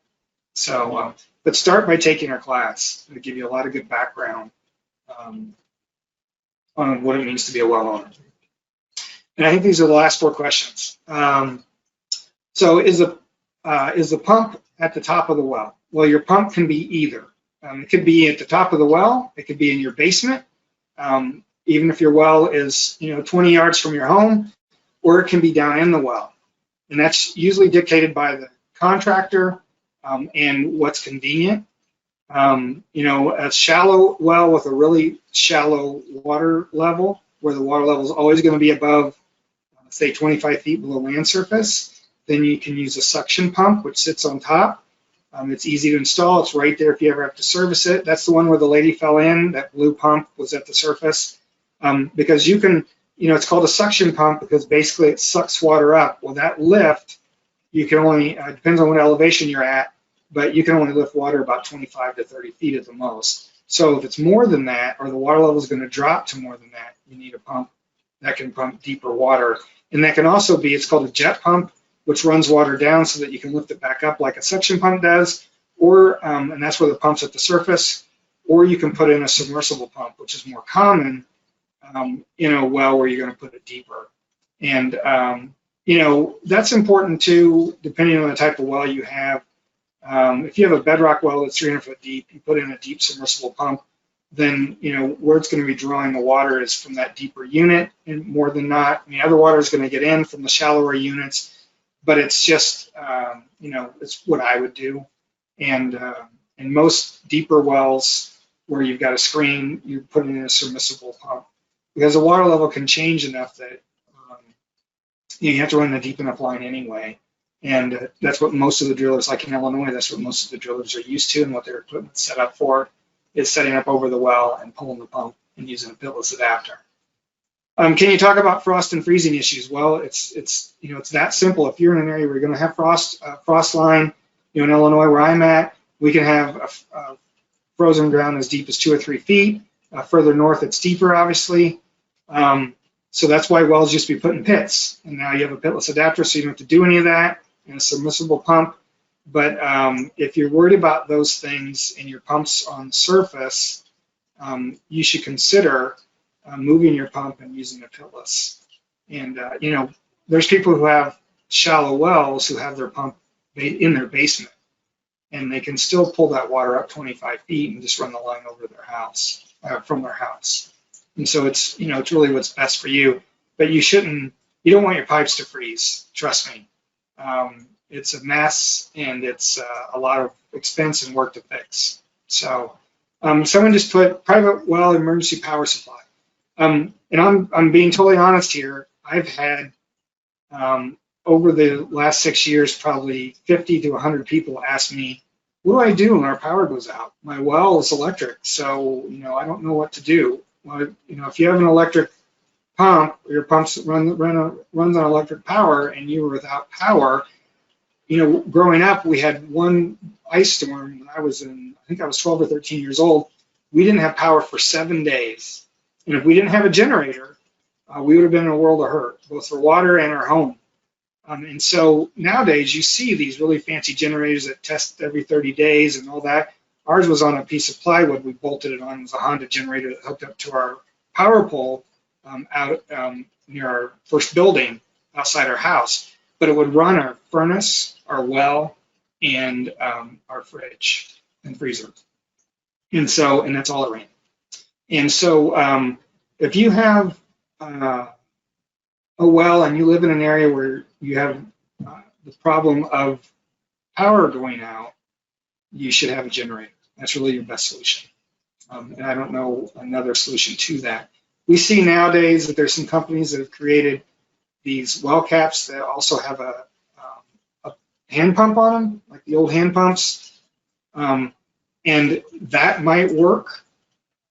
So, but start by taking our class. It'll give you a lot of good background on what it means to be a well owner. And I think these are the last 4 questions. So is the pump at the top of the well? Well, your pump can be either. It could be at the top of the well. It could be in your basement, even if your well is 20 yards from your home, or it can be down in the well. And that's usually dictated by the contractor and what's convenient. A shallow well with a really shallow water level, where the water level is always going to be above, say, 25 feet below land surface, then you can use a suction pump, which sits on top. It's easy to install. It's right there if you ever have to service it. That's the one where the lady fell in. That blue pump was at the surface. Because you can, it's called a suction pump because basically it sucks water up. Well, that lift, you can only, depends on what elevation you're at, but you can only lift water about 25 to 30 feet at the most. So if it's more than that, or the water level is going to drop to more than that, you need a pump that can pump deeper water. And that can also be, it's called a jet pump, which runs water down so that you can lift it back up like a suction pump does, or, and that's where the pump's at the surface, or you can put in a submersible pump, which is more common in a well where you're going to put it deeper. And, that's important too, depending on the type of well you have. If you have a bedrock well that's 300 foot deep, you put in a deep submersible pump, then where it's going to be drawing the water is from that deeper unit, and more than not, other water is going to get in from the shallower units, but it's just, it's what I would do. And in most deeper wells where you've got a screen, you put in a submersible pump because the water level can change enough that you have to run a deep enough line anyway. And that's what most of the drillers, like in Illinois, that's what most of the drillers are used to and what their equipment's set up for. is setting up over the well and pulling the pump and using a pitless adapter. Can you talk about frost and freezing issues? Well, it's that simple. If you're in an area where you're going to have frost line, in Illinois where I'm at, we can have a frozen ground as deep as 2 or 3 feet. Further north, it's deeper, obviously. So that's why wells used to be put in pits, and now you have a pitless adapter, so you don't have to do any of that, and a submersible pump. But if you're worried about those things and your pump's on the surface, you should consider moving your pump and using a pitless. And there's people who have shallow wells who have their pump in their basement, and they can still pull that water up 25 feet and just run the line over their house, from their house. And so it's really what's best for you. But you don't want your pipes to freeze, trust me. It's a mess, and it's a lot of expense and work to fix. So someone just put private well emergency power supply. And I'm being totally honest here. I've had over the last 6 years, probably 50 to 100 people ask me, what do I do when our power goes out? My well is electric, so I don't know what to do. Well, if you have an electric pump, your pumps runs on electric power, and you were without power. Growing up, we had one ice storm when I think I was 12 or 13 years old. We didn't have power for 7 days. And if we didn't have a generator, we would have been in a world of hurt, both for water and our home. And so nowadays, you see these really fancy generators that test every 30 days and all that. Ours was on a piece of plywood. We bolted it on. It was a Honda generator that hooked up to our power pole out near our first building outside our house. But it would run our furnace, our well, and our fridge and freezer. And that's all it ran. And so if you have a well and you live in an area where you have the problem of power going out, you should have a generator. That's really your best solution. And I don't know another solution to that. We see nowadays that there's some companies that have created these well caps that also have a hand pump on them, like the old hand pumps. And that might work.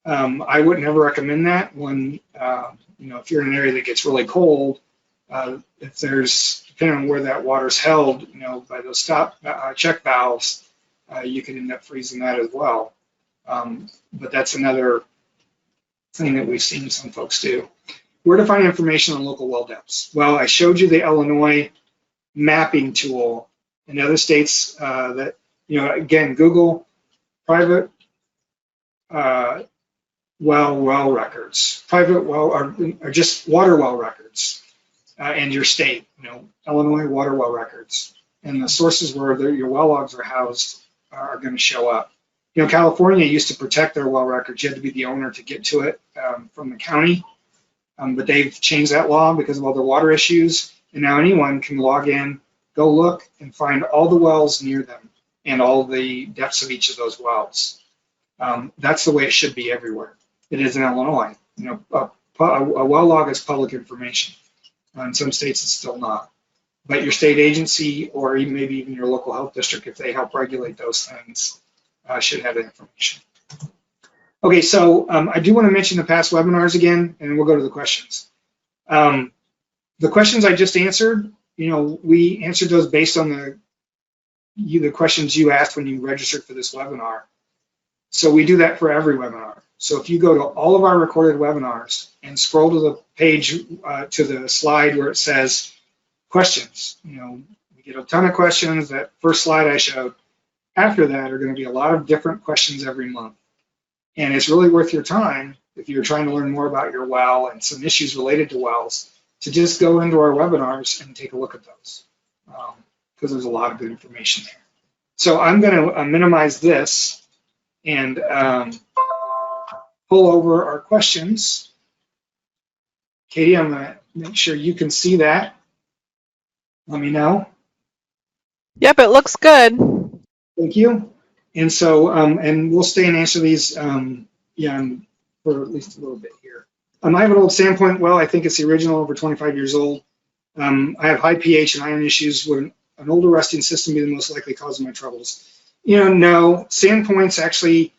I would never recommend that when, if you're in an area that gets really cold, if there's, depending on where that water's held, by those check valves, you could end up freezing that as well. But that's another thing that we've seen some folks do. Where to find information on local well depths? Well, I showed you the Illinois mapping tool. In other states that, again, Google private well records, private well, or just water well records, and your state, Illinois water well records. And the sources where your well logs are housed are going to show up. California used to protect their well records. You had to be the owner to get to it from the county. But they've changed that law because of all the water issues. And now anyone can log in, go look, and find all the wells near them and all the depths of each of those wells. That's the way it should be everywhere. It is in Illinois. A well log is public information. In some states, it's still not. But your state agency, or maybe even your local health district, if they help regulate those things, should have that information. Okay, so I do want to mention the past webinars again, and we'll go to the questions. The questions I just answered, we answered those based on the questions you asked when you registered for this webinar. So we do that for every webinar. So if you go to all of our recorded webinars and scroll to the page, to the slide where it says questions, we get a ton of questions. That first slide I showed. After that are going to be a lot of different questions every month. And it's really worth your time, if you're trying to learn more about your well and some issues related to wells, to just go into our webinars and take a look at those, because there's a lot of good information there. So I'm going to minimize this and pull over our questions. Katie, I'm going to make sure you can see that. Let me know. Yep, it looks good. Thank you. And so, and we'll stay and answer these, for at least a little bit here. I have an old Sandpoint well. I think it's the original, over 25 years old. I have high pH and iron issues. Would an older rusting system be the most likely cause of my troubles? No, Sandpoints actually,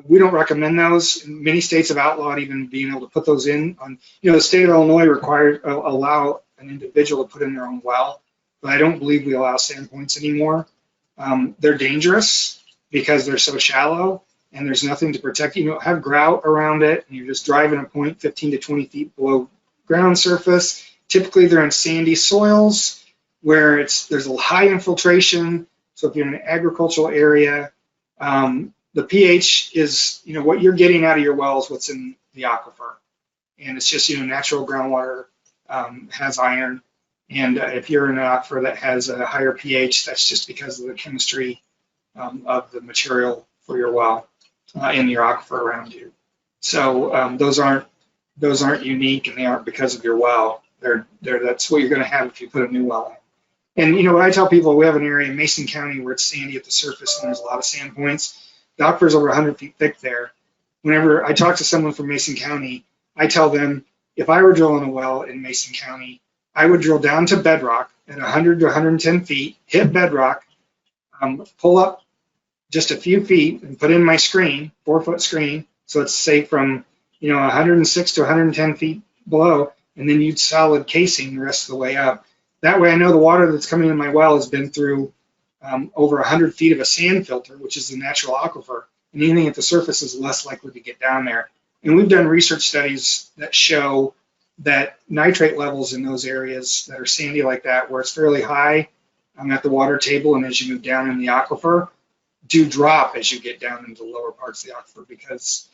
We don't recommend those. Many states have outlawed even being able to put those in. On, the state of Illinois allow an individual to put in their own well, but I don't believe we allow sand points anymore. They're dangerous because they're so shallow and there's nothing to protect. You don't have grout around it, and you're just driving a point 15 to 20 feet below ground surface. Typically, they're in sandy soils where there's a high infiltration. So if you're in an agricultural area, the pH is, what you're getting out of your well is what's in the aquifer. And it's just, natural groundwater has iron. And if you're in an aquifer that has a higher pH, that's just because of the chemistry of the material for your well in your aquifer around you. So those aren't unique, and they aren't because of your well. That's what you're going to have if you put a new well in. And what I tell people, we have an area in Mason County where it's sandy at the surface and there's a lot of sand points. The aquifer is over 100 feet thick there. Whenever I talk to someone from Mason County, I tell them, if I were drilling a well in Mason County, I would drill down to bedrock at 100 to 110 feet, hit bedrock, pull up just a few feet and put in my screen, 4-foot screen, so it's safe from 106 to 110 feet below, and then you'd solid casing the rest of the way up. That way I know the water that's coming in my well has been through over 100 feet of a sand filter, which is the natural aquifer, and anything at the surface is less likely to get down there. And we've done research studies that show that nitrate levels in those areas that are sandy like that, where it's fairly high at the water table and as you move down in the aquifer, do drop as you get down into the lower parts of the aquifer because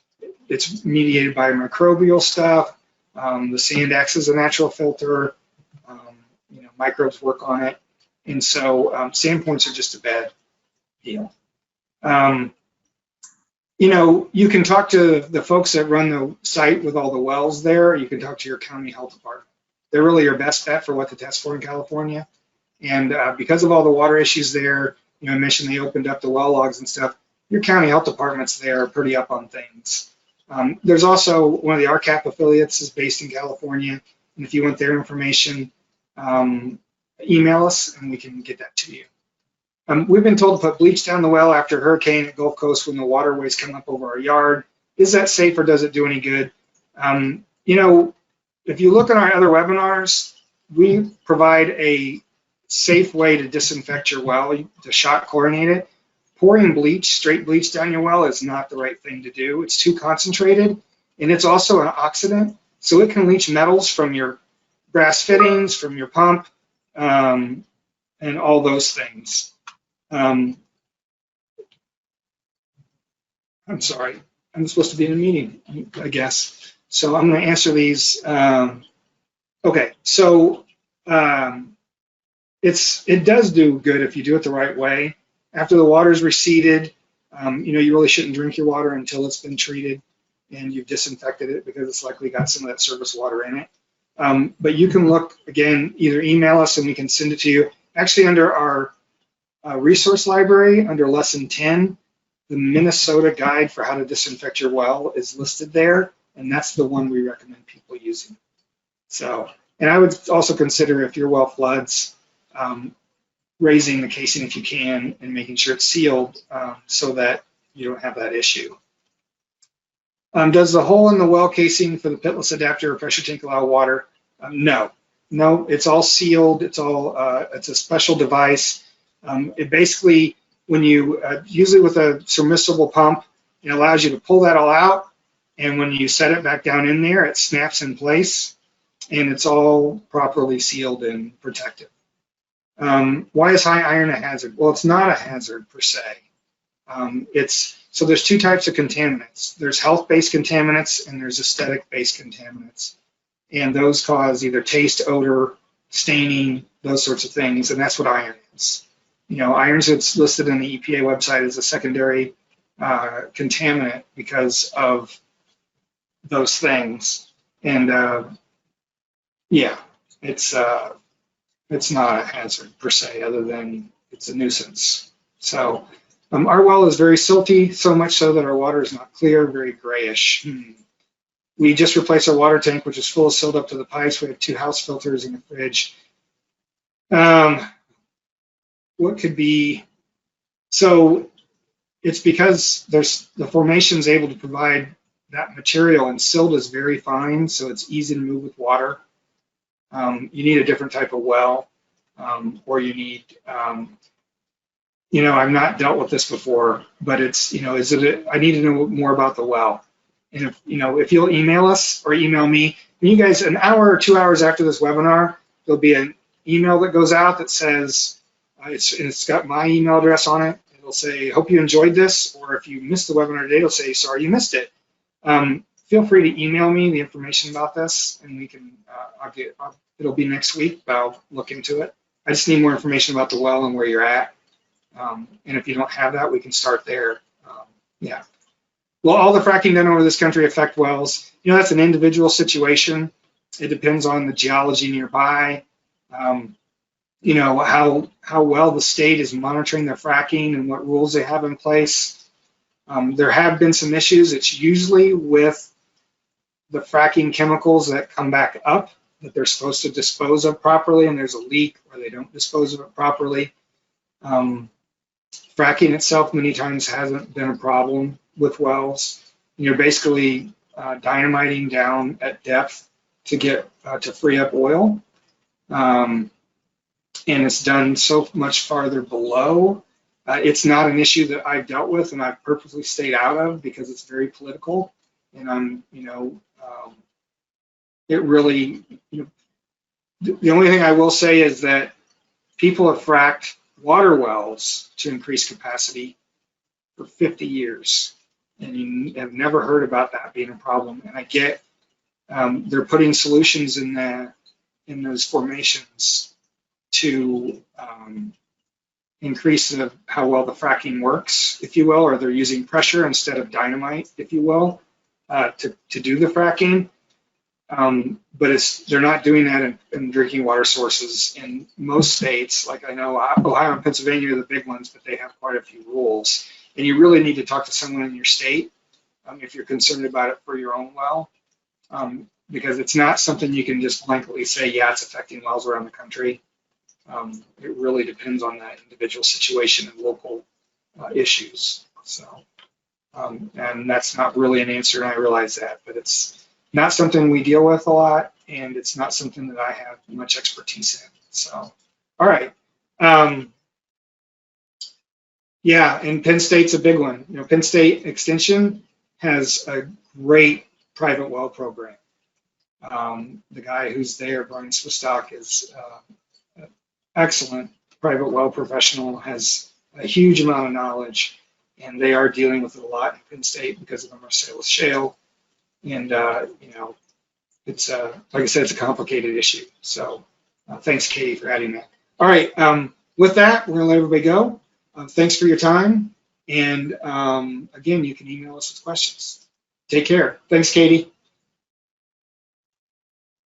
it's mediated by microbial stuff. The sand acts as a natural filter. Microbes work on it. And so sand points are just a bad deal. You can talk to the folks that run the site with all the wells there. You can talk to your county health department. They're really your best bet for what to test for in California. And because of all the water issues there, I mentioned they opened up the well logs and stuff. Your county health departments there are pretty up on things. There's also one of the RCAP affiliates is based in California. And if you want their information, email us and we can get that to you. We've been told to put bleach down the well after a hurricane at Gulf Coast when the waterways come up over our yard. Is that safe or does it do any good? If you look at our other webinars, we provide a safe way to disinfect your well, to shot chlorinate it. Pouring bleach, straight bleach down your well is not the right thing to do. It's too concentrated, and it's also an oxidant, so it can leach metals from your brass fittings, from your pump, and all those things. I'm sorry, I'm supposed to be in a meeting, I guess. So I'm going to answer these. Okay, so it does do good if you do it the right way. After the water's receded, you really shouldn't drink your water until it's been treated and you've disinfected it because it's likely got some of that surface water in it. But you can look, again, either email us and we can send it to you. Actually, under our resource library, under lesson 10, the Minnesota guide for how to disinfect your well is listed there, and that's the one we recommend people using. So, and I would also consider, if your well floods, raising the casing if you can and making sure it's sealed so that you don't have that issue. Does the hole in the well casing for the pitless adapter or pressure tank allow water? No, it's all sealed. It's a special device. It basically, when you, usually with a submersible pump, it allows you to pull that all out. And when you set it back down in there, it snaps in place and it's all properly sealed and protected. Why is high iron a hazard? Well, it's not a hazard per se. So there's two types of contaminants. There's health-based contaminants and there's aesthetic-based contaminants. And those cause either taste, odor, staining, those sorts of things. And that's what iron is. Iron's it's listed in the EPA website as a secondary contaminant because of those things. And yeah, it's not a hazard per se, other than it's a nuisance. So our well is very silty, so much so that our water is not clear, very grayish. We just replaced our water tank, which is full of silt up to the pipes. We have 2 house filters in the fridge. What could be, so It's because the formation's able to provide that material, and silt is very fine, so it's easy to move with water. You need a different type of well, or you need, I've not dealt with this before, but it's, I need to know more about the well. And if you'll email us or email me, and you guys, an hour or 2 hours after this webinar, there'll be an email that goes out that says, it's got my email address on it. It'll say, hope you enjoyed this, or if you missed the webinar today, it'll say, sorry you missed it. Feel free to email me the information about this, and we can, it'll be next week, but I'll look into it. I just need more information about the well and where you're at. And if you don't have that, we can start there. Yeah. Will all the fracking done over this country affect wells? That's an individual situation. It depends on the geology nearby. How well the state is monitoring their fracking and what rules they have in place. There have been some issues. It's usually with the fracking chemicals that come back up that they're supposed to dispose of properly, and there's a leak or they don't dispose of it properly. Fracking itself many times hasn't been a problem with wells. You're basically dynamiting down at depth to get to free up oil, and it's done so much farther below. It's not an issue that I've dealt with and I've purposely stayed out of because it's very political, and it really, the only thing I will say is that people have fracked water wells to increase capacity for 50 years, and you have never heard about that being a problem. And I get they're putting solutions in those formations to increase how well the fracking works, if you will, or they're using pressure instead of dynamite, if you will, to do the fracking. But they're not doing that in drinking water sources in most states. Like I know Ohio and Pennsylvania are the big ones, but they have quite a few rules. And you really need to talk to someone in your state if you're concerned about it for your own well, because it's not something you can just blanketly say, yeah, it's affecting wells around the country. It really depends on that individual situation and local issues. So, and that's not really an answer, and I realize that, but it's not something we deal with a lot, and it's not something that I have much expertise in. So, all right. Yeah, and Penn State's a big one. Penn State Extension has a great private well program. The guy who's there, Brian Swistock, is an excellent private well professional, has a huge amount of knowledge, and they are dealing with it a lot in Penn State because of the Marcellus Shale. And, it's, like I said, it's a complicated issue. So thanks, Katie, for adding that. All right, with that, we're gonna let everybody go. Thanks for your time. And again, you can email us with questions. Take care. Thanks, Katie.